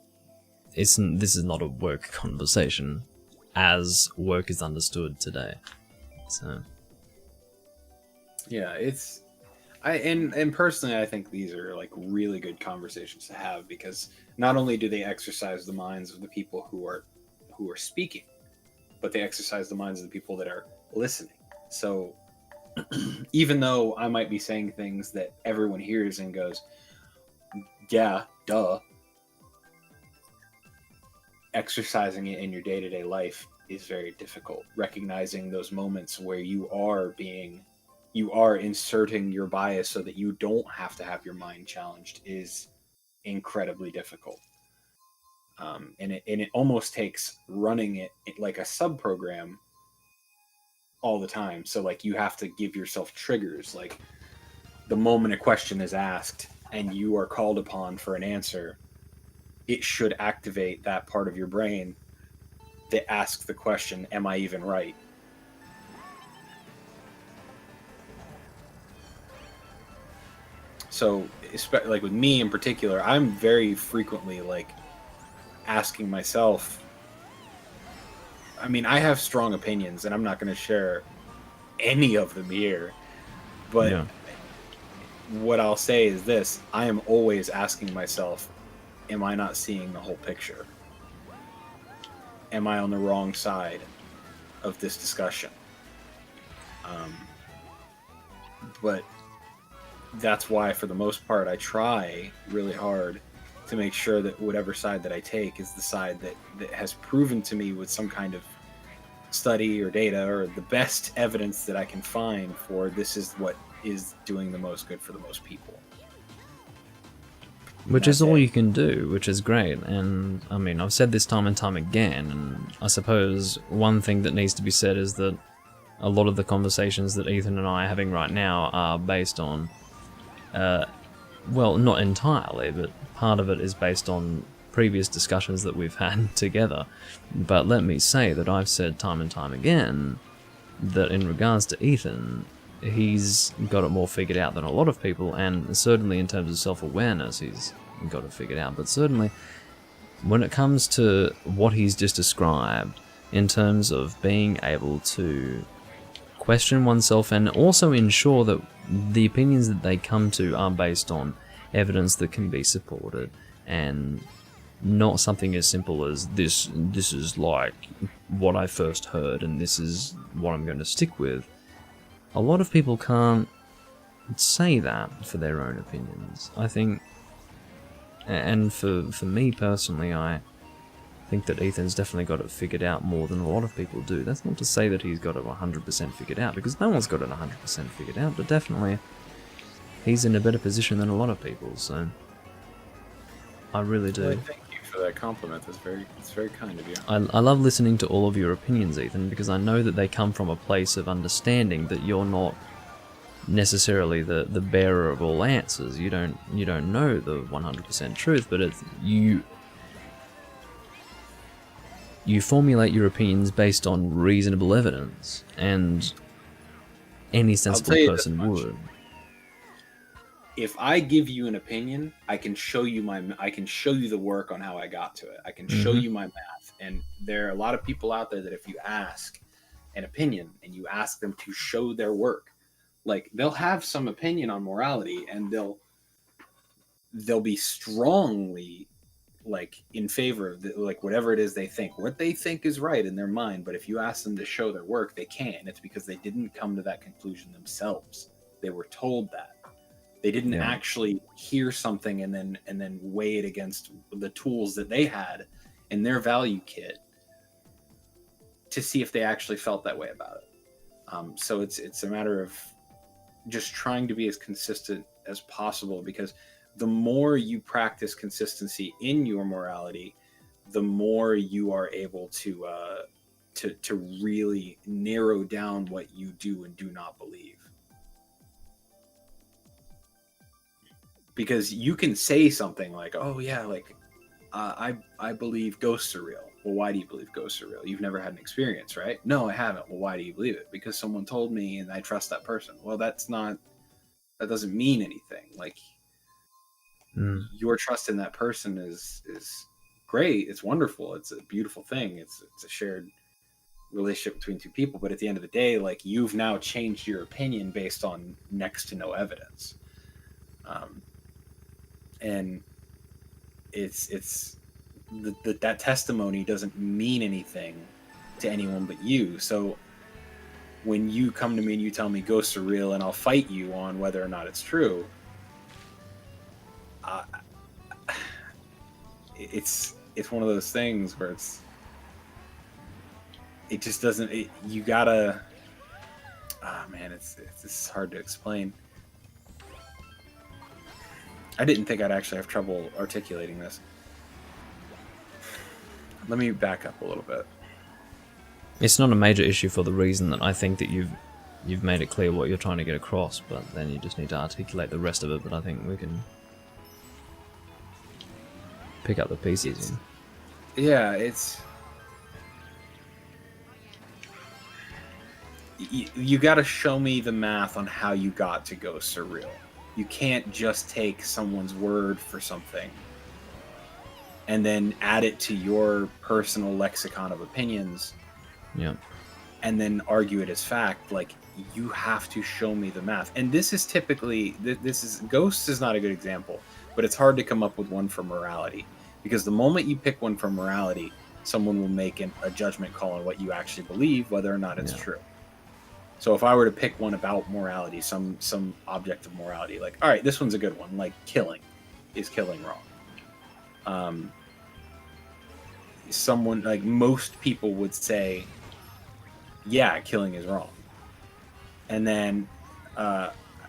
this is not a work conversation as work is understood today. So yeah, and personally, I think these are like really good conversations to have, because not only do they exercise the minds of the people who are speaking, but they exercise the minds of the people that are listening. So even though I might be saying things that everyone hears and goes, yeah, duh, exercising it in your day-to-day life is very difficult. Recognizing those moments where you are inserting your bias so that you don't have to have your mind challenged is incredibly difficult. And it almost takes running it like a sub-program all the time. So like you have to give yourself triggers. Like the moment a question is asked and you are called upon for an answer, it should activate that part of your brain that asks the question, am I even right? So, like with me in particular, I'm very frequently like asking myself. I mean, I have strong opinions, and I'm not going to share any of them here. But yeah. What I'll say is this: I am always asking myself, "Am I not seeing the whole picture? Am I on the wrong side of this discussion?" But that's why, for the most part, I try really hard to make sure that whatever side that I take is the side that has proven to me with some kind of study or data or the best evidence that I can find for this is what is doing the most good for the most people. Which is all you can do, which is great. And I mean, I've said this time and time again, and I suppose one thing that needs to be said is that a lot of the conversations that Ethan and I are having right now are based on, well, not entirely, but part of it is based on previous discussions that we've had together. But let me say that I've said time and time again that in regards to Ethan, he's got it more figured out than a lot of people, and certainly in terms of self-awareness, he's got it figured out. But certainly, when it comes to what he's just described, in terms of being able to question oneself and also ensure that the opinions that they come to are based on evidence that can be supported, and not something as simple as this is like what I first heard and this is what I'm going to stick with. A lot of people can't say that for their own opinions. I think, and for me personally, I think that Ethan's definitely got it figured out more than a lot of people do. That's not to say that he's got it 100% figured out, because no one's got it 100% figured out, but definitely he's in a better position than a lot of people, so I really do. Well, thank you for that compliment. It's very kind of you. I love listening to all of your opinions, Ethan, because I know that they come from a place of understanding that you're not necessarily the bearer of all answers. You don't know the 100% truth, but it's you formulate your opinions based on reasonable evidence, and any sensible person would. If I give you an opinion, I can show you the work on how I got to it. I can show you my math. And there are a lot of people out there that if you ask an opinion and you ask them to show their work, like they'll have some opinion on morality and they'll be strongly like in favor of like whatever it is what they think is right in their mind. But if you ask them to show their work, they can't. It's because they didn't come to that conclusion themselves. They were told that. They didn't actually hear something and then weigh it against the tools that they had in their value kit to see if they actually felt that way about it. So it's a matter of just trying to be as consistent as possible, because the more you practice consistency in your morality, the more you are able to really narrow down what you do and do not believe. Because you can say something like, "Oh yeah, like I believe ghosts are real." Well, why do you believe ghosts are real? You've never had an experience, right? No, I haven't. Well, why do you believe it? Because someone told me and I trust that person. Well, that doesn't mean anything. Like your trust in that person is great. It's wonderful. It's a beautiful thing. It's a shared relationship between two people. But at the end of the day, like you've now changed your opinion based on next to no evidence. And it's that testimony doesn't mean anything to anyone but you. So when you come to me and you tell me ghosts are real and I'll fight you on whether or not it's true, it's one of those things where it just doesn't, you gotta, man, it's hard to explain. I didn't think I'd actually have trouble articulating this. Let me back up a little bit. It's not a major issue for the reason that I think that you've made it clear what you're trying to get across, but then you just need to articulate the rest of it. But I think we can pick up the pieces. You got to show me the math on how you got to go surreal. You can't just take someone's word for something and then add it to your personal lexicon of opinions. Yeah. And then argue it as fact. Like, you have to show me the math. And this is typically, Ghosts is not a good example, but it's hard to come up with one for morality, because the moment you pick one for morality, someone will make a judgment call on what you actually believe, whether or not it's true. So if I were to pick one about morality, some object of morality, like, all right, this one's a good one, like killing. Is killing wrong? Someone, like most people would say, yeah, killing is wrong. And then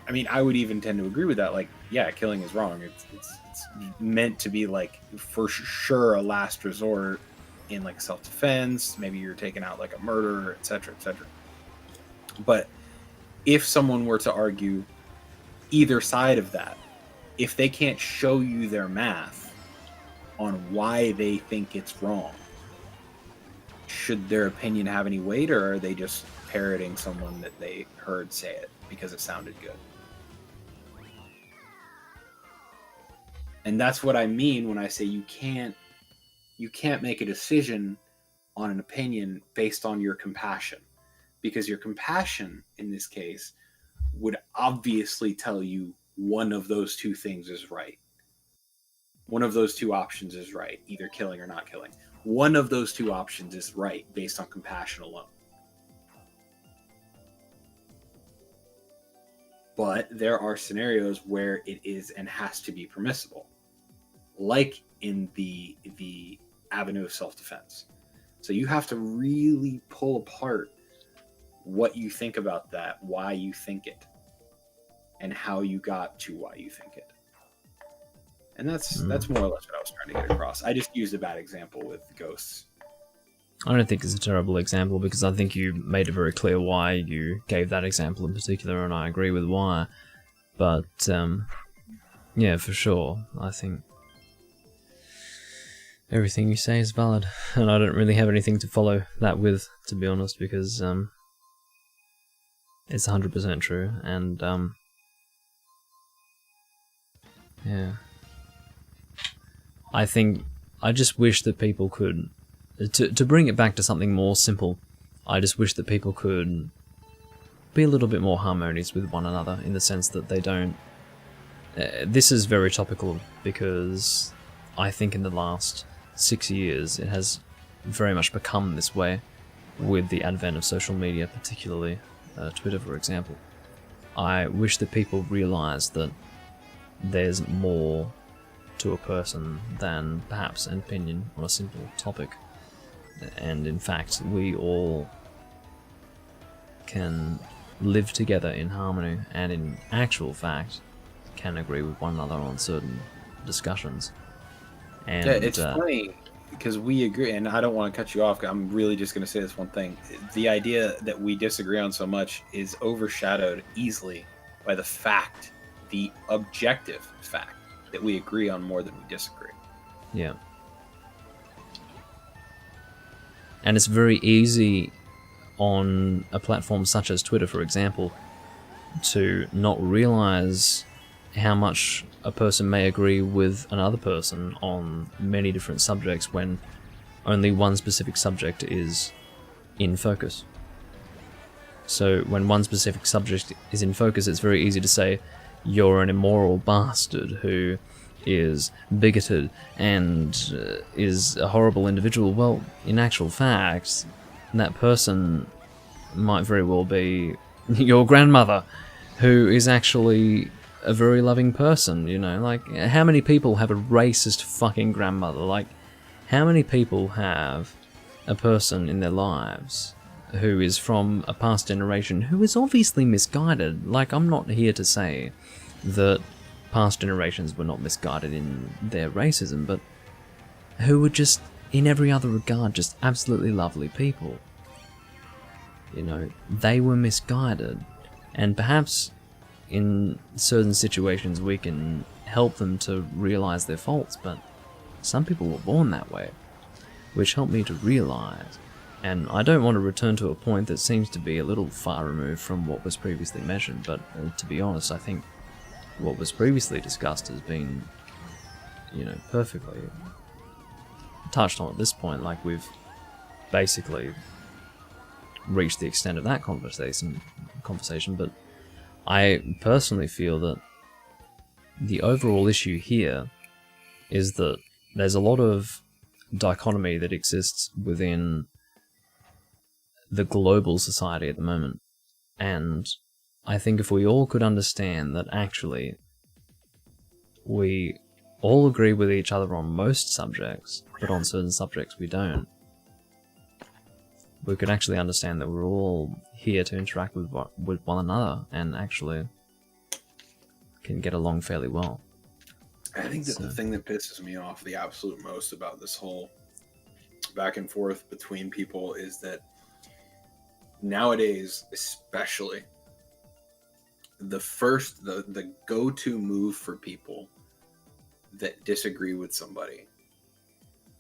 I mean, I would even tend to agree with that. Like, yeah, killing is wrong. It's meant to be like for sure a last resort in like self-defense. Maybe you're taking out like a murderer, etc., etc. But if someone were to argue either side of that, if they can't show you their math on why they think it's wrong, should their opinion have any weight, or are they just parroting someone that they heard say it because it sounded good? And that's what I mean when I say you can't make a decision on an opinion based on your compassion, because your compassion in this case would obviously tell you one of those two things is right. One of those two options is right, either killing or not killing. One of those two options is right based on compassion alone. But there are scenarios where it is and has to be permissible, like in the avenue of self-defense. So you have to really pull apart what you think about that, why you think it, and how you got to why you think it. And that's more or less what I was trying to get across. I just used a bad example with ghosts. I don't think it's a terrible example, because I think you made it very clear why you gave that example in particular, and I agree with why. But, yeah, for sure, I think everything you say is valid, and I don't really have anything to follow that with, to be honest, because it's 100% true, and yeah. I just wish that people could, to bring it back to something more simple, I just wish that people could be a little bit more harmonious with one another, in the sense that they don't... this is very topical, because I think in the last 6 years it has very much become this way, with the advent of social media, particularly Twitter, for example. I wish that people realise that there's more to a person than perhaps an opinion on a simple topic, and in fact we all can live together in harmony, and in actual fact can agree with one another on certain discussions. And yeah, it's funny because we agree, and I don't want to cut you off. I'm really just going to say this one thing. The idea that we disagree on so much is overshadowed easily by the objective fact that we agree on more than we disagree. Yeah. And it's very easy on a platform such as Twitter, for example, to not realize how much a person may agree with another person on many different subjects when only one specific subject is in focus. So when one specific subject is in focus, it's very easy to say, you're an immoral bastard who is bigoted and is a horrible individual. Well, in actual fact, that person might very well be your grandmother, who is actually a very loving person, you know? Like, how many people have a racist fucking grandmother? Like, how many people have a person in their lives who is from a past generation who is obviously misguided? Like, I'm not here to say that past generations were not misguided in their racism, but who were just, in every other regard, just absolutely lovely people. You know, they were misguided, and perhaps in certain situations we can help them to realise their faults, but some people were born that way, which helped me to realise. And I don't want to return to a point that seems to be a little far removed from what was previously mentioned, but to be honest, I think what was previously discussed has been, you know, perfectly touched on at this point. Like, we've basically reached the extent of that conversation, but I personally feel that the overall issue here is that there's a lot of dichotomy that exists within the global society at the moment, and I think if we all could understand that actually we all agree with each other on most subjects, but on certain subjects we don't, we could actually understand that we're all here to interact with one another and actually can get along fairly well. I think that the thing that pisses me off the absolute most about this whole back and forth between people is that nowadays, especially, the go-to move for people that disagree with somebody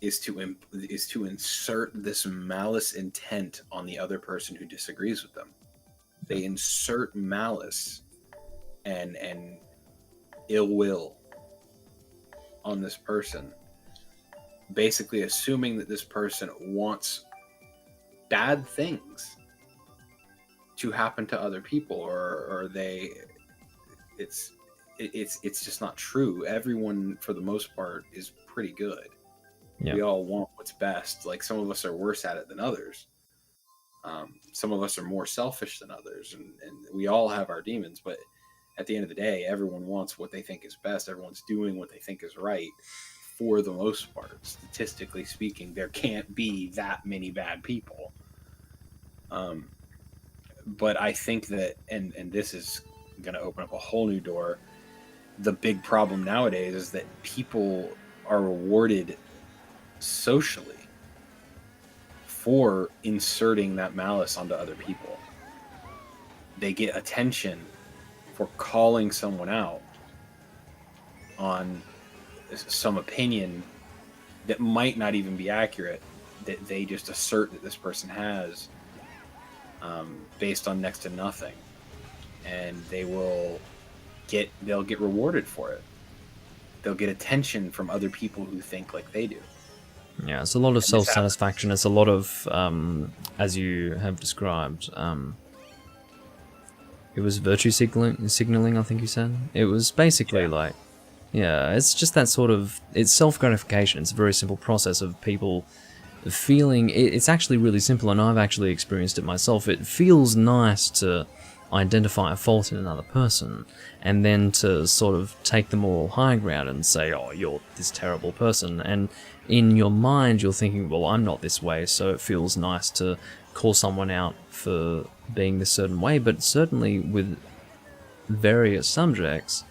is to insert this malice intent on the other person who disagrees with them. They insert malice and ill will on this person, basically assuming that this person wants bad things to happen to other people, or it's just not true. Everyone, for the most part, is pretty good. Yeah. We all want what's best. Like, some of us are worse at it than others. Some of us are more selfish than others, and we all have our demons. But at the end of the day, everyone wants what they think is best. Everyone's doing what they think is right. For the most part, statistically speaking, there can't be that many bad people. But I think that, and this is going to open up a whole new door. The big problem nowadays is that people are rewarded socially for inserting that malice onto other people. They get attention for calling someone out on some opinion that might not even be accurate, that they just assert that this person has, based on next to nothing, and they'll get rewarded for it. They'll get attention from other people who think like they do. Yeah, it's a lot of self-satisfaction. It's a lot of, as you have described, it was virtue signaling, I think you said. It was basically like, yeah, it's just that sort of, it's self-gratification. It's a very simple process of people feeling, it's actually really simple, and I've actually experienced it myself. It feels nice to identify a fault in another person, and then to sort of take the moral high ground and say, oh, you're this terrible person, and in your mind you're thinking, well, I'm not this way, so it feels nice to call someone out for being this certain way. But certainly with various subjects,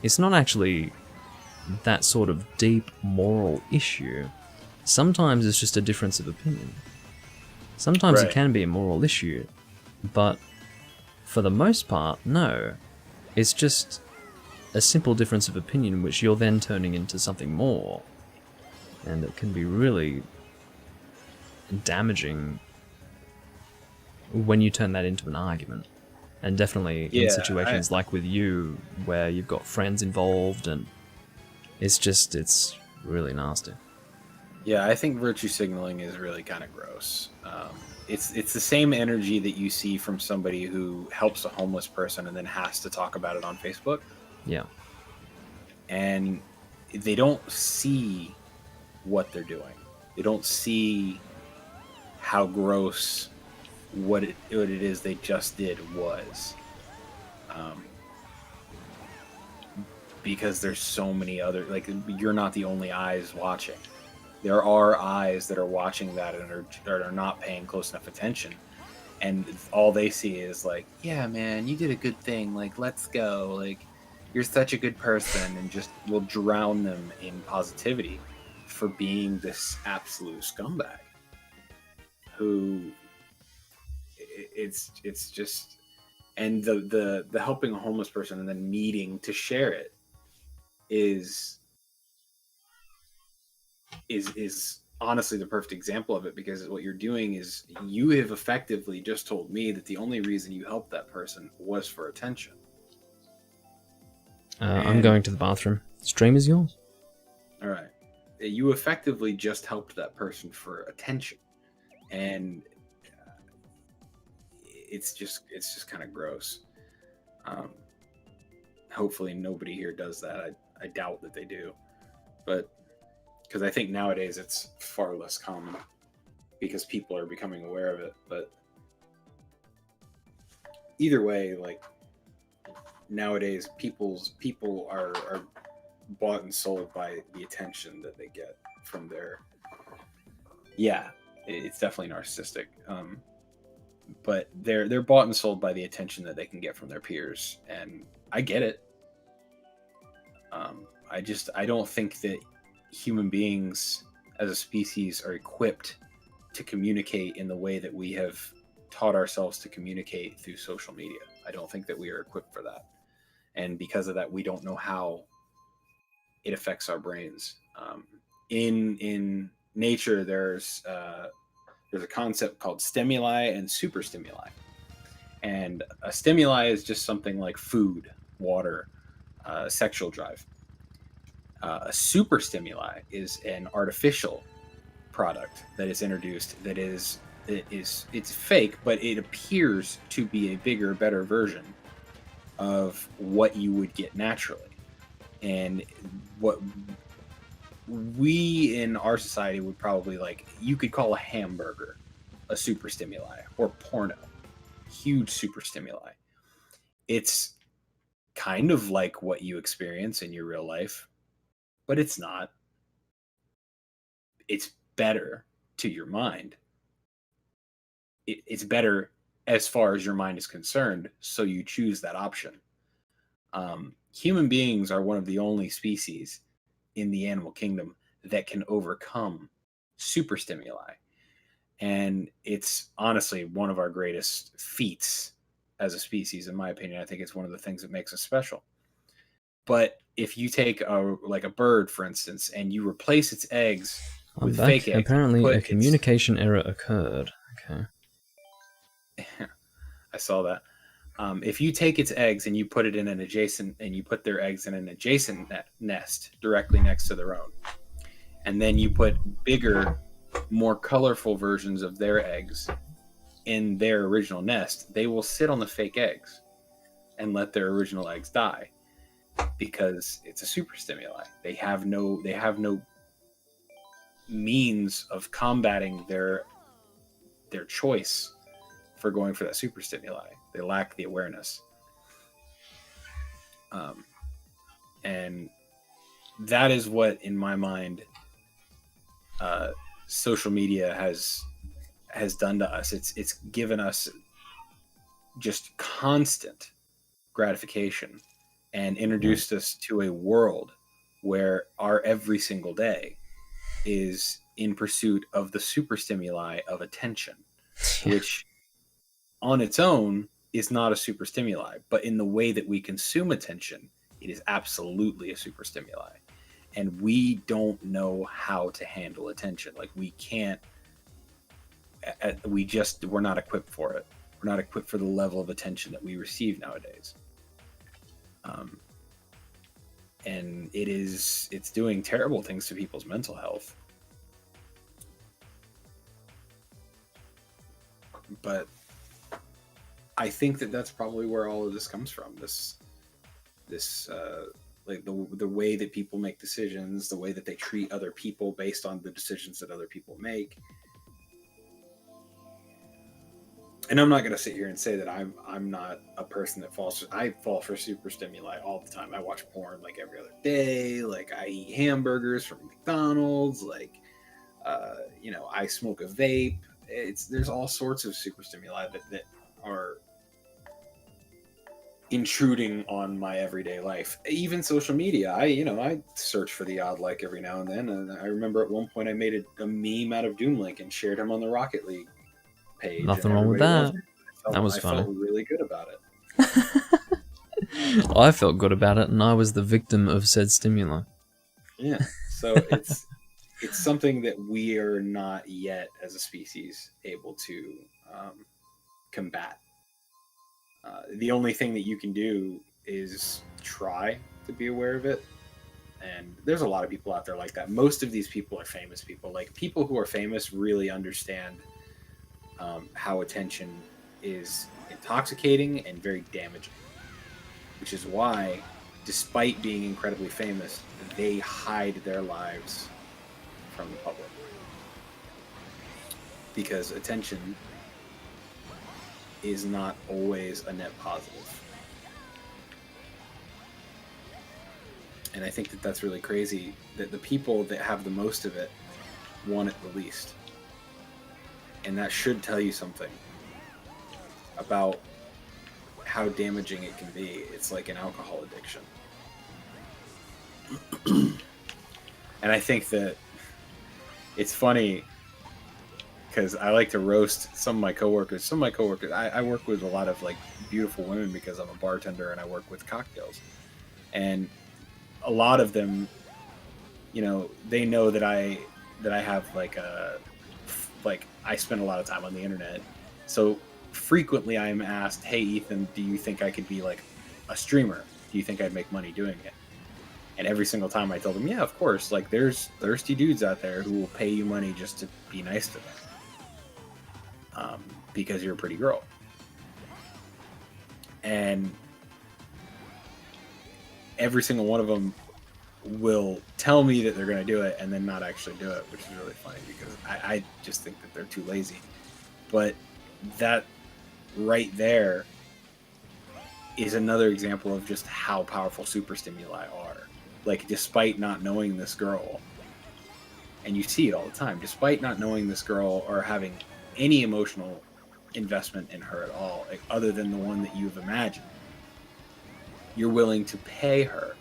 it's not actually that sort of deep moral issue. Sometimes it's just a difference of opinion. Sometimes it can be a moral issue, but for the most part, no. It's just a simple difference of opinion which you're then turning into something more. And it can be really damaging when you turn that into an argument. And definitely in situations like with you, where you've got friends involved, and it's really nasty. Yeah, I think virtue signaling is really kind of gross. It's the same energy that you see from somebody who helps a homeless person and then has to talk about it on Facebook. Yeah. And they don't see what they're doing. They don't see how gross what it is they just did was. Because there's so many other, like, you're not the only eyes watching. There are eyes that are watching that and are not paying close enough attention, and all they see is like, yeah, man, you did a good thing, like, let's go, like, you're such a good person, and just will drown them in positivity for being this absolute scumbag who it's just, and the helping a homeless person and then needing to share it is honestly the perfect example of it, because what you're doing is you have effectively just told me that the only reason you helped that person was for attention. I'm going to the bathroom. Stream is yours. All right. You effectively just helped that person for attention, and it's just kind of gross. Hopefully nobody here does that. I doubt that they do, but because I think nowadays it's far less common because people are becoming aware of it. But either way, like, nowadays people are bought and sold by the attention that they get from their, it's definitely narcissistic, but they're bought and sold by the attention that they can get from their peers, and I get it. I don't think that human beings as a species are equipped to communicate in the way that we have taught ourselves to communicate through social media. I don't think that we are equipped for that. And because of that, we don't know how it affects our brains. In nature, there's a concept called stimuli and superstimuli. And a stimuli is just something like food, water, sexual drive. A superstimuli is an artificial product that is introduced that it's fake, but it appears to be a bigger, better version of what you would get naturally. And what we in our society would probably like, you could call a hamburger a superstimuli, or porno, huge superstimuli. It's kind of like what you experience in your real life, but it's not. It's better to your mind. It's better as far as your mind is concerned, so you choose that option. Human beings are one of the only species in the animal kingdom that can overcome superstimuli. And it's honestly one of our greatest feats as a species, in my opinion. I think it's one of the things that makes us special. But if you take a bird, for instance, and you replace its eggs with fake eggs, apparently a communication error occurred. Okay. I saw that. If you take its eggs and you put it in an adjacent, and you put their eggs in an adjacent nest directly next to their own, and then you put bigger, more colorful versions of their eggs in their original nest, they will sit on the fake eggs and let their original eggs die, because it's a superstimuli. They have no means of combating their choice for going for that superstimuli. They lack the awareness. And that is what, in my mind, social media has done to us. It's given us just constant gratification and introduced us to a world where our every single day is in pursuit of the superstimuli of attention, which on its own is not a superstimuli, but in the way that we consume attention, it is absolutely a superstimuli. And we don't know how to handle attention. Like, we can't, we're not equipped for it. We're not equipped for the level of attention that we receive nowadays. And it's doing terrible things to people's mental health. But I think that that's probably where all of this comes from. This like the way that people make decisions, the way that they treat other people based on the decisions that other people make. And I'm not going to sit here and say that I'm not a person that I fall for super stimuli all the time. I watch porn like every other day. Like, I eat hamburgers from McDonald's. Like, I smoke a vape. There's all sorts of super stimuli that are intruding on my everyday life. Even social media. I search for the odd like every now and then. And I remember at one point I made a meme out of Doom Link and shared him on the Rocket League page. Nothing wrong with that. That was funny. I felt really good about it. I felt good about it, and I was the victim of said stimuli. Yeah. So it's something that we are not yet as a species able to combat. The only thing that you can do is try to be aware of it. And there's a lot of people out there like that. Most of these people are famous people. Like, people who are famous really understand how attention is intoxicating and very damaging. Which is why, despite being incredibly famous, they hide their lives from the public. Because attention is not always a net positive. And I think that that's really crazy, that the people that have the most of it want it the least. And that should tell you something about how damaging it can be. It's like an alcohol addiction. And I think that it's funny because I like to roast some of my coworkers. I work with a lot of like beautiful women because I'm a bartender and I work with cocktails. And a lot of them, you know, they know that I have like I spend a lot of time on the internet. So frequently I am asked, "Hey Ethan, do you think I could be like a streamer? Do you think I'd make money doing it?" And every single time I tell them, "Yeah, of course. Like there's thirsty dudes out there who will pay you money just to be nice to them, because you're a pretty girl." And every single one of them will tell me that they're going to do it and then not actually do it, which is really funny because I just think that they're too lazy. But that right there is another example of just how powerful super stimuli are. Like, despite not knowing this girl, and you see it all the time, despite not knowing this girl or having any emotional investment in her at all, like, other than the one that you've imagined, you're willing to pay her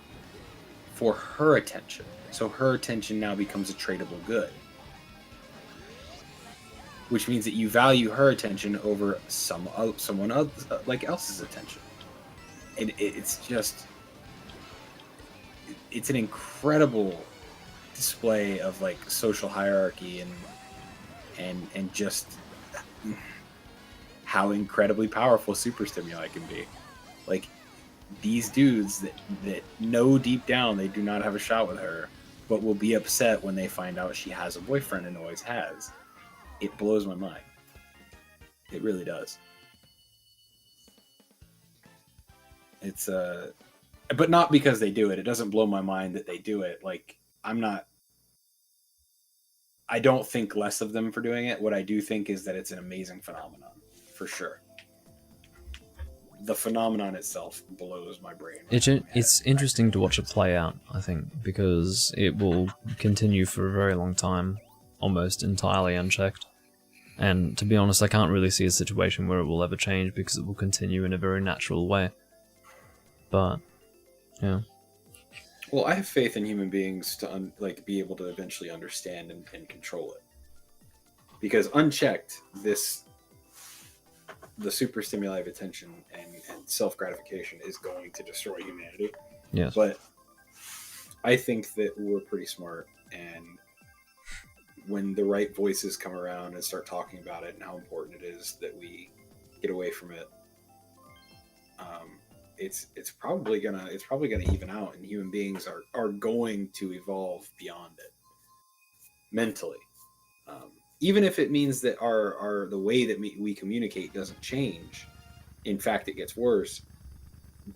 for her attention. So her attention now becomes a tradable good, which means that you value her attention over someone else, like else's attention. And it's just, it's an incredible display of like social hierarchy and just how incredibly powerful super stimuli can be. Like, these dudes that know deep down they do not have a shot with her, but will be upset when they find out she has a boyfriend and always has. It blows my mind. It really does. It's but not because they do it. It doesn't blow my mind that they do it. Like, I don't think less of them for doing it. What I do think is that it's an amazing phenomenon, for sure. The phenomenon itself blows my brain. It's interesting to watch it play out, I think, because it will continue for a very long time, almost entirely unchecked. And to be honest, I can't really see a situation where it will ever change because it will continue in a very natural way. But, yeah. Well, I have faith in human beings to be able to eventually understand and control it. Because unchecked, the super stimuli of attention and self-gratification is going to destroy humanity. Yes. But I think that we're pretty smart, and when the right voices come around and start talking about it and how important it is that we get away from it, it's probably gonna even out, and human beings are going to evolve beyond it mentally. Even if it means that our the way that we communicate doesn't change, in fact, it gets worse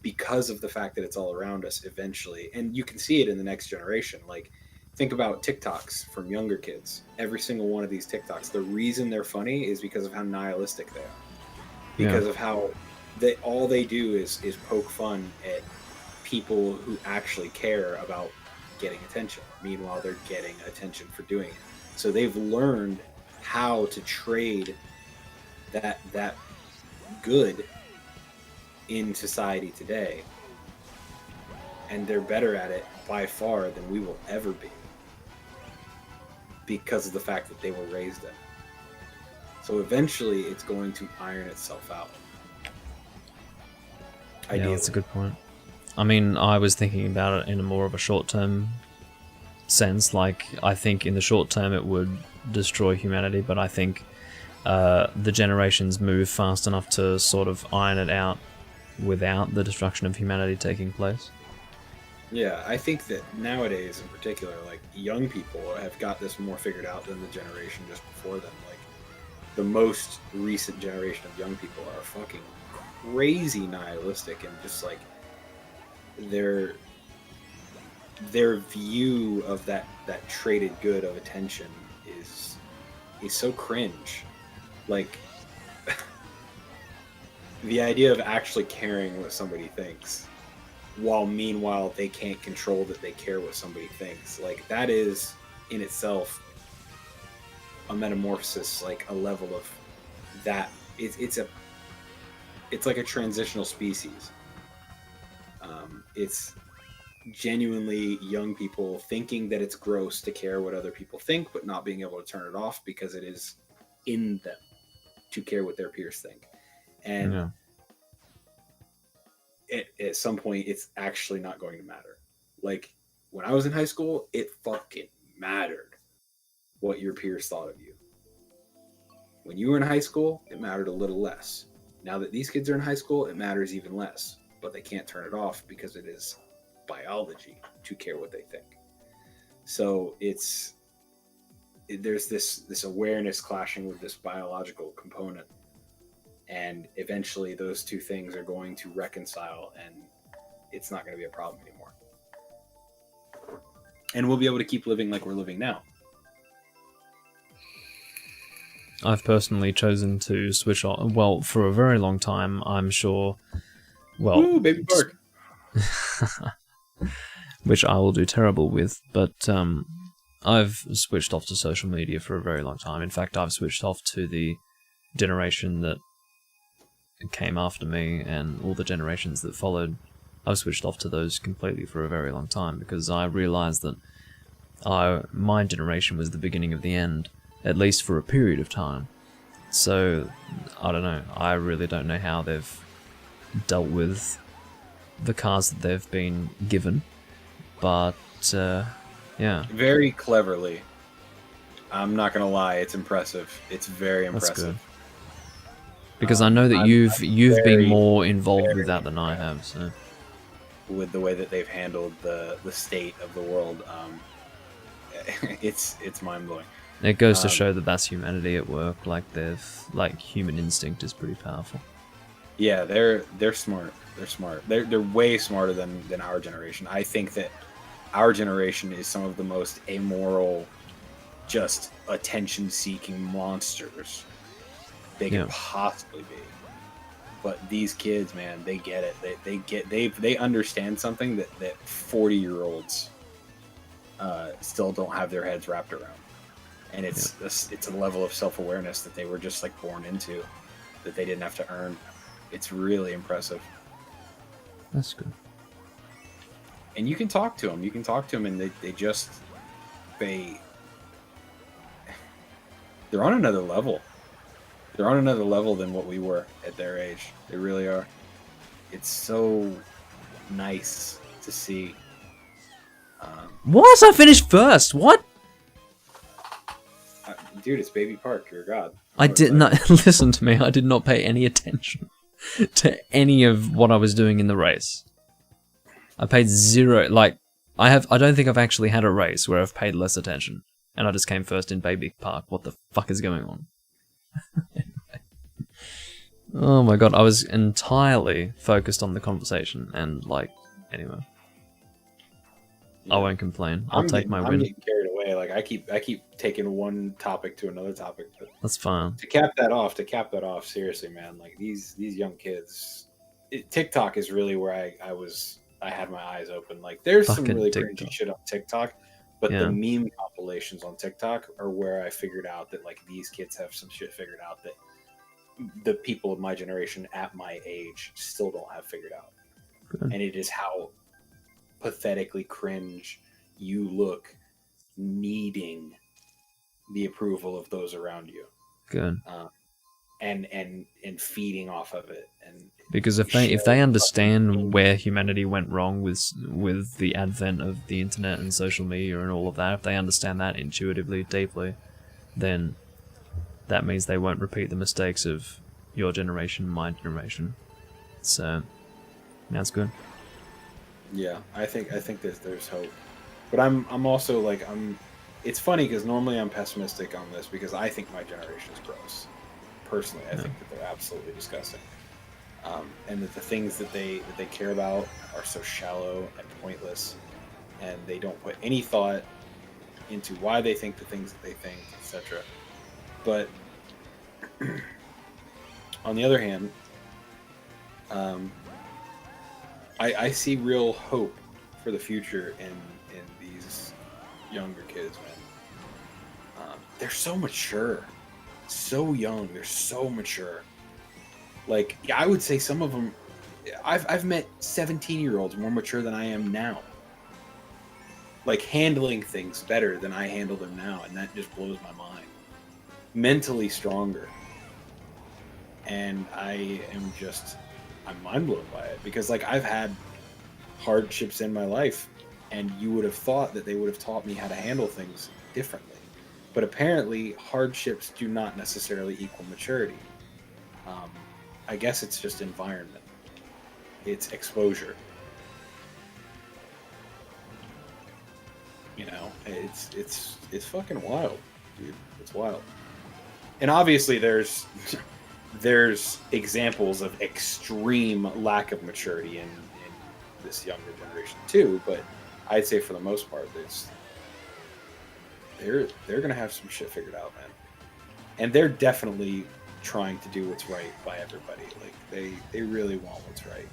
because of the fact that it's all around us eventually. And you can see it in the next generation. Like, think about TikToks from younger kids. Every single one of these TikToks, the reason they're funny is because of how nihilistic they are. Because of how all they do is poke fun at people who actually care about getting attention. Meanwhile, they're getting attention for doing it. So they've learned how to trade that good in society today, and they're better at it by far than we will ever be because of the fact that they were raised in it. So eventually it's going to iron itself out. Yeah, that's a good point. I mean, I was thinking about it in a more of a short-term sense. Like, I think in the short term it would destroy humanity, but I think the generations move fast enough to sort of iron it out without the destruction of humanity taking place. Yeah, I think that nowadays in particular, like, young people have got this more figured out than the generation just before them. Like, the most recent generation of young people are fucking crazy nihilistic, and just like their view of that traded good of attention is so cringe. Like, the idea of actually caring what somebody thinks, while meanwhile they can't control that they care what somebody thinks, like, that is in itself a metamorphosis, like a level of that. It's like a transitional species. It's genuinely young people thinking that it's gross to care what other people think, but not being able to turn it off because it is in them to care what their peers think. And Yeah. at some point, it's actually not going to matter. Like when I was in high school, it fucking mattered what your peers thought of you. When you were in high school, it mattered a little less. Now that these kids are in high school, it matters even less, but they can't turn it off because it is biology to care what they think. So there's this awareness clashing with this biological component, and eventually those two things are going to reconcile, and it's not going to be a problem anymore. And we'll be able to keep living like we're living now. I've personally chosen to switch off. Well, for a very long time, I'm sure. Well, Ooh, baby Park. which I will do terrible with, but I've switched off to social media for a very long time. In fact, I've switched off to the generation that came after me and all the generations that followed. I've switched off to those completely for a very long time because I realized that my generation was the beginning of the end, at least for a period of time. So, I don't know. I really don't know how they've dealt with the cards that they've been given. But, yeah. Very cleverly. I'm not going to lie. It's impressive. It's very impressive. That's good. Because I know that you've been more involved with that than I have, so... With the way that they've handled the state of the world, it's mind-blowing. It goes to show that that's humanity at work. Like human instinct is pretty powerful. Yeah, they're smart. They're smart. They're way smarter than our generation. I think that our generation is some of the most amoral, just attention-seeking monsters they can possibly be. But these kids, man, they get it. They understand something that 40-year-olds still don't have their heads wrapped around. And it's a level of self-awareness that they were just like born into, that they didn't have to earn. It's really impressive. That's good. And you can talk to them. You can talk to them, and they're on another level. They're on another level than what we were at their age. They really are. It's so nice to see. What? I finished first. What? Dude, it's Baby Park. You're a god. I did not listen to me. I did not pay any attention to any of what I was doing in the race. I paid zero. Like I don't think I've actually had a race where I've paid less attention, and I just came first in Baby Park. What the fuck is going on? Oh my god, I was entirely focused on the conversation, and anyway. I won't complain. I'll take my win. I'm getting carried away. Like I keep taking one topic to another topic. But that's fine. To cap that off, seriously, man. Like these young kids, TikTok is really where I had my eyes open. Like there's Fucking some really TikTok. cringy shit on TikTok, but the meme compilations on TikTok are where I figured out that like these kids have some shit figured out that the people of my generation at my age still don't have figured out. Good. And it is how pathetically cringe you look needing the approval of those around you. Good. And feeding off of it. And because if they understand where humanity went wrong with the advent of the internet and social media and all of that, if they understand that intuitively, deeply, then that means they won't repeat the mistakes of your generation, my generation. So that's good. Yeah, I think there's hope. But I'm also like it's funny because normally I'm pessimistic on this because I think my generation is gross. Personally, I think that they're absolutely disgusting. And that the things that they care about are so shallow and pointless, and they don't put any thought into why they think the things that they think, etc. But on the other hand, I see real hope for the future in these younger kids, man. They're so mature, so young. They're so mature. Like, I would say some of them. I've met 17-year-olds more mature than I am now. like handling things better than I handle them now, and that just blows my mind. Mentally stronger, and I'm mind blown by it, because like I've had hardships in my life, and you would have thought that they would have taught me how to handle things differently, but apparently hardships do not necessarily equal maturity. I guess it's just environment, it's exposure. You know, it's fucking wild, dude. It's wild. And obviously there's examples of extreme lack of maturity in this younger generation too, but I'd say for the most part they're gonna have some shit figured out, man. And they're definitely trying to do what's right by everybody. Like they really want what's right.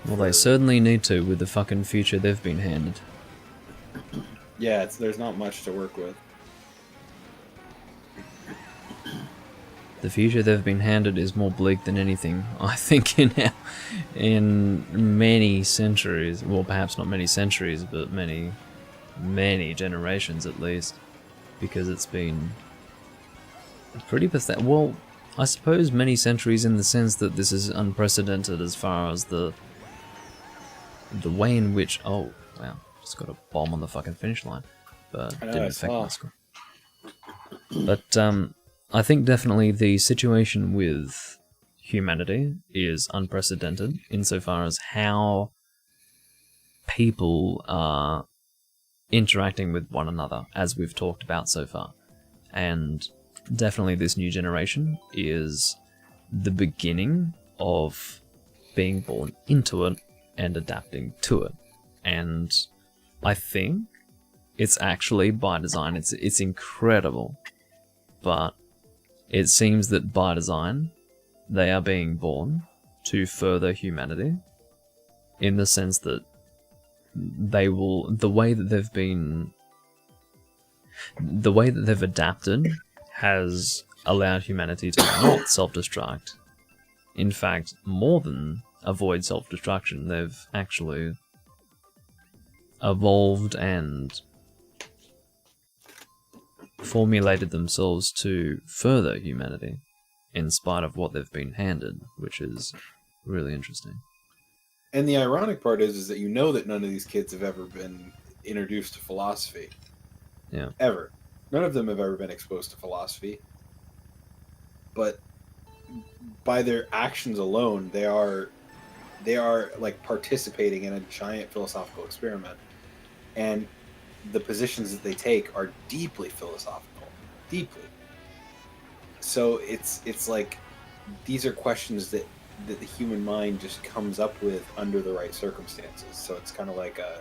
Well, they certainly need to with the fucking future they've been handed. Yeah, there's not much to work with. The future they've been handed is more bleak than anything, I think, in many centuries. Well, perhaps not many centuries, but many generations at least, because it's been pretty pathetic. Well, I suppose many centuries in the sense that this is unprecedented as far as the way in which... Oh, wow. Just got a bomb on the fucking finish line. But didn't affect my score. But, I think definitely the situation with humanity is unprecedented insofar as how people are interacting with one another, as we've talked about so far. And definitely this new generation is the beginning of being born into it and adapting to it. And I think it's actually by design. It's incredible. But it seems that by design, they are being born to further humanity, in the sense that the way that they've adapted has allowed humanity to not self-destruct. In fact, more than avoid self-destruction, they've actually evolved and formulated themselves to further humanity in spite of what they've been handed, which is really interesting. And the ironic part is that you know that none of these kids have ever been introduced to philosophy. Yeah. Ever. None of them have ever been exposed to philosophy. But by their actions alone, they are like participating in a giant philosophical experiment. And the positions that they take are deeply philosophical. Deeply. So it's like these are questions that the human mind just comes up with under the right circumstances. So it's kind of like a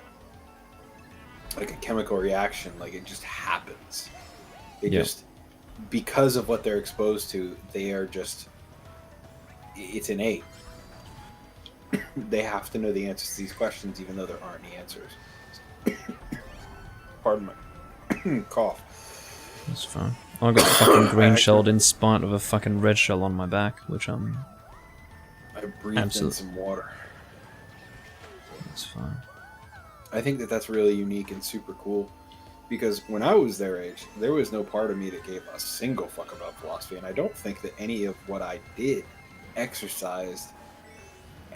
chemical reaction. Like it just happens. It just, because of what they're exposed to, they are just, it's innate. They have to know the answers to these questions, even though there aren't any answers. Pardon my cough. That's fine. I got fucking green shelled in spite of a fucking red shell on my back, which I breathed in some water. That's fine. I think that's really unique and super cool, because when I was their age, there was no part of me that gave a single fuck about philosophy, and I don't think that any of what I did exercised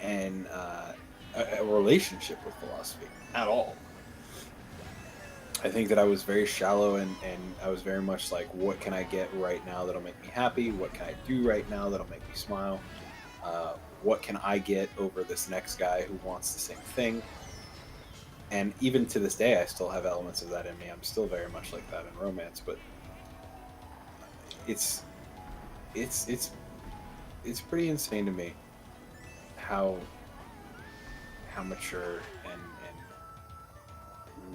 a relationship with philosophy at all. I think that I was very shallow, and I was very much like, what can I get right now that'll make me happy? What can I do right now that'll make me smile? What can I get over this next guy who wants the same thing? And even to this day, I still have elements of that in me. I'm still very much like that in romance, but it's pretty insane to me how mature and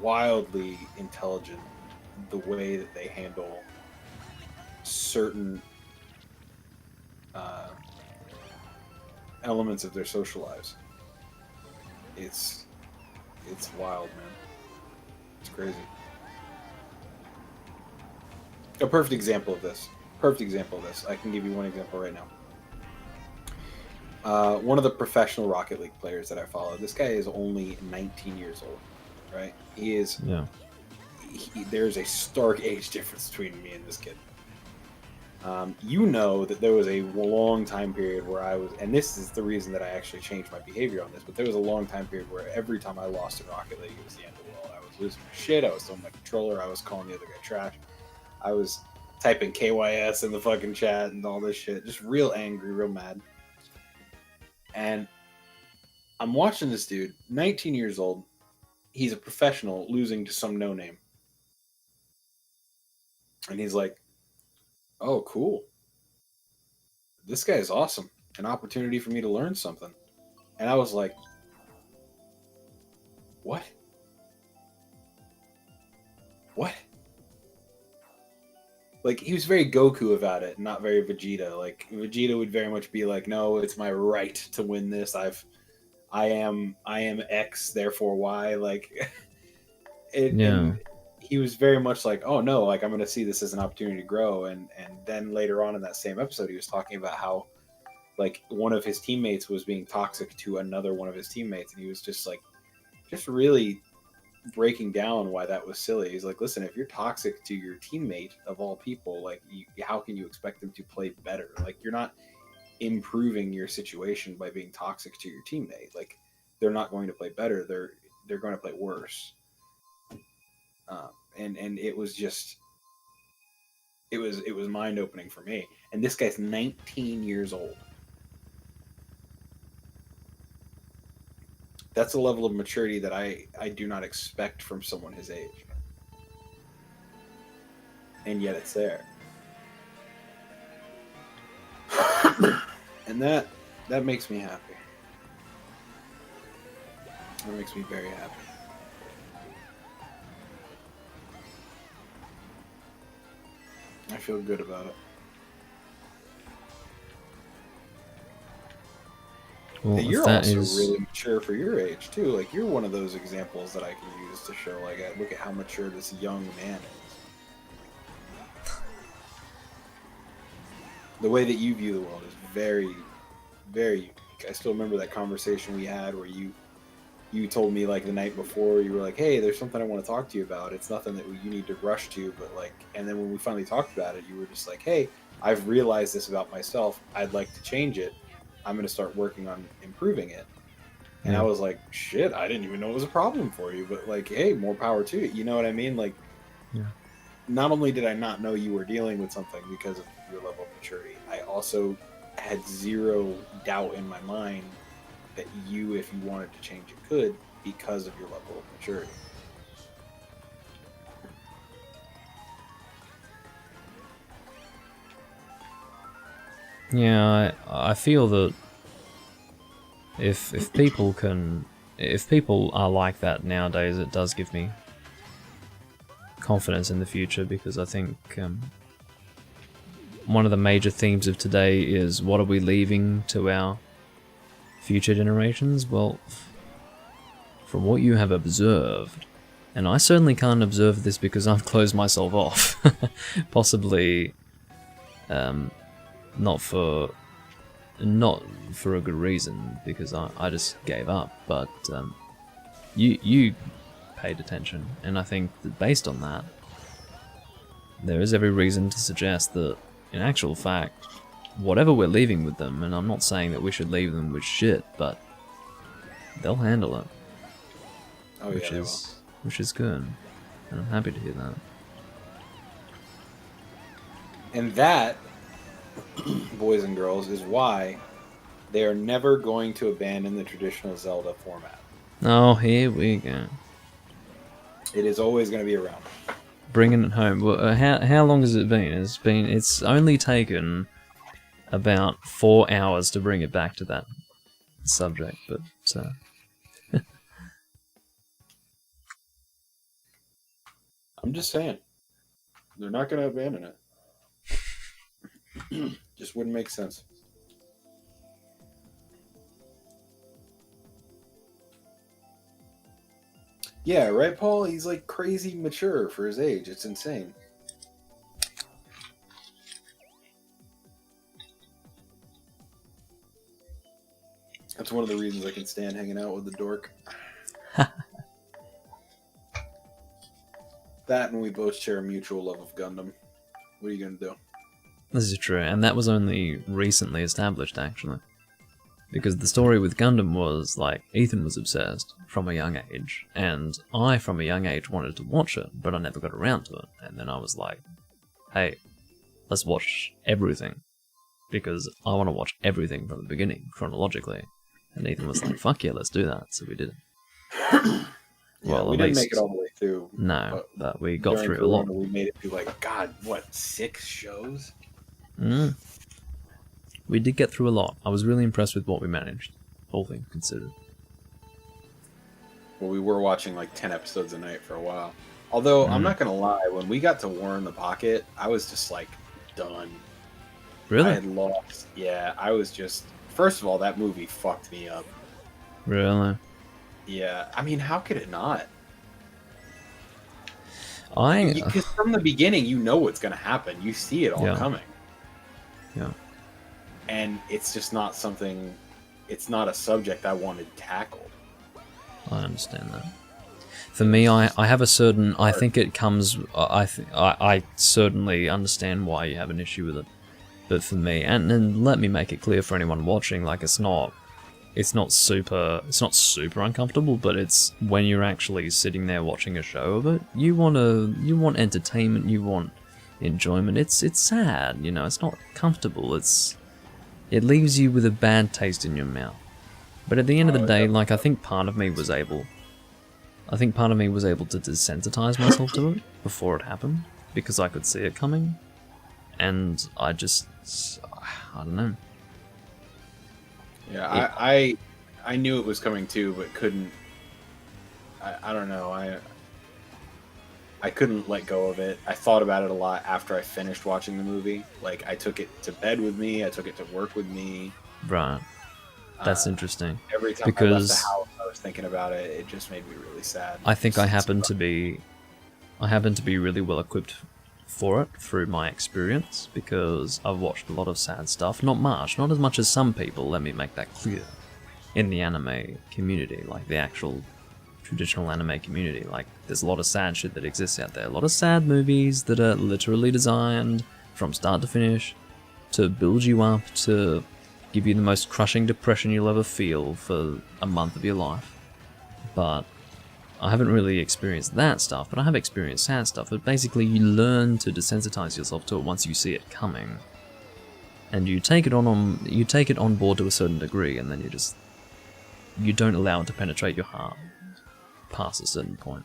wildly intelligent the way that they handle certain elements of their social lives. It's wild, man. It's crazy. A perfect example of this. I can give you one example right now. One of the professional Rocket League players that I follow, this guy is only 19 years old, right? He is. Yeah. There's a stark age difference between me and this kid. You know that there was a long time period where I was, and this is the reason that I actually changed my behavior on this, but there was a long time period where every time I lost in Rocket League, it was the end of the world. I was losing my shit, I was throwing my controller, I was calling the other guy trash, I was typing KYS in the fucking chat and all this shit, just real angry, real mad. And I'm watching this dude, 19 years old, he's a professional losing to some no-name. And he's like, oh, cool. This guy is awesome. An opportunity for me to learn something. And I was like, what? What? Like, he was very Goku about it, not very Vegeta. Like, Vegeta would very much be like, no, it's my right to win this. I am X, therefore Y. Like, and he was very much like, oh no, like I'm going to see this as an opportunity to grow. And then later on in that same episode, he was talking about how like one of his teammates was being toxic to another one of his teammates, and he was just like, just really breaking down why that was silly. He's like, listen, if you're toxic to your teammate of all people, like how can you expect them to play better? Like you're not improving your situation by being toxic to your teammate. Like they're not going to play better. They're going to play worse. And it was just, it was mind opening for me. And this guy's 19 years old. That's a level of maturity that I do not expect from someone his age. And yet it's there. And that makes me happy. That makes me very happy. I feel good about it. Well, you're also really mature for your age too. Like you're one of those examples that I can use to show, like, look at how mature this young man is. The way that you view the world is very, very unique. I still remember that conversation we had where you told me like the night before, you were like, hey, there's something I want to talk to you about. It's nothing that you need to rush to, but like, and then when we finally talked about it, you were just like, hey, I've realized this about myself. I'd like to change it. I'm going to start working on improving it. And I was like, shit, I didn't even know it was a problem for you, but like, hey, more power to it. You know what I mean? Like, not only did I not know you were dealing with something because of your level of maturity, I also had zero doubt in my mind that you, if you wanted to change, it could because of your level of maturity. Yeah, I feel that if people are like that nowadays, it does give me confidence in the future, because I think one of the major themes of today is, what are we leaving to our future generations? Well, from what you have observed, and I certainly can't observe this because I've closed myself off, possibly not for a good reason, because I just gave up, but you paid attention, and I think that based on that, there is every reason to suggest that, in actual fact, whatever we're leaving with them, and I'm not saying that we should leave them with shit, but they'll handle it. Oh, which is good, and I'm happy to hear that. And that, boys and girls, is why they are never going to abandon the traditional Zelda format. Oh, here we go. It is always going to be around. Bringing it home. Well, how long has it been? It's only taken about 4 hours to bring it back to that subject, but I'm just saying, they're not going to abandon it. Just wouldn't make sense. Yeah, right, Paul? He's like crazy mature for his age. It's insane. That's one of the reasons I can stand hanging out with the dork. That and we both share a mutual love of Gundam. What are you gonna do? This is true, and that was only recently established, actually. Because the story with Gundam was, like, Ethan was obsessed from a young age, and I, from a young age, wanted to watch it, but I never got around to it. And then I was like, hey, let's watch everything, because I want to watch everything from the beginning, chronologically. And Ethan was like, fuck yeah, let's do that, so we did it. Yeah, we didn't make it all the way through. No, but we got during through a lot. Corona, we made it through, like, God, what, 6 shows? We did get through a lot. I was really impressed with what we managed, whole thing considered. Well, we were watching like 10 episodes a night for a while. Although, I'm not going to lie, when we got to War in the Pocket, I was just like, done. Really? I had lost. Yeah, I was just... First of all, that movie fucked me up. Really? Yeah, I mean, how could it not? I... Because from the beginning, you know what's going to happen. You see it all coming. Yeah. And it's just not something... It's not a subject I wanted tackled. I understand that. For me, I have a certain... I think it comes... I certainly understand why you have an issue with it. But for me, and let me make it clear for anyone watching, like, it's not super uncomfortable, but it's when you're actually sitting there watching a show of it, you want entertainment, you want enjoyment. It's sad, you know, it's not comfortable, it leaves you with a bad taste in your mouth. But at the end of the day, like, I think part of me was able to desensitize myself to it before it happened, because I could see it coming, and I don't know. Yeah, I knew it was coming too, but couldn't. I don't know. I couldn't let go of it. I thought about it a lot after I finished watching the movie. Like, I took it to bed with me. I took it to work with me. Right. That's interesting. Every time I left the house, I was thinking about it. It just made me really sad. I think I happen to be really well equipped for it through my experience, because I've watched a lot of sad stuff. Not as much as some people, let me make that clear, in the anime community, like the actual traditional anime community. Like, there's a lot of sad shit that exists out there. A lot of sad movies that are literally designed from start to finish to build you up, to give you the most crushing depression you'll ever feel for a month of your life. But I haven't really experienced that stuff, but I have experienced sad stuff. But basically, you learn to desensitize yourself to it once you see it coming, and you take it on board to a certain degree, and then you don't allow it to penetrate your heart past a certain point.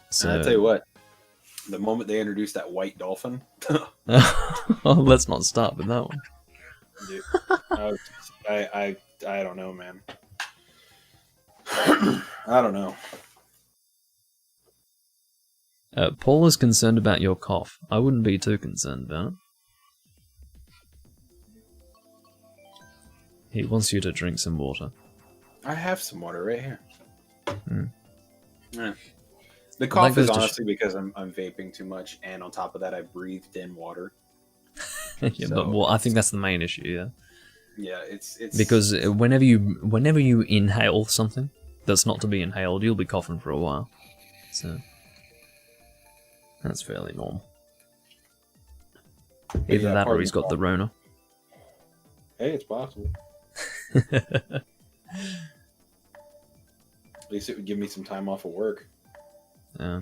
So I'll tell you what, the moment they introduced that white dolphin, oh, let's not start with that one. dude, I don't know, man. I don't know. Paul is concerned about your cough. I wouldn't be too concerned about it. He wants you to drink some water. I have some water right here. Mm. Yeah. The cough is honestly because I'm vaping too much, and on top of that, I breathed in water. Yeah, so, but I think that's the main issue. Yeah. Yeah, it's because whenever you inhale something that's not to be inhaled, you'll be coughing for a while. So that's fairly normal. Either that or he's got the Rona. Hey, it's possible. At least it would give me some time off of work. Yeah.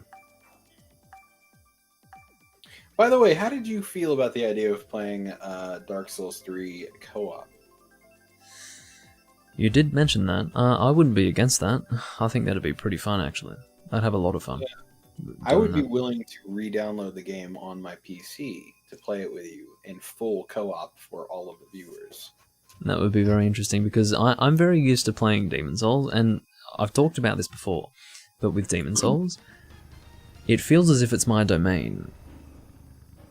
By the way, how did you feel about the idea of playing Dark Souls 3 co-op? You did mention that. I wouldn't be against that. I think that'd be pretty fun, actually. I'd have a lot of fun. Yeah. I would be willing to re-download the game on my PC to play it with you in full co-op for all of the viewers. That would be very interesting, because I'm very used to playing Demon Souls, and I've talked about this before, but with Demon Souls, it feels as if it's my domain.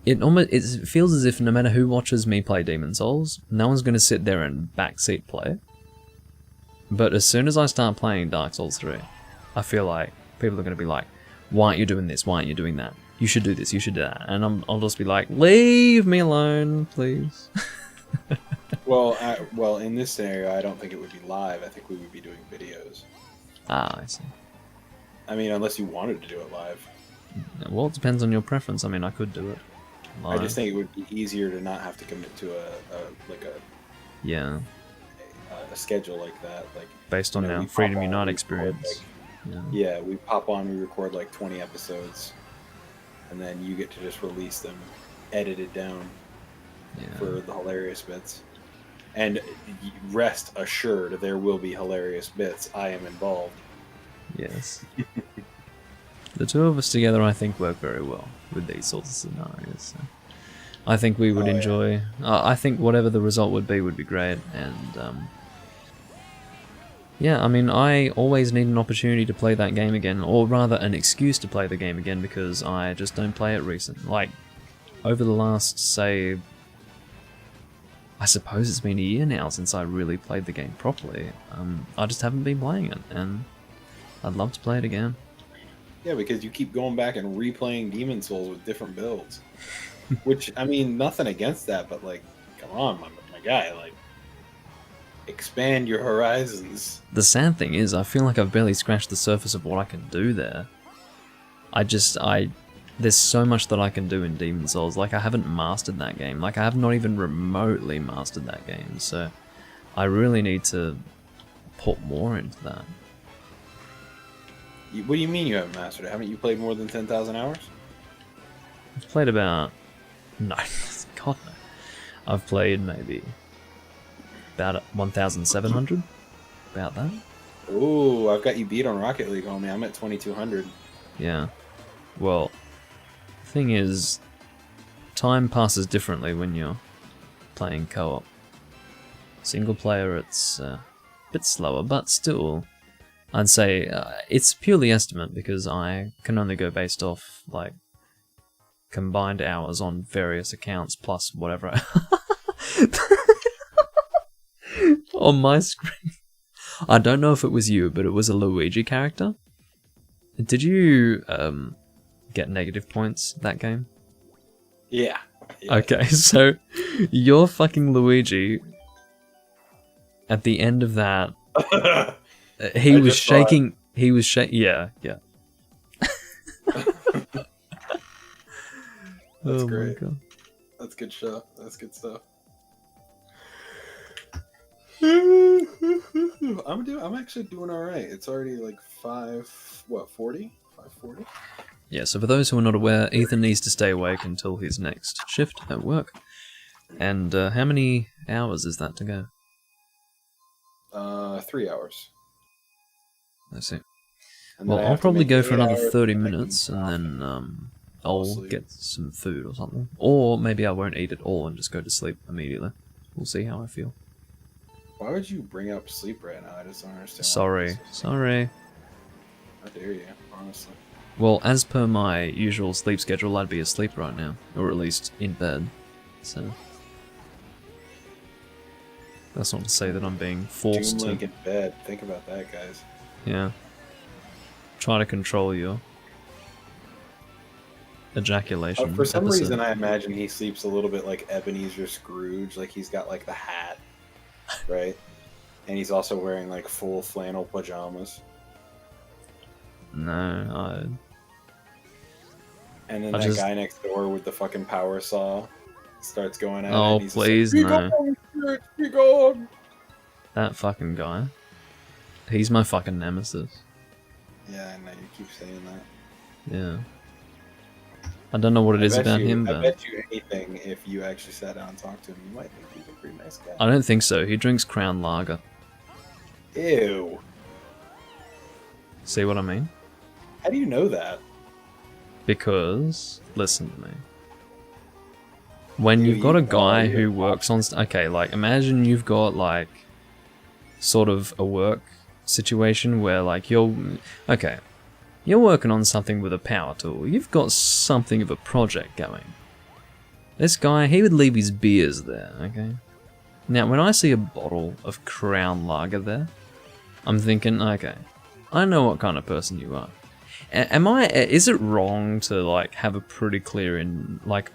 It feels as if no matter who watches me play Demon Souls, no one's going to sit there and backseat play it. But as soon as I start playing Dark Souls 3, I feel like people are going to be like, why aren't you doing this? Why aren't you doing that? You should do this, you should do that. And I'll just be like, leave me alone, please. Well, in this scenario, I don't think it would be live. I think we would be doing videos. Ah, I see. I mean, unless you wanted to do it live. Well, it depends on your preference. I mean, I could do it. I just think it would be easier to not have to commit to yeah, a schedule like that. Like based on we our pop Freedom on, Unite we experience. record, Yeah. yeah, we pop on, we record like 20 episodes, and then you get to just release them, edited down for the hilarious bits. And rest assured, there will be hilarious bits. I am involved. Yes. The two of us together, I think, work very well with these sorts of scenarios. So I think we would enjoy. I think whatever the result would be great. And yeah, I mean, I always need an opportunity to play that game again, or rather, an excuse to play the game again, because I just don't play it recent. Like over the last, say, I suppose it's been a year now since I really played the game properly. I just haven't been playing it, and I'd love to play it again. Yeah, because you keep going back and replaying Demon Souls with different builds. Which, I mean, nothing against that, but like, come on, my guy, like, expand your horizons. The sad thing is, I feel like I've barely scratched the surface of what I can do there. There's so much that I can do in Demon Souls. Like, I haven't mastered that game. Like, I have not even remotely mastered that game. So, I really need to put more into that. What do you mean you haven't mastered it? Haven't you played more than 10,000 hours? I've played about... No, God no. I've played maybe about 1,700. About that. Ooh, I've got you beat on Rocket League, homie. I'm at 2,200. Yeah. Well, the thing is, time passes differently when you're playing co-op. Single player, it's a bit slower, but still... I'd say it's purely estimate because I can only go based off like combined hours on various accounts plus whatever on my screen. I don't know if it was you, but it was a Luigi character. Did you get negative points that game? Yeah. Okay, so your fucking Luigi at the end of that. He was shaking. He was shaking. Yeah. That's great. My God. That's good stuff. That's good stuff. I'm actually doing all right. It's already like 5:40? 5:40? Yeah. So for those who are not aware, Ethan needs to stay awake until his next shift at work. And how many hours is that to go? 3 hours. I see. And Well, then I I'll have to probably make go 8 for another hours, 30 and then I can minutes, and then fall I'll asleep. get some food or something. Or maybe I won't eat at all and just go to sleep immediately. We'll see how I feel. Why would you bring up sleep right now? I just don't understand. Sorry. How dare you, honestly. Well, as per my usual sleep schedule, I'd be asleep right now. Or at least in bed. So... That's not to say that I'm being forced Doom Link to... in bed. Think about that, guys. Yeah. Try to control your... ejaculation. For some episode. reason, I imagine he sleeps a little bit like Ebenezer Scrooge. Like, he's got, like, the hat, right? And he's also wearing, like, full flannel pajamas. No, And then that guy next door with the fucking power saw starts going at it. Oh, And he's please, just like, no. Be gone! That fucking guy. He's my fucking nemesis. Yeah, I know, you keep saying that. Yeah. I don't know what it is about him, I but... bet you anything, if you actually sat down and talked to him, you might think he's a pretty nice guy. I don't think so. He drinks Crown Lager. Ew. See what I mean? How do you know that? Because... Listen to me. When you've got a guy who works on... Okay, like, imagine you've got, like, sort of a work situation where, like, you're... Okay. You're working on something with a power tool. You've got something of a project going. This guy, he would leave his beers there, okay? Now, when I see a bottle of Crown Lager there, I'm thinking, okay, I know what kind of person you are. Is it wrong to, like, have a pretty clear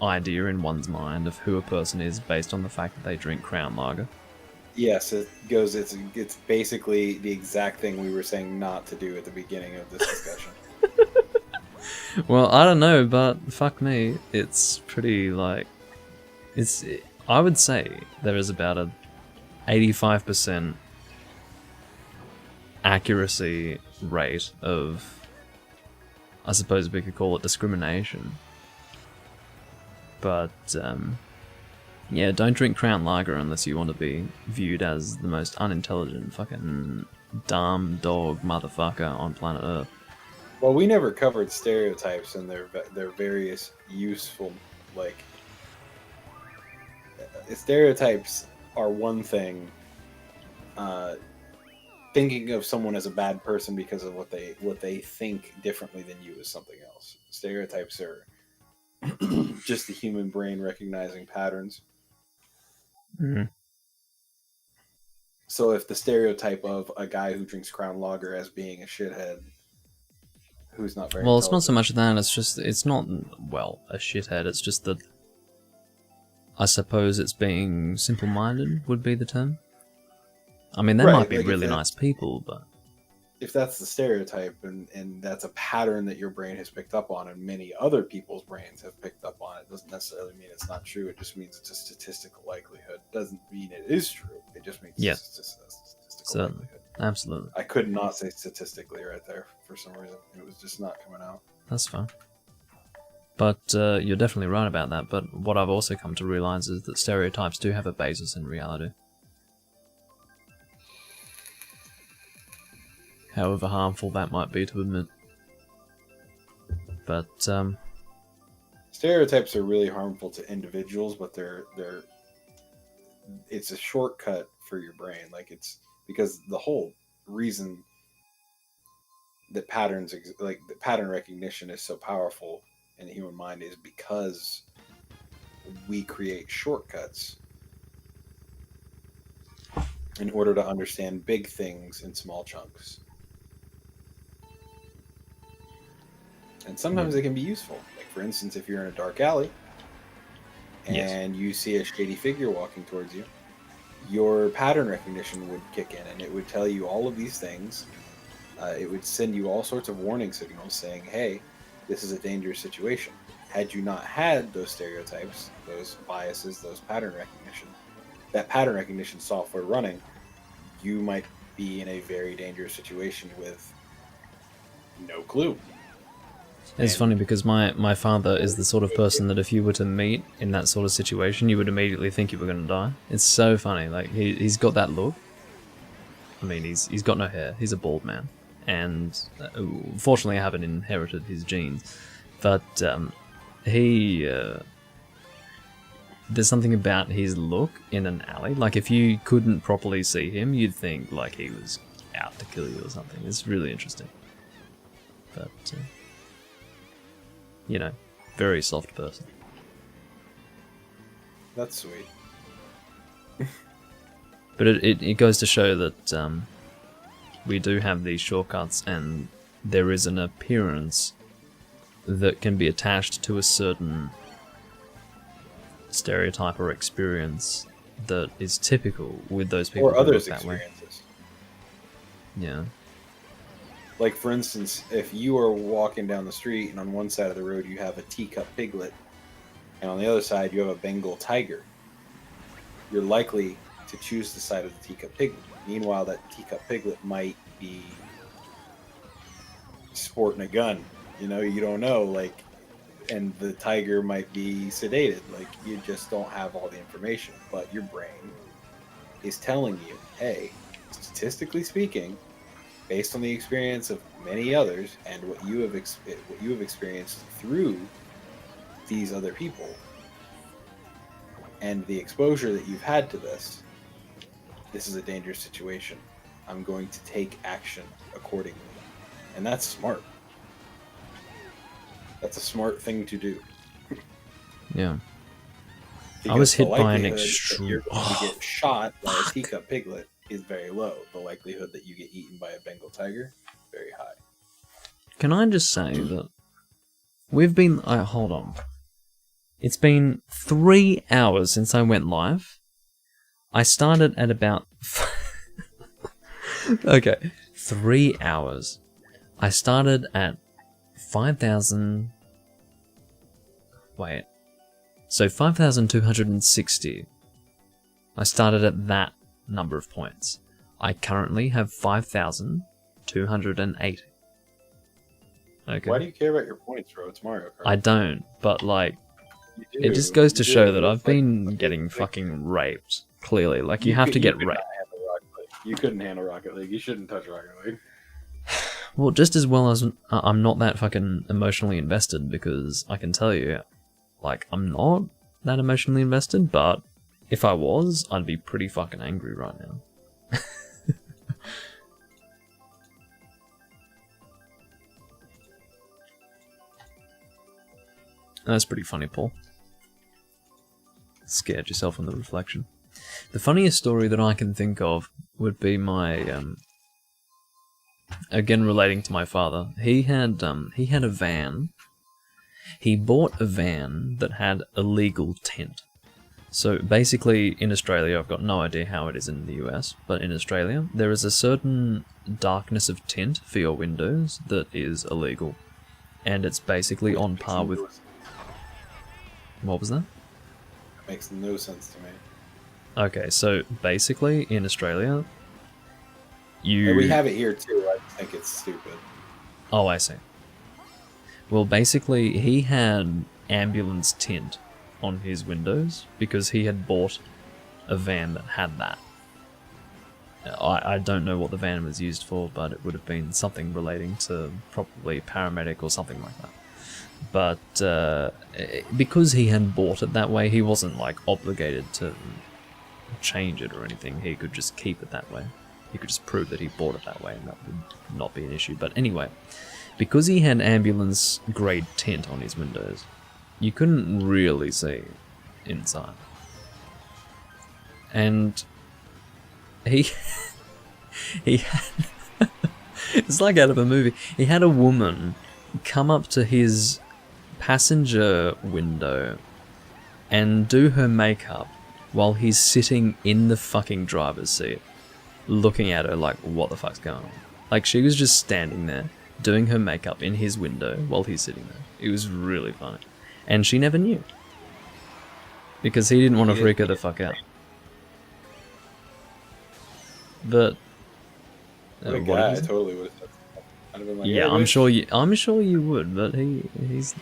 idea in one's mind of who a person is based on the fact that they drink Crown Lager? Yes, it's basically the exact thing we were saying not to do at the beginning of this discussion. Well, I don't know, but fuck me, it's pretty like I would say there is about a 85% accuracy rate of, I suppose we could call it discrimination. But yeah, don't drink Crown Lager unless you want to be viewed as the most unintelligent fucking dumb dog motherfucker on planet Earth. Well, we never covered stereotypes and their various useful, like, stereotypes are one thing. Thinking of someone as a bad person because of what they think differently than you is something else. Stereotypes are just the human brain recognizing patterns. Mm-hmm. So if the stereotype of a guy who drinks Crown Lager as being a shithead, who's not very well, it's not so much that. It's not a shithead. It's just that I suppose it's being simple-minded would be the term. I mean, they might be like really nice people, but if that's the stereotype and that's a pattern that your brain has picked up on and many other people's brains have picked up on, it doesn't necessarily mean it's not true. It just means it's a statistical likelihood. It doesn't mean it is true. It just means it's a statistical likelihood. Absolutely. I could not say statistically right there for some reason. It was just not coming out. That's fine. But you're definitely right about that. But what I've also come to realize is that stereotypes do have a basis in reality. However harmful that might be to admit. But stereotypes are really harmful to individuals, but it's a shortcut for your brain. Like, it's because the whole reason that the pattern recognition is so powerful in the human mind is because we create shortcuts in order to understand big things in small chunks. And sometimes it can be useful. Like, for instance, if you're in a dark alley and you see a shady figure walking towards you, your pattern recognition would kick in and it would tell you all of these things. It would send you all sorts of warning signals saying, hey, this is a dangerous situation. Had you not had those stereotypes, those biases, those pattern recognition software running, you might be in a very dangerous situation with no clue. It's funny because my father is the sort of person that if you were to meet in that sort of situation, you would immediately think you were going to die. It's so funny. Like, he's got that look. I mean, he's got no hair. He's a bald man. And fortunately I haven't inherited his genes. But there's something about his look in an alley. Like, if you couldn't properly see him, you'd think like he was out to kill you or something. It's really interesting. But you know, very soft person. That's sweet. But it goes to show that we do have these shortcuts, and there is an appearance that can be attached to a certain stereotype or experience that is typical with those people or others' that experiences. Way. Yeah. Like, for instance, if you are walking down the street and on one side of the road you have a teacup piglet and on the other side you have a Bengal tiger, you're likely to choose the side of the teacup piglet. Meanwhile, that teacup piglet might be sporting a gun. You know, you don't know, like, and the tiger might be sedated. Like, you just don't have all the information. But your brain is telling you, hey, statistically speaking, based on the experience of many others and what you have experienced through these other people and the exposure that you've had to this is a dangerous situation. I'm going to take action accordingly. And that's smart. That's a smart thing to do. Yeah. Because I was hit the by an likelihood that extreme. you're going to get shot by a teacup piglet is very low. The likelihood that you get eaten by a Bengal tiger, very high. Can I just say that we've been... hold on. It's been 3 hours since I went live. I started at about... okay, 3 hours. I started at 5,000... Wait. So 5,260. I started at that number of points. I currently have 5,280. Okay. Why do you care about your points, bro? It's Mario Kart. I don't, but like, You it do, just goes to you show do. that I've It's like- been getting fucking raped. Clearly, like you have to get could raped. not handle Rocket League. You couldn't handle Rocket League. You shouldn't touch Rocket League. Well, just as well as I'm not that fucking emotionally invested, because I can tell you, like, I'm not that emotionally invested, but if I was, I'd be pretty fucking angry right now. That's pretty funny, Paul. Scared yourself in the reflection. The funniest story that I can think of would be my, again relating to my father. He had a van. He bought a van that had a legal tint. So basically, in Australia, I've got no idea how it is in the US, but in Australia, there is a certain darkness of tint for your windows that is illegal. And it's basically on par with... What was that? That makes no sense to me. Okay, so basically, in Australia, And we have it here too. I just think it's stupid. Oh, I see. Well, basically, he had ambulance tint on his windows because he had bought a van that had that. I don't know what the van was used for, but it would have been something relating to probably paramedic or something like that. But because he had bought it that way, he wasn't like obligated to change it or anything. He could just keep it that way. He could just prove that he bought it that way, and that would not be an issue. But anyway, because he had ambulance grade tint on his windows, you couldn't really see inside. And he had it's like out of a movie. He had a woman come up to his passenger window and do her makeup while he's sitting in the fucking driver's seat, looking at her like, what the fuck's going on? Like, she was just standing there doing her makeup in his window while he's sitting there. It was really funny. And she never knew, because he didn't want to freak her the fuck out. But What a what guy! I is it? totally would have. I'd have been like, Yeah, "Hey, I'm bitch." sure you would, but he's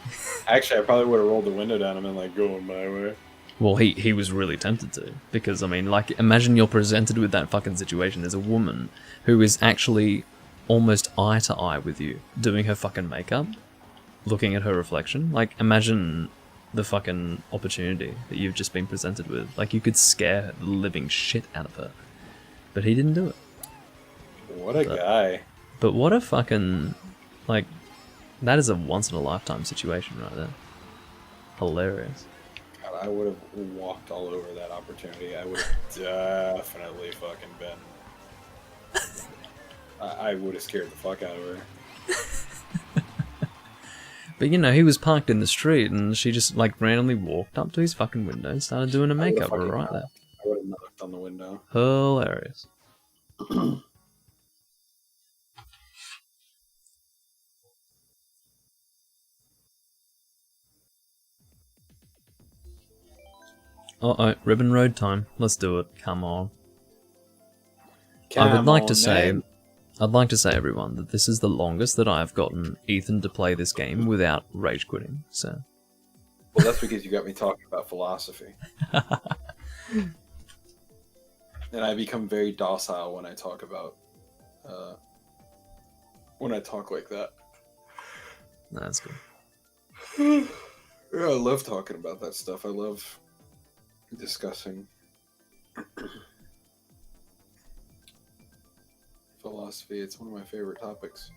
Actually, I probably would have rolled the window down and been like, "Going my way." well, he was really tempted to, because I mean, like, imagine you're presented with that fucking situation. There's a woman who is actually almost eye to eye with you, doing her fucking makeup, looking at her reflection. Like, imagine the fucking opportunity that you've just been presented with. Like, you could scare the living shit out of her, but he didn't do it. What a guy! But what a fucking, like, that is a once in a lifetime situation right there. Hilarious. God, I would have walked all over that opportunity. I would have definitely fucking been. I would have scared the fuck out of her. But you know, he was parked in the street and she just like randomly walked up to his fucking window and started doing her I would've makeup fucking right there. I would have knocked on the window. Hilarious. Uh-oh, Ribbon Road time. Let's do it. Come on. I would like to say, I'd like to say, everyone, that this is the longest that I've gotten Ethan to play this game without rage quitting. So, Well, that's because you got me talking about philosophy. And I become very docile when I talk about, when I talk like that. that's good. Yeah, I love talking about that stuff. I love discussing philosophy. It's one of my favorite topics.